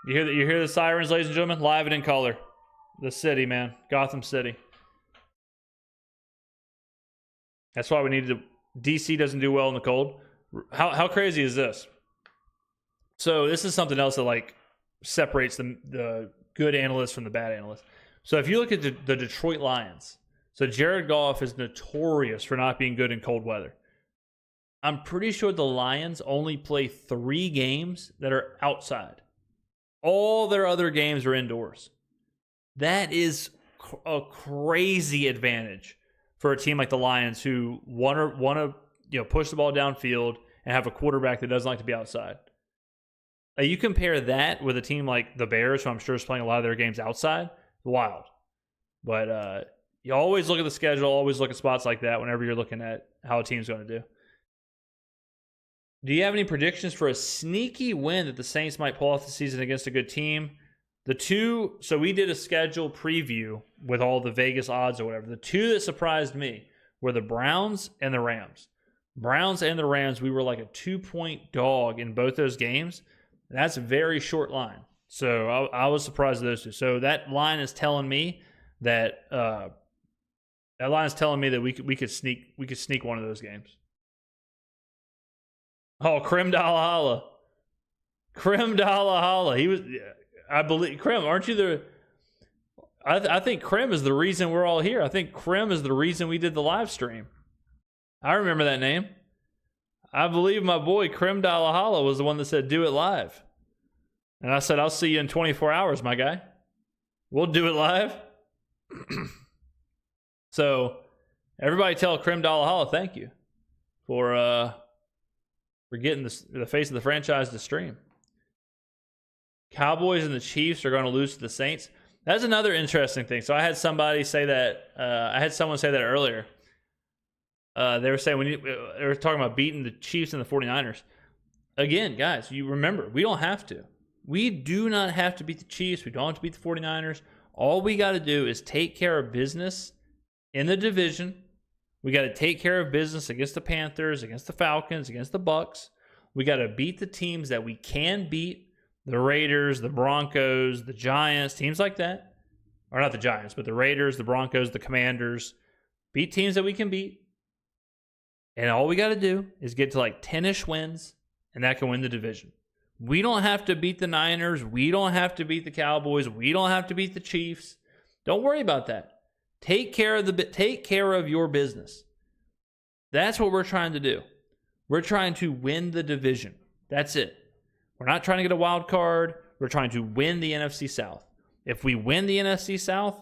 You hear the sirens, ladies and gentlemen? Live and in color. The city, man. Gotham City. That's why we needed to. DC doesn't do well in the cold. How crazy is this? So this is something else that like separates the good analysts from the bad analysts. So if you look at the Detroit Lions, so Jared Goff is notorious for not being good in cold weather. I'm pretty sure the Lions only play 3 games that are outside. All their other games are indoors. That is a crazy advantage for a team like the Lions who want to push the ball downfield and have a quarterback that doesn't like to be outside. You compare that with a team like the Bears, who I'm sure is playing a lot of their games outside. Wild. But you always look at the schedule, always look at spots like that whenever you're looking at how a team's going to do. Do you have any predictions for a sneaky win that the Saints might pull off the season against a good team? So we did a schedule preview with all the Vegas odds or whatever. The 2 that surprised me were the Browns and the Rams. Browns and the Rams, we were like a 2-point dog in both those games. That's a very short line. So I was surprised at those 2. So that line is telling me that we could sneak one of those games. Oh, Krim Dalahala. He was, I believe, Krim, aren't you the... I think Krim is the reason we're all here. I think Krim is the reason we did the live stream. I remember that name. I believe my boy Krim Dalahala was the one that said, do it live. And I said, I'll see you in 24 hours, my guy. We'll do it live. So, everybody tell Krim Dalahala thank you for getting the face of the franchise to stream. Cowboys and the Chiefs are going to lose to the Saints. That's another interesting thing. So I had somebody say that. I had someone say that earlier. They were saying they were talking about beating the Chiefs and the 49ers. Again, guys, you remember, we don't have to. We do not have to beat the Chiefs. We don't have to beat the 49ers. All we got to do is take care of business in the division. We got to take care of business against the Panthers, against the Falcons, against the Bucks. We got to beat the teams that we can beat. The Raiders, the Broncos, the Giants, teams like that. Or not the Giants, but the Raiders, the Broncos, the Commanders. Beat teams that we can beat. And all we got to do is get to like 10-ish wins, and that can win the division. We don't have to beat the Niners. We don't have to beat the Cowboys. We don't have to beat the Chiefs. Don't worry about that. Take care of your business. That's what we're trying to do. We're trying to win the division. That's it. We're not trying to get a wild card. We're trying to win the NFC South. If we win the NFC South,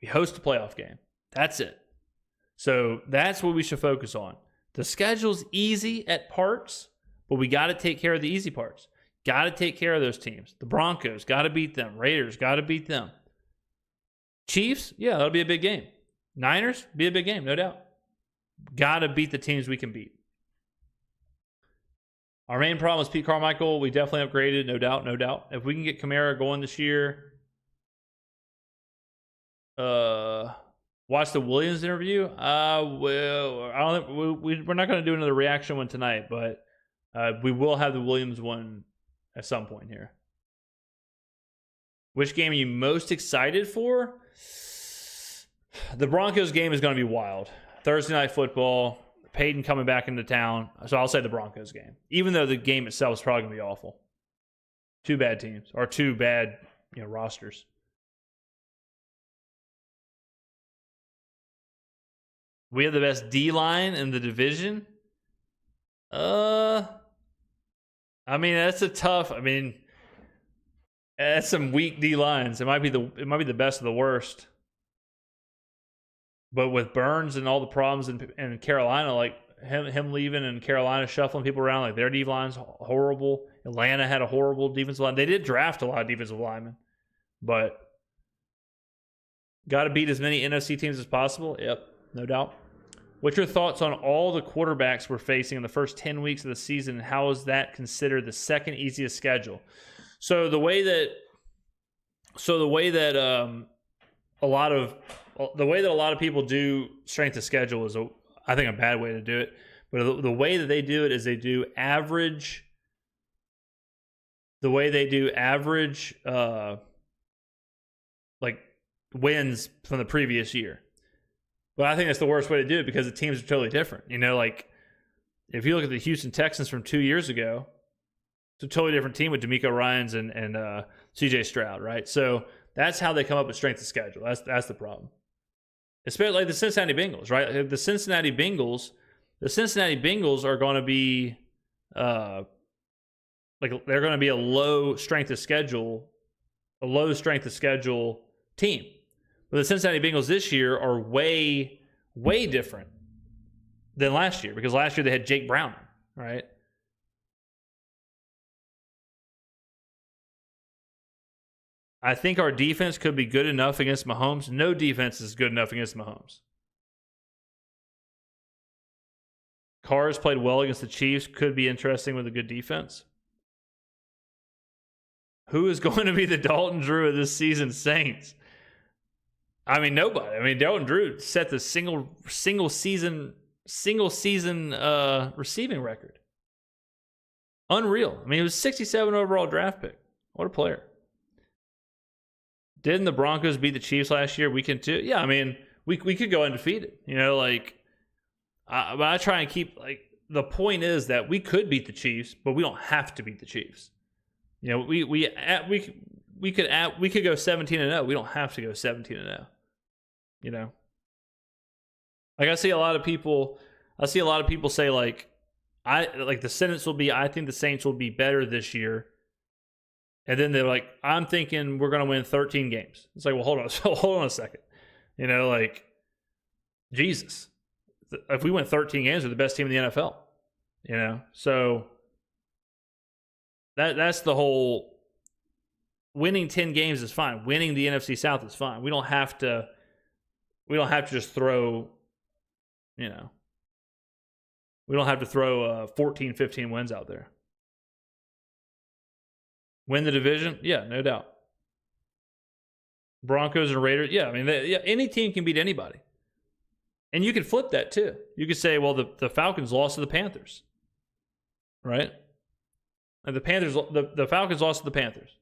we host a playoff game. That's it. So that's what we should focus on. The schedule's easy at parts, but we got to take care of the easy parts. Got to take care of those teams. The Broncos, got to beat them. Raiders, got to beat them. Chiefs, yeah, that'll be a big game. Niners, be a big game, no doubt. Got to beat the teams we can beat. Our main problem is Pete Carmichael. We definitely upgraded, no doubt. If we can get Kamara going this year, watch the Williams interview. We're not going to do another reaction one tonight, but we will have the Williams one at some point here. Which game are you most excited for? The Broncos game is going to be wild. Thursday Night Football. Peyton coming back into town. So I'll say the Broncos game. Even though the game itself is probably going to be awful. 2 bad teams. Or 2 bad rosters. We have the best D-line in the division. I mean, that's a tough. I mean, that's some weak D-lines. It might be the best of the worst. But with Burns and all the problems in Carolina, like him leaving and Carolina shuffling people around, like their D-line's horrible. Atlanta had a horrible defensive line. They did draft a lot of defensive linemen, but got to beat as many NFC teams as possible. Yep, no doubt. What's your thoughts on all the quarterbacks we're facing in the first 10 weeks of the season, and how is that considered the second easiest schedule? So the way that a lot of people do strength of schedule is I think a bad way to do it. But the way that they do it is they do average. The way they do average, like wins from the previous year. But I think that's the worst way to do it because the teams are totally different. You know, like if you look at the Houston Texans from 2 years ago, it's a totally different team with DeMeco Ryans and CJ Stroud, right? So that's how they come up with strength of schedule. That's the problem. Especially like the Cincinnati Bengals, right? The Cincinnati Bengals are going to be like they're going to be a low strength of schedule team. But the Cincinnati Bengals this year are way, way different than last year because last year they had Jake Browning, right? I think our defense could be good enough against Mahomes. No defense is good enough against Mahomes. Carr has played well against the Chiefs. Could be interesting with a good defense. Who is going to be the Dalton Drew of this season's Saints? I mean, nobody. I mean, Dalton Drew set the single season receiving record. Unreal. I mean, he was 67 overall draft pick. What a player. Didn't the Broncos beat the Chiefs last year? We can too. Yeah, I mean, we could go undefeated. You know, like, but I try and keep, like, the point is that we could beat the Chiefs, but we don't have to beat the Chiefs. You know, we could go 17-0. We don't have to go 17-0. You know, like I see a lot of people say like the sentence will be I think the Saints will be better this year, and then they're like I'm thinking we're going to win 13 games. It's like, well, hold on a second. You know, like Jesus, if we win 13 games, we're the best team in the NFL. You know, so that's the whole. Winning 10 games is fine. Winning the NFC South is fine. We don't have to just throw, you know, we don't have to throw 14, 15 wins out there. Win the division? Yeah, no doubt. Broncos and Raiders? Yeah, I mean, any team can beat anybody. And you could flip that too. You could say, well, the Falcons lost to the Panthers, right? And the Falcons lost to the Panthers.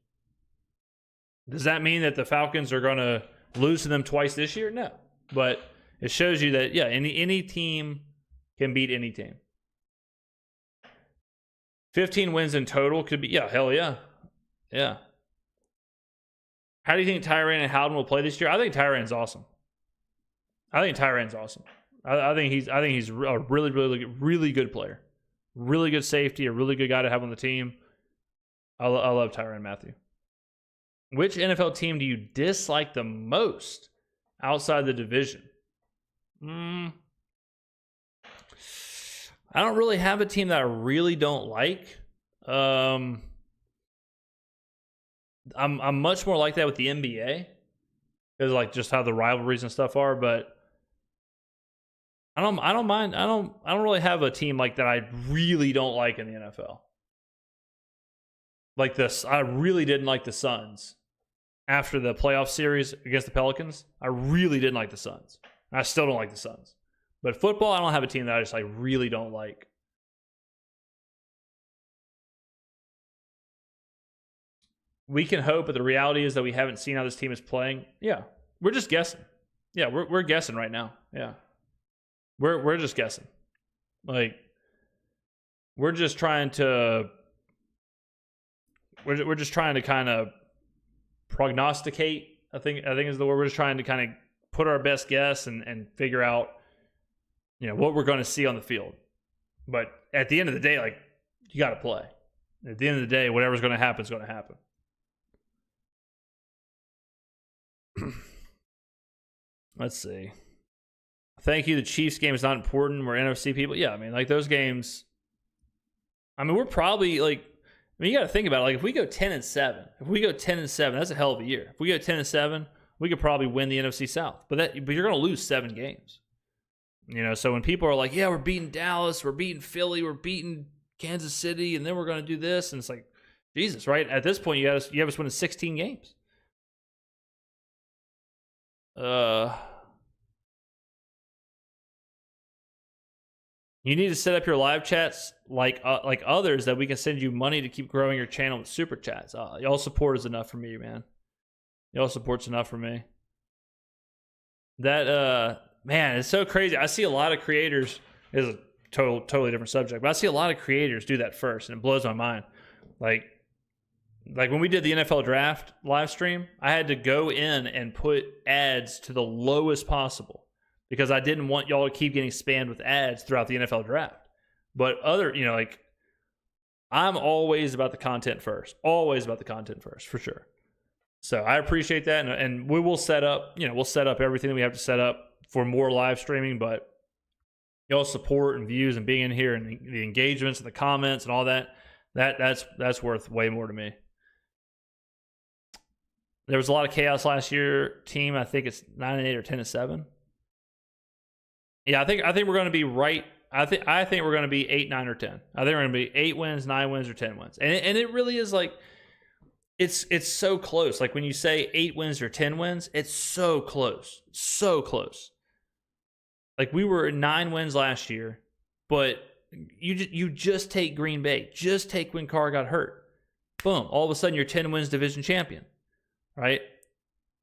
Does that mean that the Falcons are going to lose to them twice this year? No. But it shows you that, yeah, any team can beat any team. 15 wins in total could be, yeah, hell yeah. Yeah. How do you think Tyrann and Howden will play this year? I think Tyrann's awesome. I think he's a really, really, really good player. Really good safety, a really good guy to have on the team. I love Tyrann Mathieu. Which NFL team do you dislike the most outside the division? I don't really have a team that I really don't like. I'm much more like that with the NBA because like just how the rivalries and stuff are, but I don't mind. I don't really have a team like that I really don't like in the NFL. Like this, I really didn't like the Suns after the playoff series against the Pelicans. I really didn't like the Suns. I still don't like the Suns. But football, I don't have a team that I just like really don't like. We can hope, but the reality is that we haven't seen how this team is playing. Yeah, we're just guessing. Yeah, we're guessing right now. Yeah, we're just guessing. Like we're just trying to kind of prognosticate. I think is the word. We're just trying to kind of put our best guess and figure out what we're going to see on the field. But at the end of the day, like, you got to play. At the end of the day, whatever's going to happen is going to happen. Let's see. Thank you. The Chiefs game is not important. We're NFC people. Yeah, I mean, like, those games. I mean, we're probably like. I mean, you got to think about it. Like, if we go 10-7, that's a hell of a year. If we go 10-7, we could probably win the NFC South. But you're going to lose 7 games. So when people are like, yeah, we're beating Dallas, we're beating Philly, we're beating Kansas City, and then we're going to do this, and it's like, Jesus, right? At this point, you have us winning 16 games. You need to set up your live chats like others that we can send you money to keep growing your channel with super chats. Y'all support is enough for me, man. Y'all support's enough for me. That man, it's so crazy. I see a lot of creators. This is a totally different subject, but I see a lot of creators do that first, and it blows my mind. Like when we did the NFL draft live stream, I had to go in and put ads to the lowest possible because I didn't want y'all to keep getting spammed with ads throughout the NFL draft. But I'm always about the content first. Always about the content first, for sure. So I appreciate that, and we will set up, we'll set up everything that we have to set up for more live streaming, but y'all support and views and being in here and the engagements and the comments and all that's worth way more to me. There was a lot of chaos last year, team. I think it's 9-8 or 10-7. Yeah, I think we're going to be right. I think we're going to be 8, 9, or 10. I think we're going to be 8 wins, 9 wins, or 10 wins. And it really is like it's so close. Like when you say 8 wins or 10 wins, it's so close. So close. Like we were 9 wins last year, but you just take Green Bay. Just take when Carr got hurt. Boom. All of a sudden you're 10 wins division champion. Right?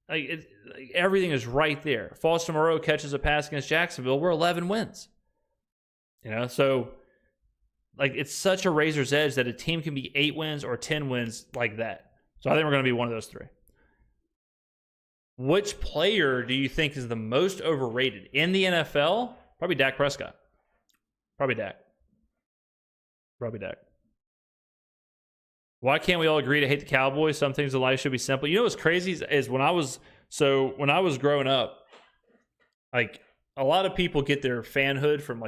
Like everything is right there. Foster Moreau catches a pass against Jacksonville. We're 11 wins. So like it's such a razor's edge that a team can be 8 wins or 10 wins like that. So I think we're going to be one of those 3. Which player do you think is the most overrated in the NFL? Probably Dak Prescott. Probably Dak. Why can't we all agree to hate the Cowboys? Some things in life should be simple. You know what's crazy is when I was growing up, like a lot of people get their fanhood from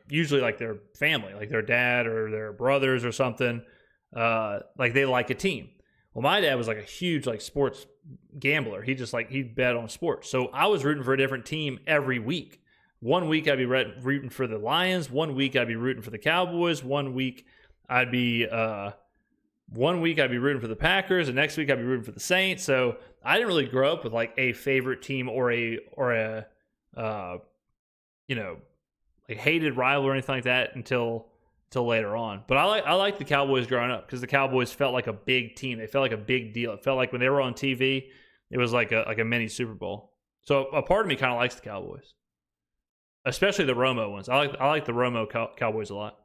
usually their family, like their dad or their brothers or something. Like they like a team. Well, my dad was like a huge sports gambler. He bet on sports. So I was rooting for a different team every week. One week I'd be rooting for the Lions. One week I'd be rooting for the Cowboys. One week I'd be rooting for the Packers. The next week I'd be rooting for the Saints. So I didn't really grow up with like a favorite team or a hated rival or anything like that until later on. But I like the Cowboys growing up because the Cowboys felt like a big team. They felt like a big deal. It felt like when they were on TV, it was like a mini Super Bowl. So a part of me kind of likes the Cowboys, especially the Romo ones. I like the Romo Cowboys a lot.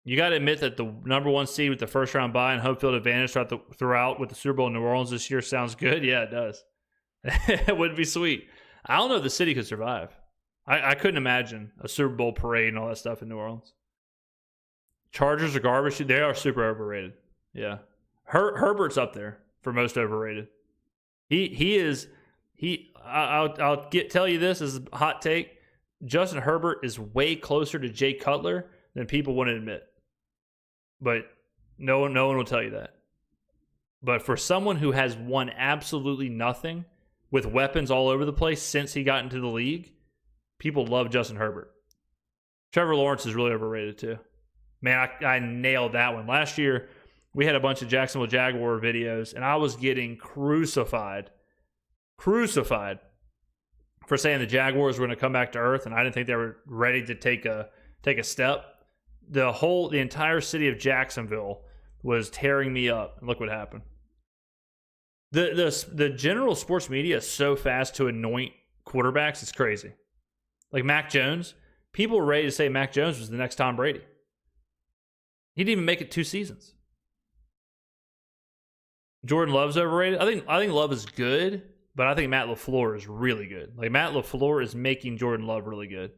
You got to admit that the number 1 seed with the first round bye and home field advantage throughout with the Super Bowl in New Orleans this year sounds good. Yeah, it does. It would be sweet. I don't know if the city could survive. I couldn't imagine a Super Bowl parade and all that stuff in New Orleans. Chargers are garbage. They are super overrated. Yeah. Herbert's up there for most overrated. I'll tell you this as a hot take. Justin Herbert is way closer to Jay Cutler than people want to admit. But no one will tell you that. But for someone who has won absolutely nothing with weapons all over the place since he got into the league, people love Justin Herbert. Trevor Lawrence is really overrated too. Man, I nailed that one. Last year, we had a bunch of Jacksonville Jaguar videos, and I was getting crucified for saying the Jaguars were going to come back to earth, and I didn't think they were ready to take a step. The entire city of Jacksonville was tearing me up, and look what happened. The general sports media is so fast to anoint quarterbacks, it's crazy. Like Mac Jones, people were ready to say Mac Jones was the next Tom Brady. He didn't even make it 2 seasons. Jordan Love's overrated. I think Love is good, but I think Matt LaFleur is really good. Like Matt LaFleur is making Jordan Love really good.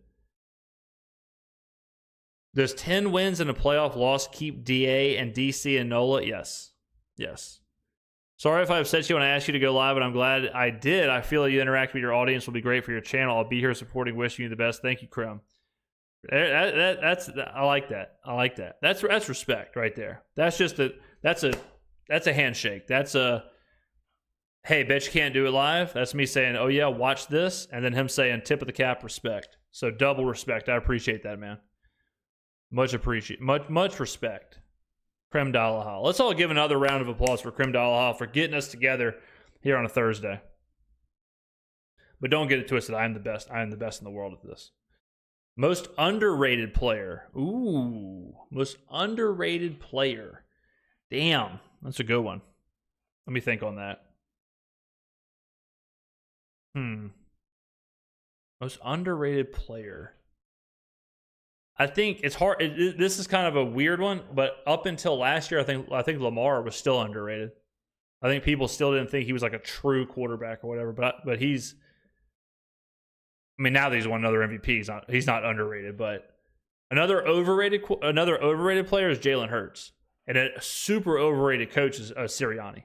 Does 10 wins and a playoff loss keep DA and DC and Nola? Yes. Yes. Sorry if I upset you when I asked you to go live, but I'm glad I did. I feel like you interact with your audience will be great for your channel. I'll be here supporting, wishing you the best. Thank you, Krim. I like that. I like that. That's respect right there. That's a handshake. That's a, hey, bet you can't do it live. That's me saying, oh yeah, watch this, and then him saying, tip of the cap, respect. So double respect. I appreciate that, man. Much respect. Krem Dalaha. Let's all give another round of applause for Krem Dalaha for getting us together here on a Thursday. But don't get it twisted. I am the best. I am the best in the world at this. Most underrated player. Ooh, most underrated player. Damn, that's a good one. Let me think on that. Most underrated player. I think it's hard. This is kind of a weird one, but up until last year, I think Lamar was still underrated. I think people still didn't think he was like a true quarterback or whatever. But he's. I mean, now that he's won another MVP, he's not underrated. But another overrated player is Jalen Hurts, and a super overrated coach is Sirianni.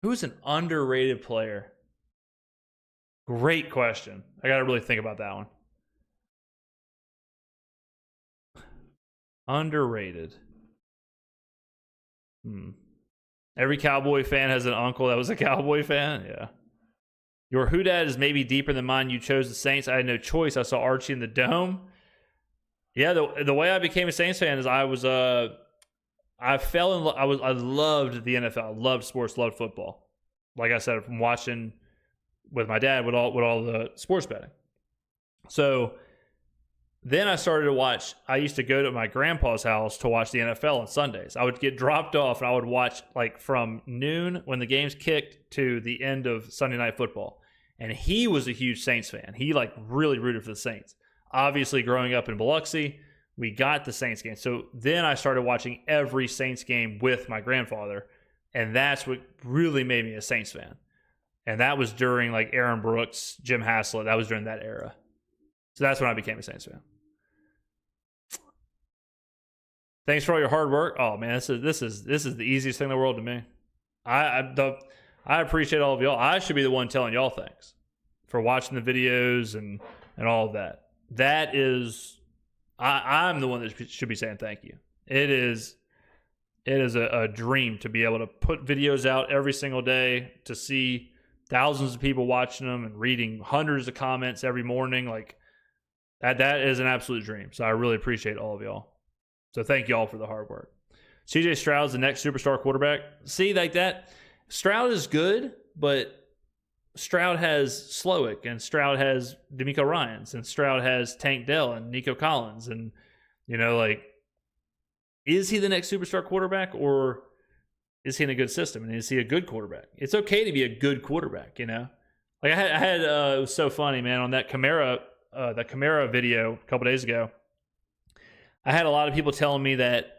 Who's an underrated player? Great question. I got to really think about that one. Underrated. Every Cowboy fan has an uncle that was a Cowboy fan. Yeah. Your who dad is maybe deeper than mine. You chose the Saints. I had no choice. I saw Archie in the Dome. Yeah, the way I became a Saints fan is I fell in love. I loved the NFL. I loved sports, loved football. Like I said, from watching with my dad with all the sports betting. So then I started to watch. I used to go to my grandpa's house to watch the NFL on Sundays. I would get dropped off and I would watch like from noon when the games kicked to the end of Sunday Night Football. And he was a huge Saints fan. He like really rooted for the Saints. Obviously, growing up in Biloxi, we got the Saints game. So then I started watching every Saints game with my grandfather. And that's what really made me a Saints fan. And that was during like Aaron Brooks, Jim Haslett. That was during that era. So that's when I became a Saints fan. Thanks for all your hard work. Oh man, this is the easiest thing in the world to me. I appreciate all of y'all. I should be the one telling y'all thanks for watching the videos and all of that. That is, I'm the one that should be saying thank you. It is a dream to be able to put videos out every single day, to see thousands of people watching them and reading hundreds of comments every morning. Like that is an absolute dream. So I really appreciate all of y'all. So thank y'all for the hard work. CJ Stroud's the next superstar quarterback. See, like that, Stroud is good, but Stroud has Slowick, and Stroud has D'Amico Ryans, and Stroud has Tank Dell and Nico Collins. And, you know, like, is he the next superstar quarterback, or is he in a good system? And is he a good quarterback? It's okay to be a good quarterback, you know? Like I had it was so funny, man, on that Kamara video a couple days ago. I had a lot of people telling me that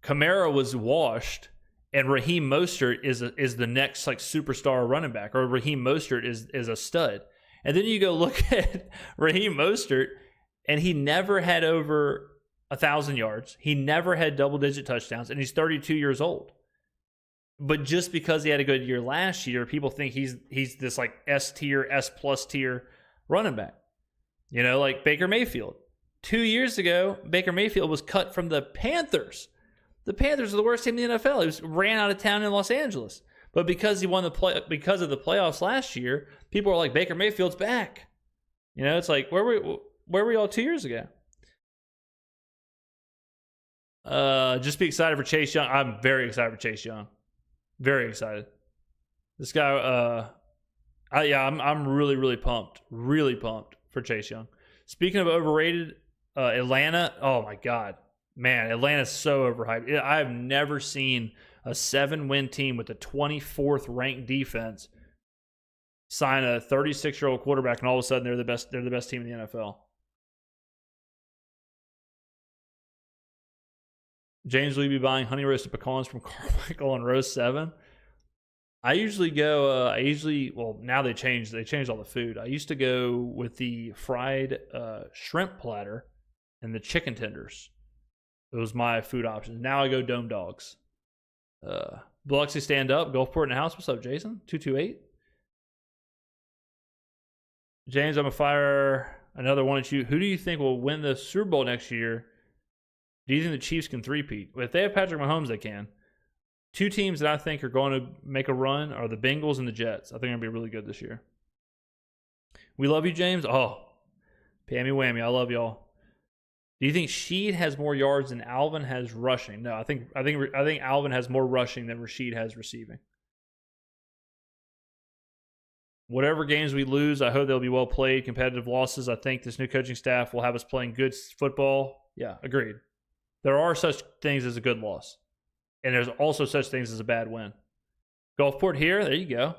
Kamara was washed and Raheem Mostert is the next like superstar running back, or Raheem Mostert is a stud. And then you go look at Raheem Mostert, and he never had over 1,000 yards. He never had double-digit touchdowns, and he's 32 years old. But just because he had a good year last year, people think he's this like S tier, S plus tier running back. You know, like Baker Mayfield. 2 years ago, Baker Mayfield was cut from the Panthers. The Panthers are the worst team in the NFL. He was ran out of town in Los Angeles. But because he won because of the playoffs last year, people are like, Baker Mayfield's back. You know, it's like, where were y'all 2 years ago? Just be excited for Chase Young. I'm very excited for Chase Young. Very excited. This guy, I'm really, really pumped. Really pumped for Chase Young. Speaking of overrated, Atlanta, oh my God. Man, Atlanta's so overhyped. I have never seen a 7-win team with a 24th ranked defense sign a 36-year-old quarterback, and all of a sudden they're the best team in the NFL. James, will you be buying honey roasted pecans from Carmichael on row 7? I usually go, well, now they changed all the food. I used to go with the fried shrimp platter, and the chicken tenders. Those my food options. Now I go Dome Dogs. Biloxi stand up. Gulfport in the house. What's up, Jason? 228. James, I'm gonna fire another one at you. Who do you think will win the Super Bowl next year? Do you think the Chiefs can three-peat? Well, if they have Patrick Mahomes, they can. Two teams that I think are going to make a run are the Bengals and the Jets. I think they're going to be really good this year. We love you, James. Oh, Pammy whammy. I love y'all. Do you think Sheed has more yards than Alvin has rushing? No, I think Alvin has more rushing than Rashid has receiving. Whatever games we lose, I hope they'll be well played. Competitive losses, I think this new coaching staff will have us playing good football. Yeah, agreed. There are such things as a good loss. And there's also such things as a bad win. Gulfport here, there you go.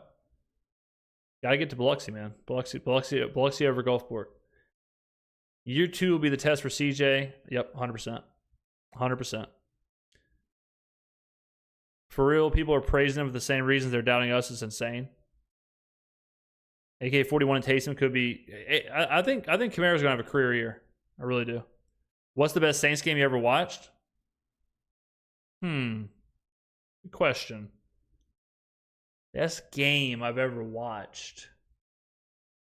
Got to get to Biloxi, man. Biloxi over Gulfport. Year 2 will be the test for CJ. Yep, 100%. 100%. For real, people are praising him for the same reasons they're doubting us. It's insane. AK-41 and Taysom could be... I think Kamara's going to have a career year. I really do. What's the best Saints game you ever watched? Good question. Best game I've ever watched.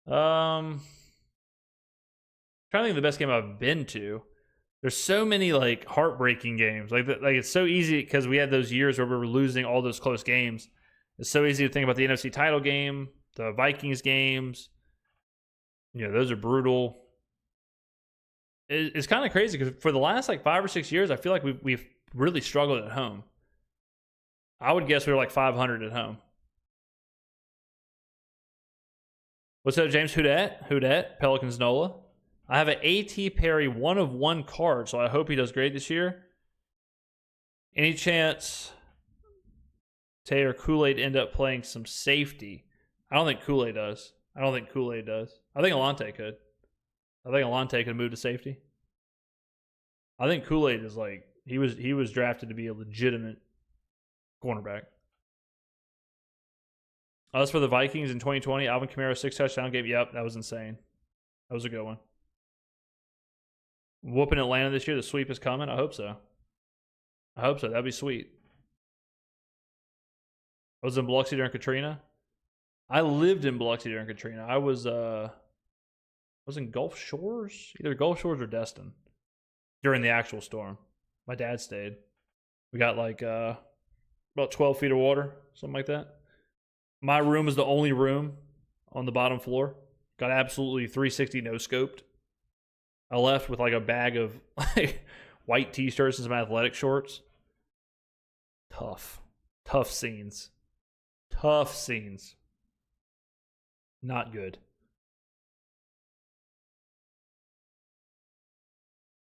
Trying to think of the best game I've been to. There's so many like heartbreaking games. Like it's so easy because we had those years where we were losing all those close games. It's so easy to think about the NFC title game, the Vikings games. You know, those are brutal. It's kind of crazy because for the last like 5 or 6 years, I feel like we've really struggled at home. I would guess we were like 500 at home. What's up, James? Who dat? Pelicans Nola. I have an A.T. Perry 1/1 card, so I hope he does great this year. Any chance Tay or Kool-Aid end up playing some safety? I don't think Kool-Aid does. I think Alante could. I think Alante could move to safety. I think Kool-Aid is like he was drafted to be a legitimate cornerback. As for the Vikings in 2020, Alvin Kamara 6 touchdown game. Yep, that was insane. That was a good one. Whooping Atlanta this year. The sweep is coming. I hope so. That'd be sweet. I was in Biloxi during Katrina. I lived in Biloxi during Katrina. I was in Gulf Shores, either Gulf Shores or Destin, during the actual storm. My dad stayed. We got like about 12 feet of water, something like that. My room was the only room on the bottom floor. Got absolutely 360 no scoped. I left with like a bag of like white t-shirts and some athletic shorts. Tough scenes. Not good.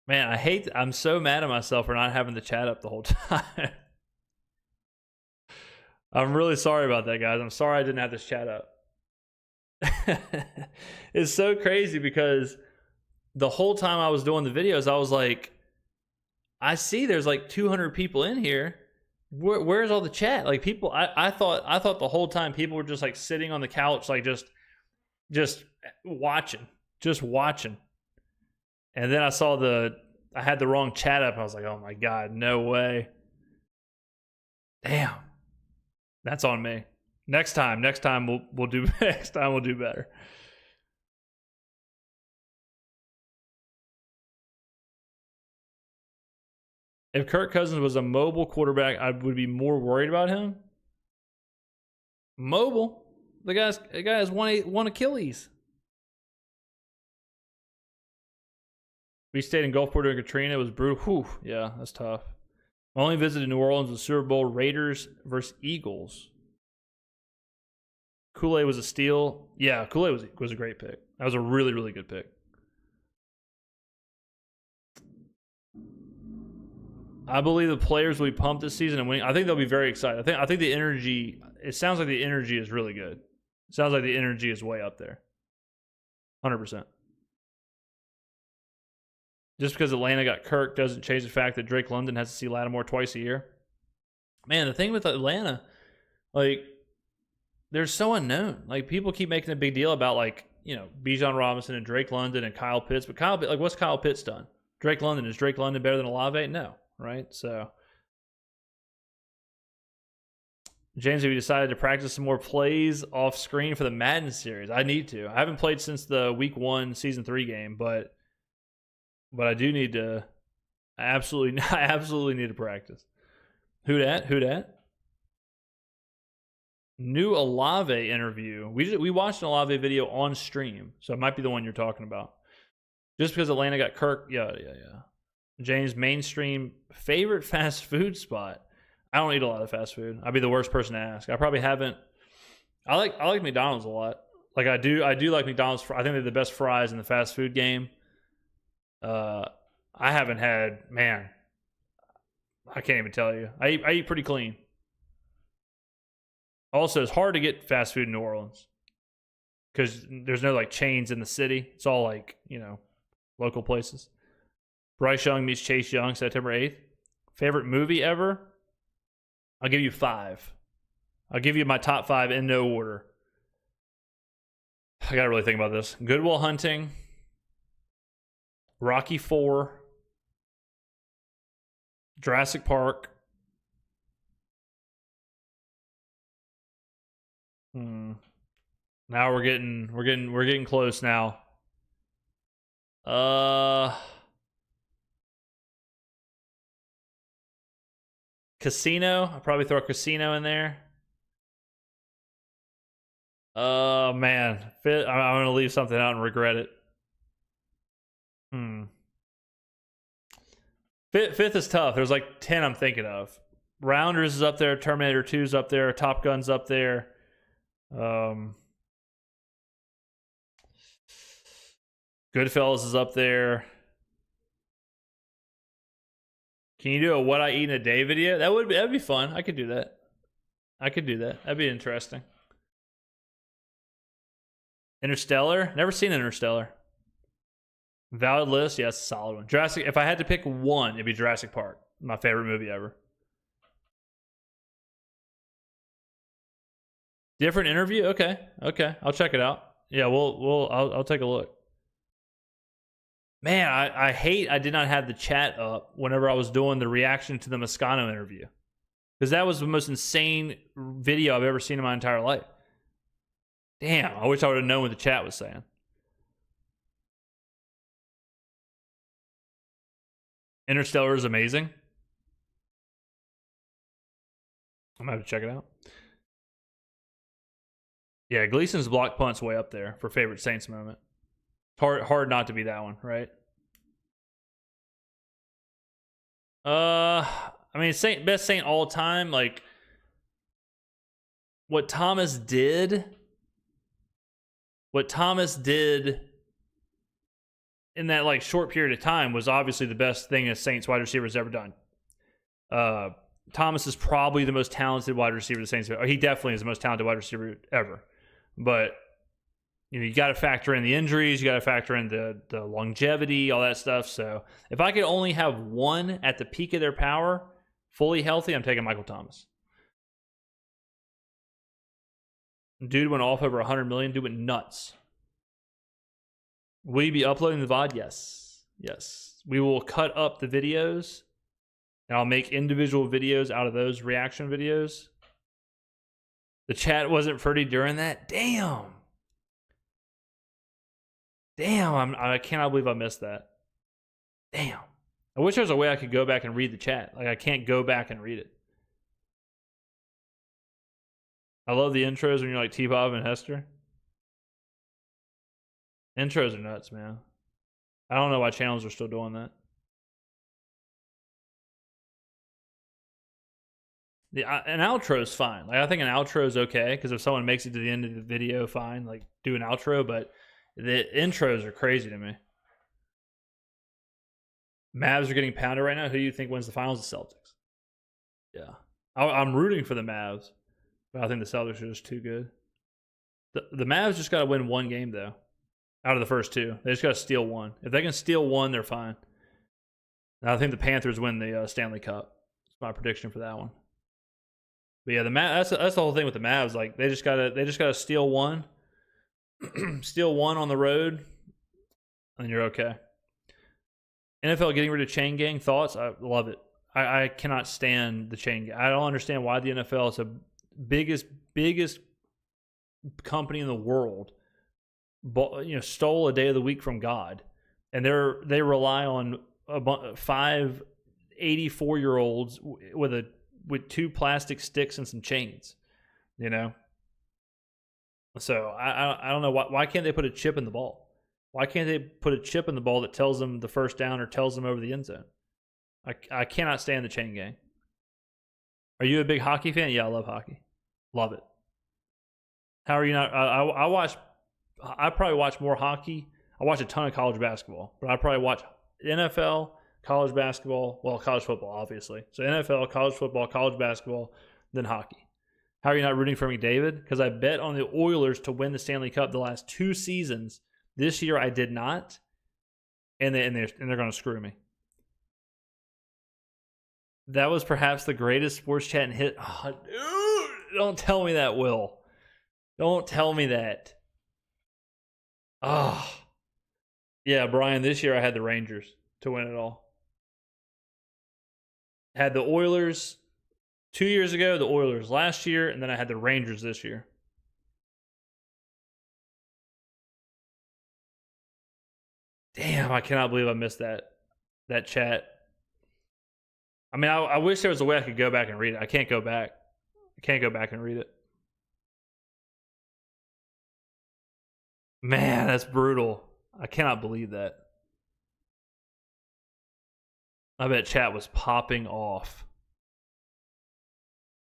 Man, I'm so mad at myself for not having the chat up the whole time. I'm really sorry about that, guys. I'm sorry I didn't have this chat up. It's so crazy because the whole time I was doing the videos, I was like, I see there's like 200 people in here. Where's all the chat? Like people, I thought the whole time people were just like sitting on the couch, like just watching. And then I saw I had the wrong chat up. I was like, oh my God, no way. Damn. That's on me. Next time we'll do better. If Kirk Cousins was a mobile quarterback, I would be more worried about him. Mobile? The guy has one Achilles. We stayed in Gulfport during Katrina. It was brutal. Whew. Yeah, that's tough. My only visit to New Orleans was Super Bowl Raiders versus Eagles. Kool-Aid was a steal. Yeah, Kool-Aid was a great pick. That was a really, really good pick. I believe the players will be pumped this season and winning. I think they'll be very excited. I think the energy, it sounds like the energy is really good. It sounds like the energy is way up there. 100%. Just because Atlanta got Kirk doesn't change the fact that Drake London has to see Lattimore twice a year. Man, the thing with Atlanta, like, they're so unknown. Like, people keep making a big deal about, like, you know, Bijan Robinson and Drake London and Kyle Pitts. But what's Kyle Pitts done? Drake London. Is Drake London better than Olave? No, right? So, James, have you decided to practice some more plays off screen for the Madden series? I need to. I haven't played since the Week 1 Season 3 game, but I do need to. I absolutely need to practice. Who dat? New Olave interview. We watched an Olave video on stream, so it might be the one you're talking about. Just because Atlanta got Kirk, yeah. James, mainstream favorite fast food spot. I don't eat a lot of fast food. I'd be the worst person to ask. I probably haven't. I like McDonald's a lot. Like I do like McDonald's. I think they're the best fries in the fast food game. I haven't had, man. I can't even tell you. I eat pretty clean. Also, it's hard to get fast food in New Orleans because there's no like chains in the city. It's all like, local places. Bryce Young meets Chase Young, September 8th. Favorite movie ever? I'll give you 5. I'll give you my top 5 in no order. I gotta really think about this. Good Will Hunting, Rocky 4, Jurassic Park. Now we're getting close now. Casino. I'll probably throw a Casino in there. Oh man, I'm gonna leave something out and regret it. Fifth is tough. There's like 10 I'm thinking of. Rounders is up there. Terminator 2 is up there. Top Gun's up there. Goodfellas is up there. Can you do a what I eat in a day video? That'd be fun. I could do that. That'd be interesting. Interstellar? Never seen Interstellar. Valid list? Yeah, it's a solid one. Jurassic. If I had to pick one, it'd be Jurassic Park. My favorite movie ever. Different interview? Okay. I'll check it out. Yeah, I'll take a look. Man, I hate I did not have the chat up whenever I was doing the reaction to the Moscano interview. Because that was the most insane video I've ever seen in my entire life. Damn, I wish I would have known what the chat was saying. Interstellar is amazing. I'm going to have to check it out. Yeah, Gleason's block punt's way up there for favorite Saints moment. Hard not to be that one, right? I mean, best Saint all time, like what Thomas did in that like short period of time was obviously the best thing a Saints wide receiver has ever done. Thomas is probably the most talented wide receiver the Saints. He definitely is the most talented wide receiver ever. But you got to factor in the injuries, you got to factor in the longevity, all that stuff. So if I could only have one at the peak of their power, fully healthy, I'm taking Michael Thomas. Dude went off over 100 million. Dude went nuts. Will you be uploading the VOD? Yes. We will cut up the videos, and I'll make individual videos out of those reaction videos. The chat wasn't pretty during that? Damn, I cannot believe I missed that. Damn. I wish there was a way I could go back and read the chat. Like, I can't go back and read it. I love the intros when you're like T-Bob and Hester. Intros are nuts, man. I don't know why channels are still doing that. An outro is fine. Like, I think an outro is okay because if someone makes it to the end of the video, fine. Like, do an outro, but the intros are crazy to me. Mavs are getting pounded right now. Who do you think wins the finals? The Celtics. Yeah. I'm rooting for the Mavs, but I think the Celtics are just too good. The Mavs just got to win one game, though, out of the first two. They just got to steal one. If they can steal one, they're fine. And I think the Panthers win the Stanley Cup. That's my prediction for that one. But yeah, that's the whole thing with the Mavs. Like, they just gotta steal one. Steal one on the road, and you're okay. NFL getting rid of chain gang, thoughts? I love it. I cannot stand the chain gang. I don't understand why the NFL is the biggest company in the world, stole a day of the week from God, and they rely on 5 84-year-olds with 2 plastic sticks and some chains, So I don't know why can't they put a chip in the ball? Why can't they put a chip in the ball that tells them the first down or tells them over the end zone? I cannot stand the chain gang. Are you a big hockey fan? Yeah, I love hockey. Love it. How are you not? I probably watch more hockey. I watch a ton of college basketball, but I probably watch NFL, college basketball, college football, obviously. So NFL, college football, college basketball, then hockey. How are you not rooting for me, David? Because I bet on the Oilers to win the Stanley Cup the last 2 seasons. This year I did not, and they're going to screw me. That was perhaps the greatest sports chat and hit. Oh, dude, don't tell me that, Will. Don't tell me that. Oh. Yeah, Brian, this year I had the Rangers to win it all. Had the Oilers 2 years ago, the Oilers last year, and then I had the Rangers this year. Damn, I cannot believe I missed that chat. I mean, I wish there was a way I could go back and read it. I can't go back. I can't go back and read it. Man, that's brutal. I cannot believe that. I bet chat was popping off.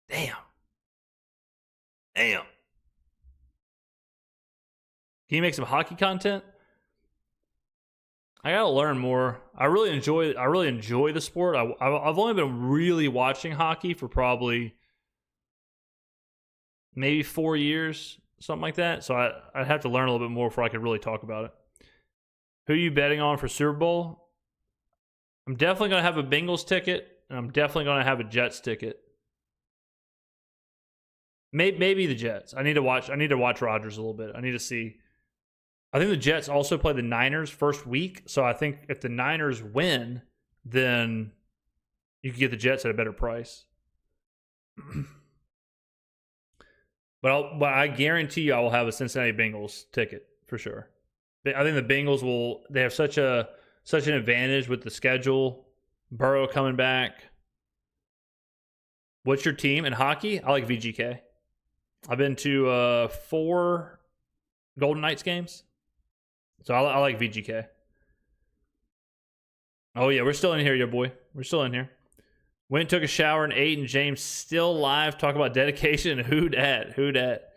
Damn. Can you make some hockey content? I gotta learn more. I really enjoy the sport. I've only been really watching hockey for probably maybe 4 years, something like that. So I'd have to learn a little bit more before I could really talk about it. Who are you betting on for Super Bowl? I'm definitely gonna have a Bengals ticket, and I'm definitely gonna have a Jets ticket. Maybe the Jets. I need to watch Rodgers a little bit. I need to see. I think the Jets also play the Niners first week, so I think if the Niners win, then you can get the Jets at a better price. But I guarantee you I will have a Cincinnati Bengals ticket for sure. I think the Bengals they have such an advantage with the schedule. Burrow coming back. What's your team in hockey? I like VGK. I've been to 4 Golden Knights games. So I like VGK. Oh, yeah, we're still in here, your boy. We're still in here. Went and took a shower and ate, and James still live. Talk about dedication. Who dat?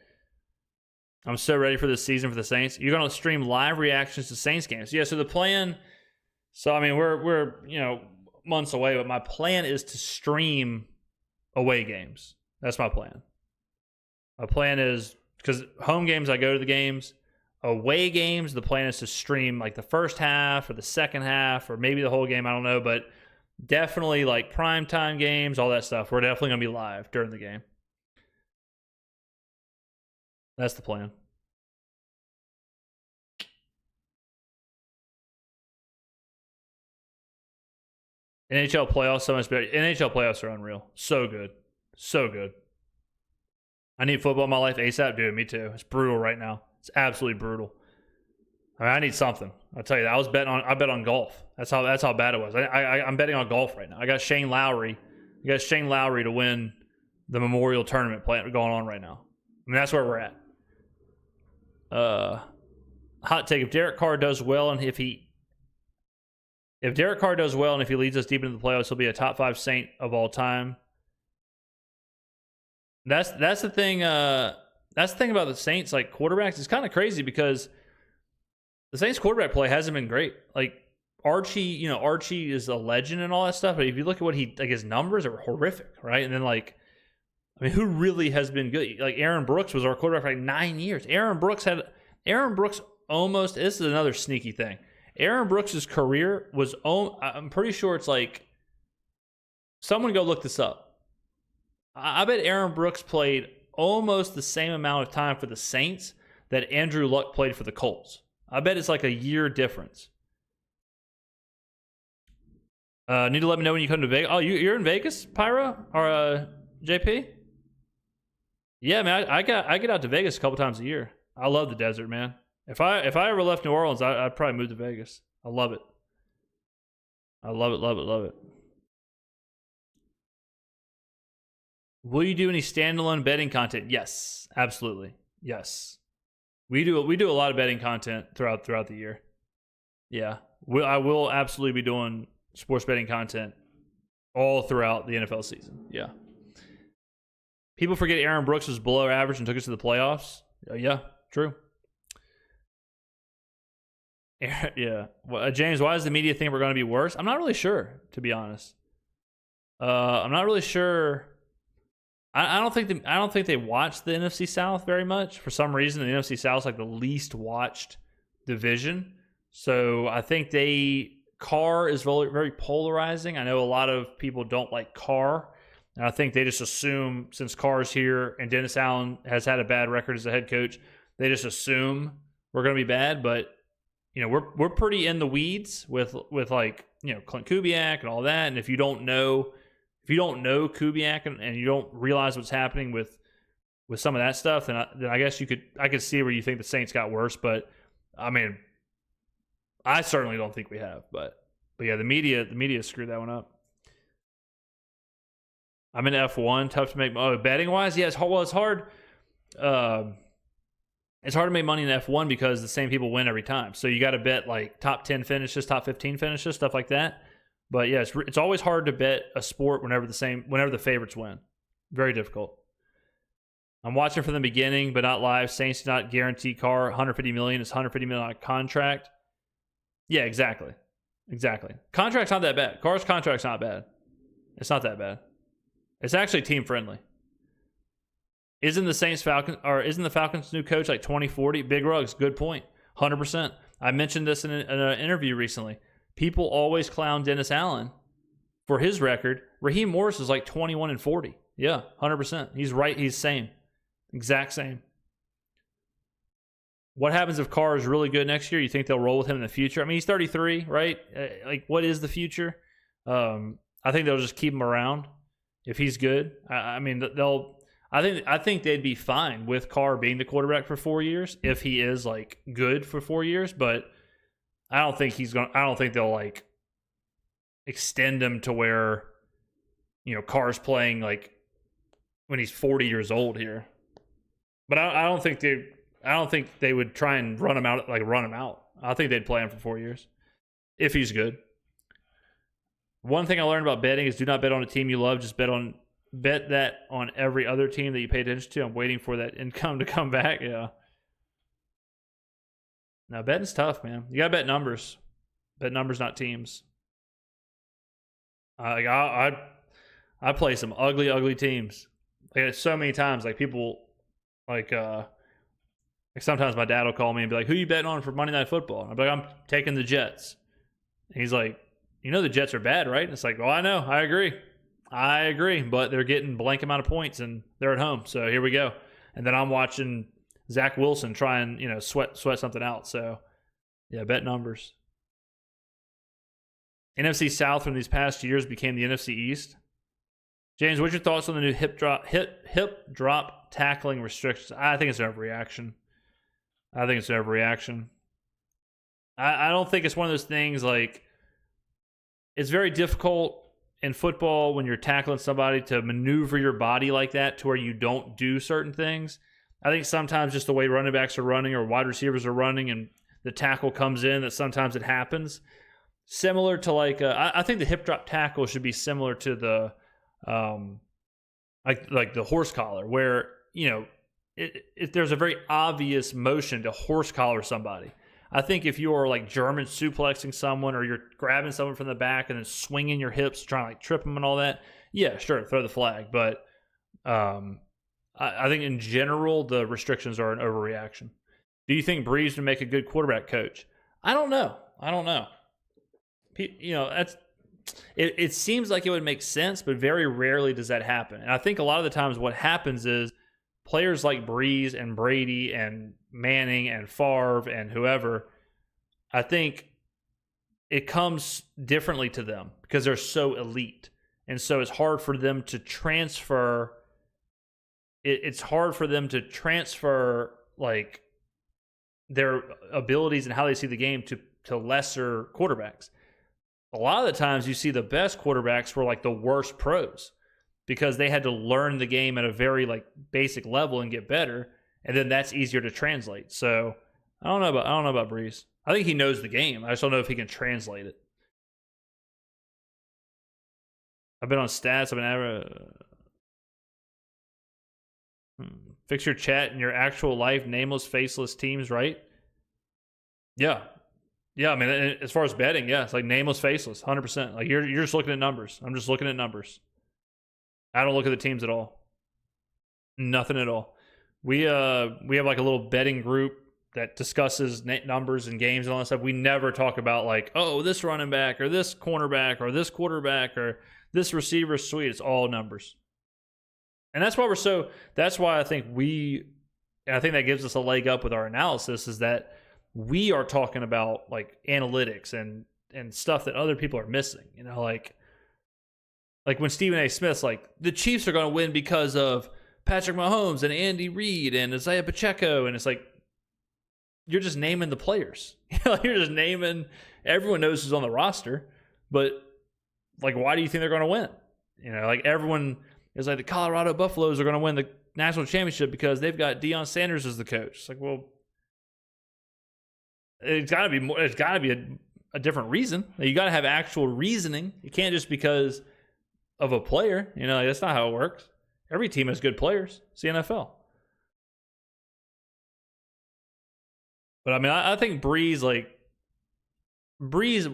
I'm so ready for this season for the Saints. You're going to stream live reactions to Saints games. Yeah, so the plan... So, I mean, we're months away, but my plan is to stream away games. That's my plan. My plan is... Because home games, I go to the games... Away games, the plan is to stream like the first half or the second half or maybe the whole game. I don't know, but definitely like primetime games, all that stuff. We're definitely going to be live during the game. That's the plan. NHL playoffs, so much better. NHL playoffs are unreal. So good. So good. I need football in my life ASAP. Dude, me too. It's brutal right now. It's absolutely brutal. I mean, I need something. I'll tell you that. I bet on golf. That's how bad it was. I'm betting on golf right now. I got Shane Lowry. To win the Memorial Tournament going on right now. I mean, that's where we're at. Hot take: if Derek Carr does well and if Derek Carr does well and if he leads us deep into the playoffs, he'll be a top 5 Saint of all time. That's the thing. That's the thing about the Saints, like quarterbacks. It's kind of crazy because the Saints quarterback play hasn't been great. Like Archie is a legend and all that stuff. But if you look at what his numbers are horrific, right? And then who really has been good? Like Aaron Brooks was our quarterback for like 9 years. Aaron Brooks almost. This is another sneaky thing. Aaron Brooks' career was. I'm pretty sure it's like. Someone go look this up. I bet Aaron Brooks played almost the same amount of time for the Saints that Andrew Luck played for the Colts. I bet it's like a year difference. Need to let me know when you come to Vegas. Oh, you're in Vegas, Pyro or JP? Yeah, man. I get out to Vegas a couple times a year. I love the desert, man. If I ever left New Orleans, I'd probably move to Vegas. I love it. I love it, love it, love it. Will you do any standalone betting content? Yes, absolutely. Yes, we do a lot of betting content throughout the year. Yeah, I will absolutely be doing sports betting content all throughout the NFL season. Yeah. People forget Aaron Brooks was below average and took us to the playoffs. Yeah, true. Yeah. Well, James, why does the media think we're going to be worse? I'm not really sure, to be honest. I'm not really sure. I don't think they watch the NFC South very much. For some reason, the NFC South is like the least watched division. So I think Carr is very, very polarizing. I know a lot of people don't like Carr. And I think they just assume, since Carr's here and Dennis Allen has had a bad record as a head coach, they just assume we're going to be bad. But we're pretty in the weeds with like Clint Kubiak and all that. And if you don't know Kubiak and you don't realize what's happening with some of that stuff, then I guess I could see where you think the Saints got worse. But I mean, I certainly don't think we have. But yeah, the media screwed that one up. I'm in F1. Tough to make. Betting wise, yeah, it's hard. It's hard to make money in F1 because the same people win every time. So you got to bet like top 10 finishes, top 15 finishes, stuff like that. But yeah, it's always hard to bet a sport whenever the favorites win. Very difficult. I'm watching from the beginning, but not live. Saints do not guarantee Carr $150 million. It's $150 million on a contract. Yeah, exactly. Contract's not that bad. Carr's contract's not bad. It's not that bad. It's actually team friendly. Isn't the Falcons' new coach like 2040? Big Rugs, good point. 100%. I mentioned this in an interview recently. People always clown Dennis Allen for his record. Raheem Morris is like 21-40. Yeah, 100%. He's right. He's same. Exact same. What happens if Carr is really good next year? You think they'll roll with him in the future? I mean, he's 33, right? Like, what is the future? I think they'll just keep him around if he's good. I mean, I think they'd be fine with Carr being the quarterback for 4 years if he is like good for 4 years. But I don't think they'll like extend him to where Carr's playing like when he's 40 years old here. But I don't think they would try and run him out. I think they'd play him for 4 years if he's good. One thing I learned about betting is do not bet on a team you love. Just bet that on every other team that you pay attention to. I'm waiting for that income to come back. Yeah. Now betting's tough, man. You gotta bet numbers. Bet numbers, not teams. I play some ugly teams. Like so many times, like people like sometimes my dad will call me and be like, "Who you betting on for Monday Night Football?" I'm like, "I'm taking the Jets." And he's like, the Jets are bad, right? And it's like, "Oh, I know. I agree, but they're getting blank amount of points and they're at home. So here we go." And then I'm watching Zach Wilson try and, sweat something out. So yeah, bet numbers. NFC South from these past years became the NFC East. James, what's your thoughts on the new hip drop tackling restrictions? I think it's an overreaction. I don't think it's one of those things like it's very difficult in football when you're tackling somebody to maneuver your body like that to where you don't do certain things. I think sometimes just the way running backs are running or wide receivers are running and the tackle comes in, that sometimes it happens. Similar to like, I think the hip drop tackle should be similar to the, like the horse collar where, there's a very obvious motion to horse collar somebody. I think if you're like German suplexing someone or you're grabbing someone from the back and then swinging your hips, trying to like trip them and all that, yeah, sure, throw the flag. But I think in general, the restrictions are an overreaction. Do you think Breeze would make a good quarterback coach? I don't know. It seems like it would make sense, but very rarely does that happen. And I think a lot of the times what happens is players like Breeze and Brady and Manning and Favre and whoever, I think it comes differently to them because they're so elite. And so it's hard for them to transfer. It's hard for them to transfer like their abilities and how they see the game to lesser quarterbacks. A lot of the times you see the best quarterbacks were like the worst pros because they had to learn the game at a very like basic level and get better. And then that's easier to translate. So I don't know about Breeze. I think he knows the game. I just don't know if he can translate it. I've been on stats. I've been fix your chat in your actual life, nameless, faceless teams, right? Yeah. Yeah, I mean, as far as betting, yeah, it's like nameless, faceless, 100%. Like you're just looking at numbers. I'm just looking at numbers. I don't look at the teams at all. Nothing at all. We have like a little betting group that discusses numbers and games and all that stuff. We never talk about like, oh, this running back or this cornerback or this quarterback or this receiver is sweet. It's all numbers. And that's why I think that gives us a leg up with our analysis is that we are talking about like analytics and stuff that other people are missing. You know, like when Stephen A. Smith's like, the Chiefs are going to win because of Patrick Mahomes and Andy Reid and Isaiah Pacheco. And it's like, you're just naming the players. You're just naming, everyone knows who's on the roster, but like, why do you think they're going to win? You know, like everyone is like the Colorado Buffaloes are going to win the national championship because they've got Deion Sanders as the coach. It's like, well, it's got to be more. It's got to be a different reason. You got to have actual reasoning. You can't just because of a player. You know, like, that's not how it works. Every team has good players. It's the NFL. But I mean, I think Breeze,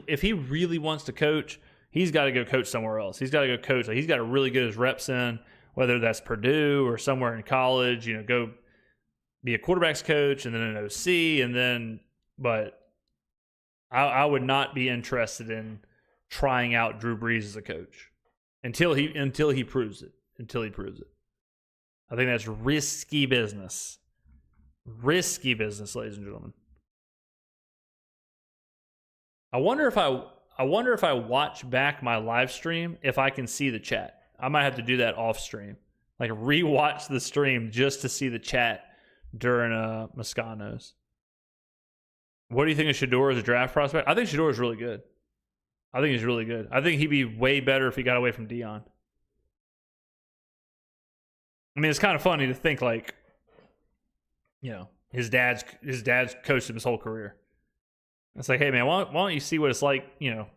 if he really wants to coach, he's got to go coach somewhere else. He's got to go coach. Like, he's got to really get his reps in, whether that's Purdue or somewhere in college. You know, go be a quarterback's coach and then an OC, and then. But I would not be interested in trying out Drew Brees as a coach until he proves it. Until he proves it, I think that's risky business. Risky business, ladies and gentlemen. I wonder if I watch back my live stream if I can see the chat. I might have to do that off stream, like rewatch the stream just to see the chat during Moscano's. What do you think of Shador as a draft prospect? I think Shador is really good. I think he's really good. I think he'd be way better if he got away from Deion. I mean, it's kind of funny to think like, you know, his dad's coached him his whole career. It's like, hey man, why don't you see what it's like, you know,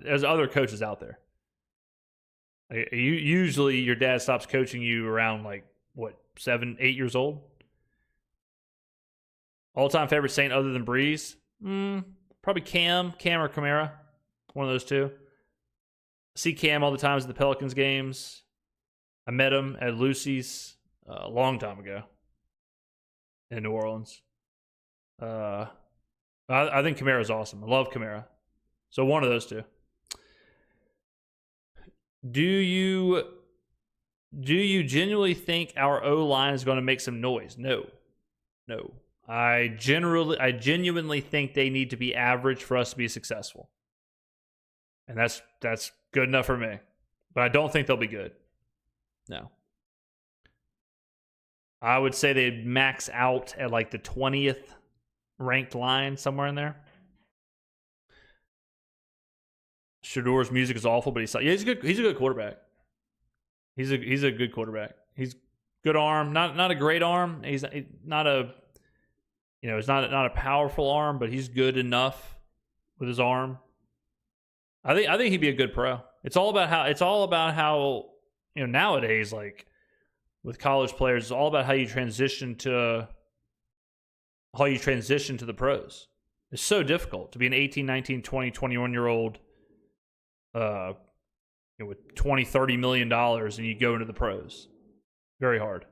there's other coaches out there. Like, usually your dad stops coaching you around like what, 7, 8 years old. All-time favorite Saint other than Breeze? Probably Cam or Kamara. One of those two. I see Cam all the times at the Pelicans games. I met him at Lucy's a long time ago in New Orleans. I think Kamara's awesome. I love Kamara. So one of those two. Do you genuinely think our O-line is going to make some noise? No. I genuinely think they need to be average for us to be successful. And that's good enough for me. But I don't think they'll be good. No. I would say they'd max out at like the 20th ranked line, somewhere in there. Shador's music is awful, but he's a good quarterback. He's a good quarterback. He's good arm, not a great arm. He's not a, you know, it's not a powerful arm, but he's good enough with his arm. I think he'd be a good pro. It's all about how you know, nowadays, like with college players, it's all about how you transition to the pros. It's so difficult to be an 18, 19, 20, 21-year-old with $20, $30 million and you go into the pros. Very hard.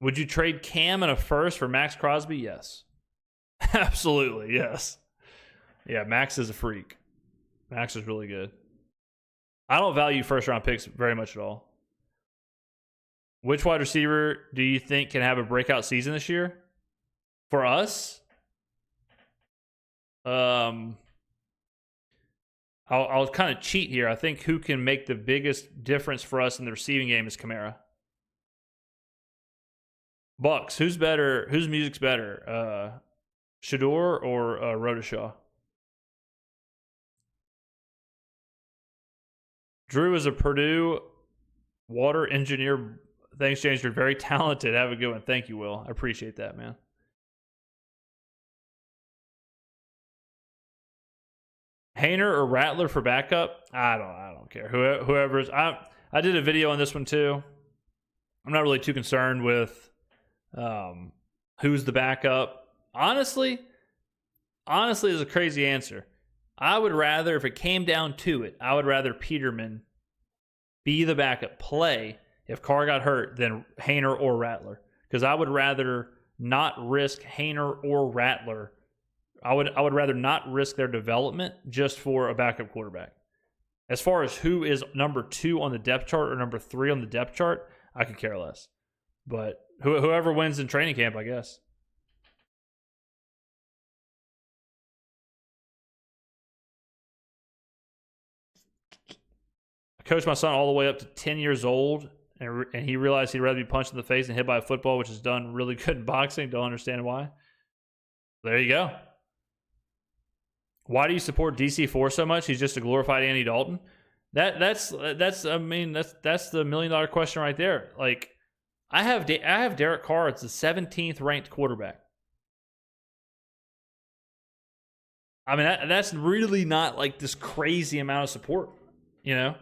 Would you trade Cam and a first for Max Crosby? Yes. Absolutely, yes. Yeah, Max is a freak. Max is really good. I don't value first-round picks very much at all. Which wide receiver do you think can have a breakout season this year? For us, I'll kind of cheat here. I think who can make the biggest difference for us in the receiving game is Kamara. Bucks, who's better? Whose music's better? Shador or Rodashaw? Drew is a Purdue water engineer. Thanks, James. You're very talented. Have a good one. Thank you, Will. I appreciate that, man. Hayner or Rattler for backup? I don't care. Whoever's. I did a video on this one too. I'm not really too concerned with who's the backup. Honestly is a crazy answer. I would rather, if it came down to it, I would rather Peterman be the backup play if Carr got hurt than Hayner or Rattler. Because I would rather not risk Hayner or Rattler. I would rather not risk their development just for a backup quarterback. As far as who is number 2 on the depth chart or number 3 on the depth chart, I could care less. But whoever wins in training camp, I guess. I coached my son all the way up to 10 years old, and he realized he'd rather be punched in the face and hit by a football, which is done really good in boxing. Don't understand why. There you go. Why do you support DC4 so much? He's just a glorified Andy Dalton. That's the $1 million question right there. Like, I have Derek Carr. It's the 17th ranked quarterback. I mean, that's really not like this crazy amount of support, you know?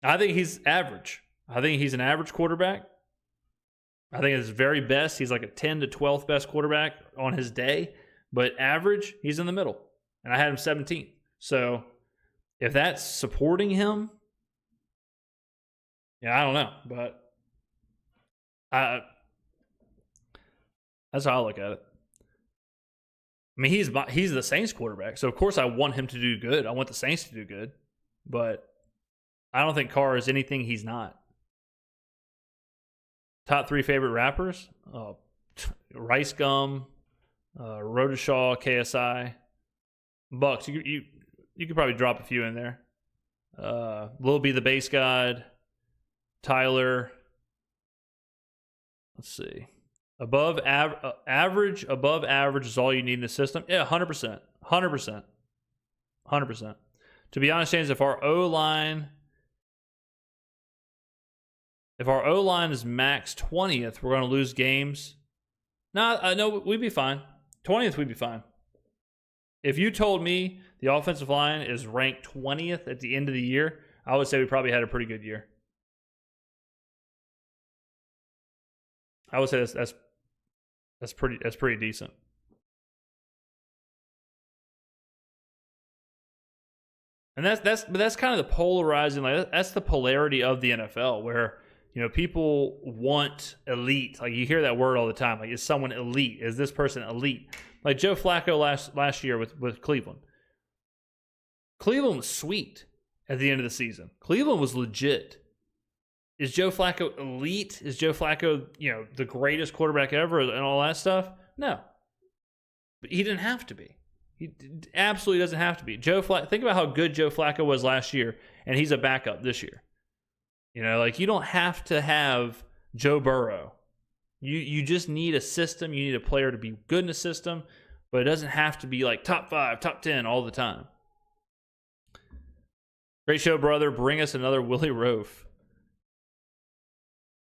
I think he's average. I think he's an average quarterback. I think at his very best, he's like a 10 to 12th best quarterback on his day. But average, he's in the middle. And I had him 17th. So if that's supporting him, yeah, I don't know. But that's how I look at it. I mean, he's the Saints quarterback. So, of course, I want him to do good. I want the Saints to do good. But I don't think Carr is anything he's not. Top 3 favorite rappers? Rice Gum, Rodashaw, KSI, Bucks. You could probably drop a few in there. Lil B the Bass God, Tyler. Let's see. Average, above average is all you need in the system. Yeah, 100%. 100%. 100%. To be honest, James, if our O-line is max 20th, we're going to lose games. No, we'd be fine. 20th, we'd be fine. If you told me the offensive line is ranked 20th at the end of the year, I would say we probably had a pretty good year. I would say that's pretty decent. And that's kind of the polarizing, like that's the polarity of the NFL, where people want elite. Like you hear that word all the time. Like, is someone elite? Is this person elite? Like Joe Flacco last year with Cleveland. Cleveland was sweet at the end of the season. Cleveland was legit. Is Joe Flacco elite? Is Joe Flacco, the greatest quarterback ever and all that stuff? No. But he didn't have to be. He absolutely doesn't have to be. Think about how good Joe Flacco was last year, and he's a backup this year. You don't have to have Joe Burrow. You just need a system. You need a player to be good in a system, but it doesn't have to be like top 5, top 10 all the time. Great show, brother. Bring us another Willie Roaf.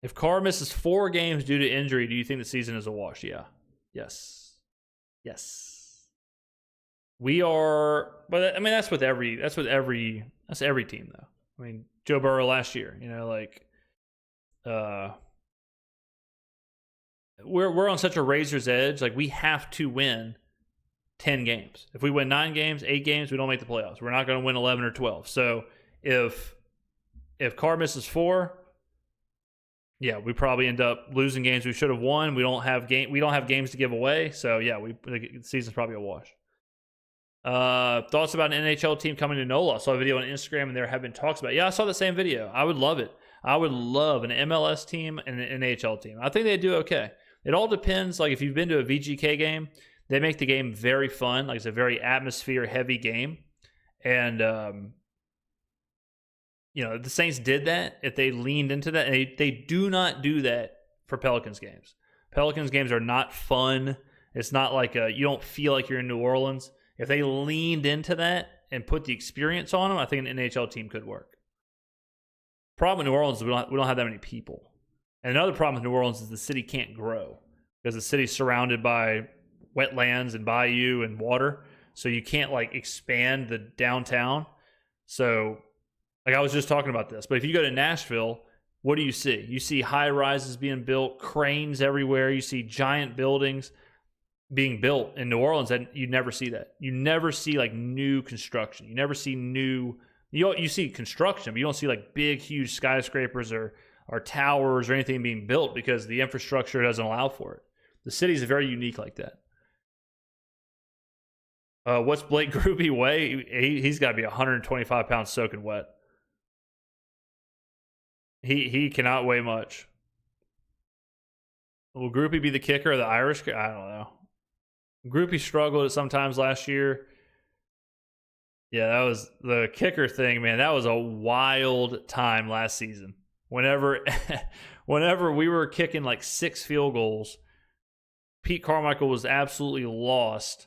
If Carr misses 4 games due to injury, do you think the season is a wash? Yeah. Yes. We are, but I mean that's every team though. I mean, Joe Burrow last year, we're on such a razor's edge. Like, we have to win 10 games. If we win 9 games, 8 games, we don't make the playoffs. We're not going to win 11 or 12. So if Carr misses 4, yeah, we probably end up losing games we should have won. We don't have games to give away. So yeah, the season's probably a wash. Thoughts about an NHL team coming to Nola? I saw a video on Instagram and there have been talks about it. Yeah, I saw the same video. I would love it. I would love an MLS team and an NHL team. I think they'd do okay. It all depends. Like, if you've been to a VGK game, They make the game very fun. Like, it's a very atmosphere-heavy game. And, the Saints did that. If they leaned into that, and they do not do that for Pelicans games. Pelicans games are not fun. It's not like you don't feel like you're in New Orleans. If they leaned into that and put the experience on them, I think an NHL team could work. Problem in New Orleans is we don't have that many people. And another problem with New Orleans is the city can't grow because the city's surrounded by wetlands and bayou and water. So you can't expand the downtown. So I was just talking about this, but if you go to Nashville, what do you see? You see high rises being built, cranes everywhere. You see giant buildings being built in New Orleans, and you never see that. You never see new construction. You never see you see construction, but you don't see big, huge skyscrapers or towers or anything being built because the infrastructure doesn't allow for it. The city's very unique like that. What's Blake Grupe weigh? He's got to be 125 pounds soaking wet. He cannot weigh much. Will Grupe be the kicker or the Irish? I don't know. Grupe struggled at sometimes last year. Yeah, that was the kicker thing, man. That was a wild time last season. Whenever we were kicking 6 field goals, Pete Carmichael was absolutely lost.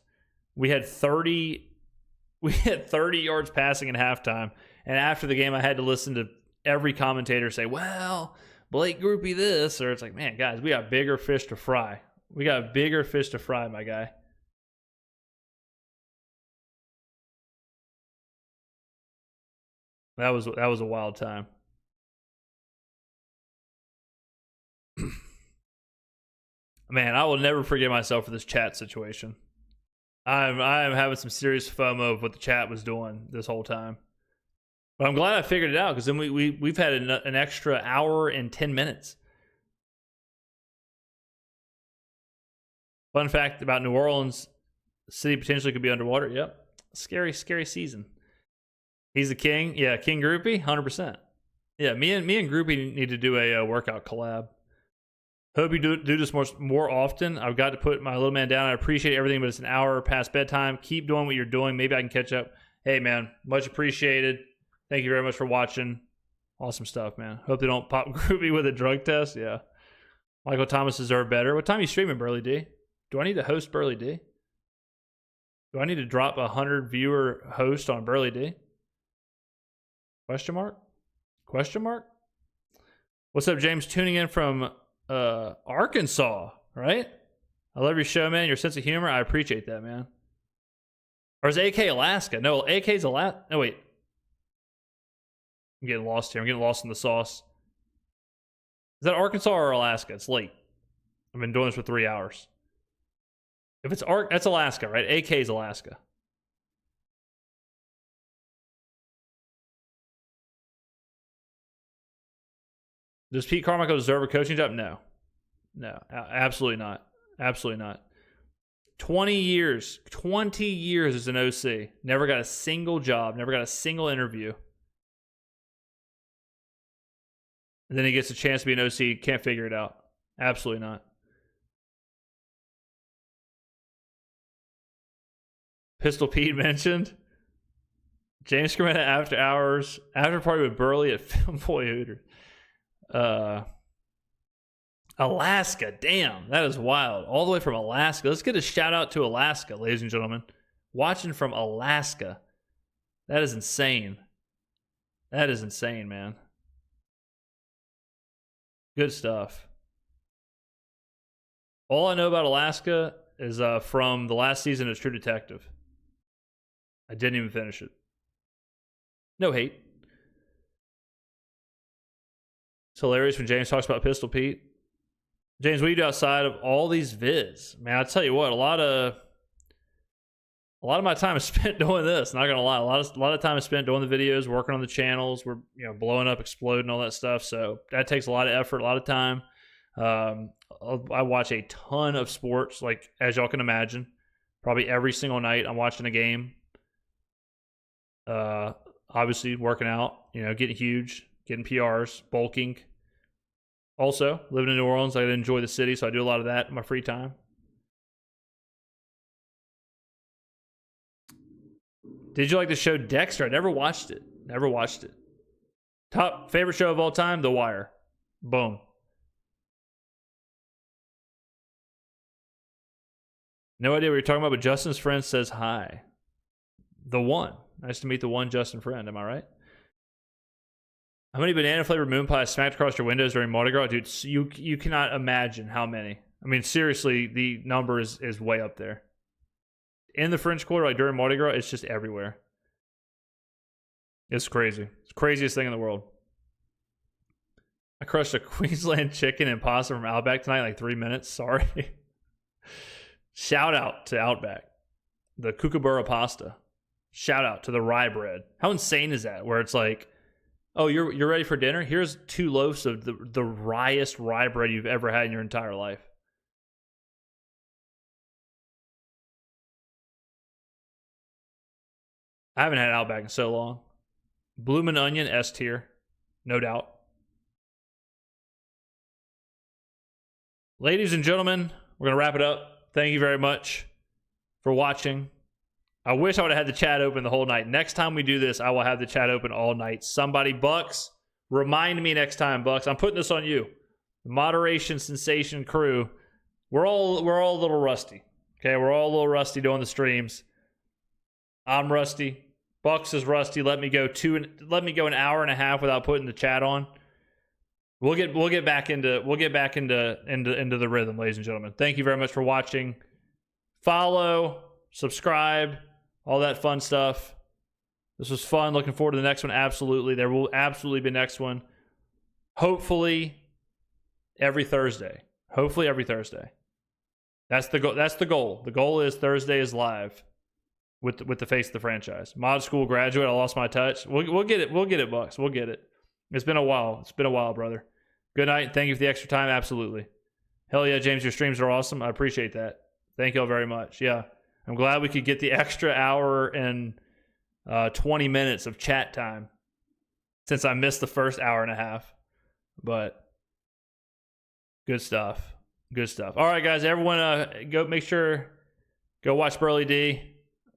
We had 30 yards passing in halftime, and after the game I had to listen to every commentator say, well, Blake Grupe this, or it's man, guys, we got bigger fish to fry. We got bigger fish to fry, my guy. That was a wild time. Man, I will never forgive myself for this chat situation. I am having some serious FOMO of what the chat was doing this whole time. But I'm glad I figured it out because then we've had an extra hour and 10 minutes. Fun fact about New Orleans, the city potentially could be underwater. Yep. Scary, scary season. He's the king. Yeah, King Grupe, 100%. Yeah, me and Grupe need to do a workout collab. Hope you do this more often. I've got to put my little man down. I appreciate everything, but it's an hour past bedtime. Keep doing what you're doing. Maybe I can catch up. Hey, man, much appreciated. Thank you very much for watching. Awesome stuff, man. Hope they don't pop Grupe with a drug test. Yeah. Michael Thomas deserved better. What time are you streaming, Burley D? Do I need to host Burley D? Do I need to drop 100 viewer host on Burley D? Question mark? Question mark? What's up, James? Tuning in from Arkansas, right? I love your show, man. Your sense of humor. I appreciate that, man. Or is AK Alaska? No, AK's Alaska. No, wait. I'm getting lost here. I'm getting lost in the sauce. Is that Arkansas or Alaska? It's late. I've been doing this for 3 hours. If it's that's Alaska, right? AK's Alaska. Does Pete Carmichael deserve a coaching job? No. No, absolutely not. Absolutely not. 20 years as an OC. Never got a single job. Never got a single interview. And then he gets a chance to be an OC. Can't figure it out. Absolutely not. Pistol Pete mentioned. James Skrmetta after hours. After party with Burley at Film Boy Hooters. Alaska, damn, that is wild. All the way from Alaska. Let's get a shout out to Alaska, ladies and gentlemen. Watching from Alaska. That is insane. That is insane, man. Good stuff. All I know about Alaska is from the last season of True Detective. I didn't even finish it. No hate. It's hilarious when James talks about Pistol Pete. James, what do you do outside of all these vids? Man, I tell you what, a lot of my time is spent doing this. Not gonna lie, a lot of time is spent doing the videos, working on the channels. We're blowing up, exploding, all that stuff. So that takes a lot of effort, a lot of time. I watch a ton of sports, like as y'all can imagine. Probably every single night I'm watching a game. Obviously working out, getting huge, getting PRs, bulking. Also, living in New Orleans, I enjoy the city, so I do a lot of that in my free time. Did you like the show Dexter? I never watched it. Never watched it. Top favorite show of all time, The Wire. Boom. No idea what you're talking about, but Justin's friend says hi. The one. Nice to meet the one Justin friend. Am I right? How many banana flavored moon pies smacked across your windows during Mardi Gras? Dude, you cannot imagine how many. I mean, seriously, the number is way up there. In the French Quarter, like during Mardi Gras, it's just everywhere. It's crazy. It's the craziest thing in the world. I crushed a Queensland chicken and pasta from Outback tonight in like 3 minutes. Sorry. Shout out to Outback. The kookaburra pasta. Shout out to the rye bread. How insane is that? Where it's like, oh, you're ready for dinner? Here's 2 loaves of the ryest rye bread you've ever had in your entire life. I haven't had Outback in so long. Bloomin' Onion, S tier. No doubt. Ladies and gentlemen, we're going to wrap it up. Thank you very much for watching. I wish I would have had the chat open the whole night. Next time we do this, I will have the chat open all night. Somebody, Bucks, remind me next time, Bucks. I'm putting this on you. The moderation sensation crew. We're all a little rusty. Okay, we're all a little rusty doing the streams. I'm rusty. Bucks is rusty. Let me go an hour and a half without putting the chat on. We'll get back into the rhythm, ladies and gentlemen. Thank you very much for watching. Follow, subscribe, all that fun stuff. This was fun. Looking forward to the next one. Absolutely. There will absolutely be a next one. Hopefully every Thursday. That's the goal. That's the goal. The goal is Thursday is live with the face of the franchise. Mod school graduate. I lost my touch. We'll get it. We'll get it, Bucks. We'll get it. It's been a while. Brother. Good night. Thank you for the extra time. Absolutely. Hell yeah, James. Your streams are awesome. I appreciate that. Thank you all very much. Yeah. I'm glad we could get the extra hour and 20 minutes of chat time since I missed the first hour and a half. But good stuff. Good stuff. All right, guys. Everyone, go watch Burley D.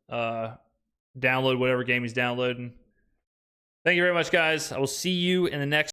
Download whatever game he's downloading. Thank you very much, guys. I will see you in the next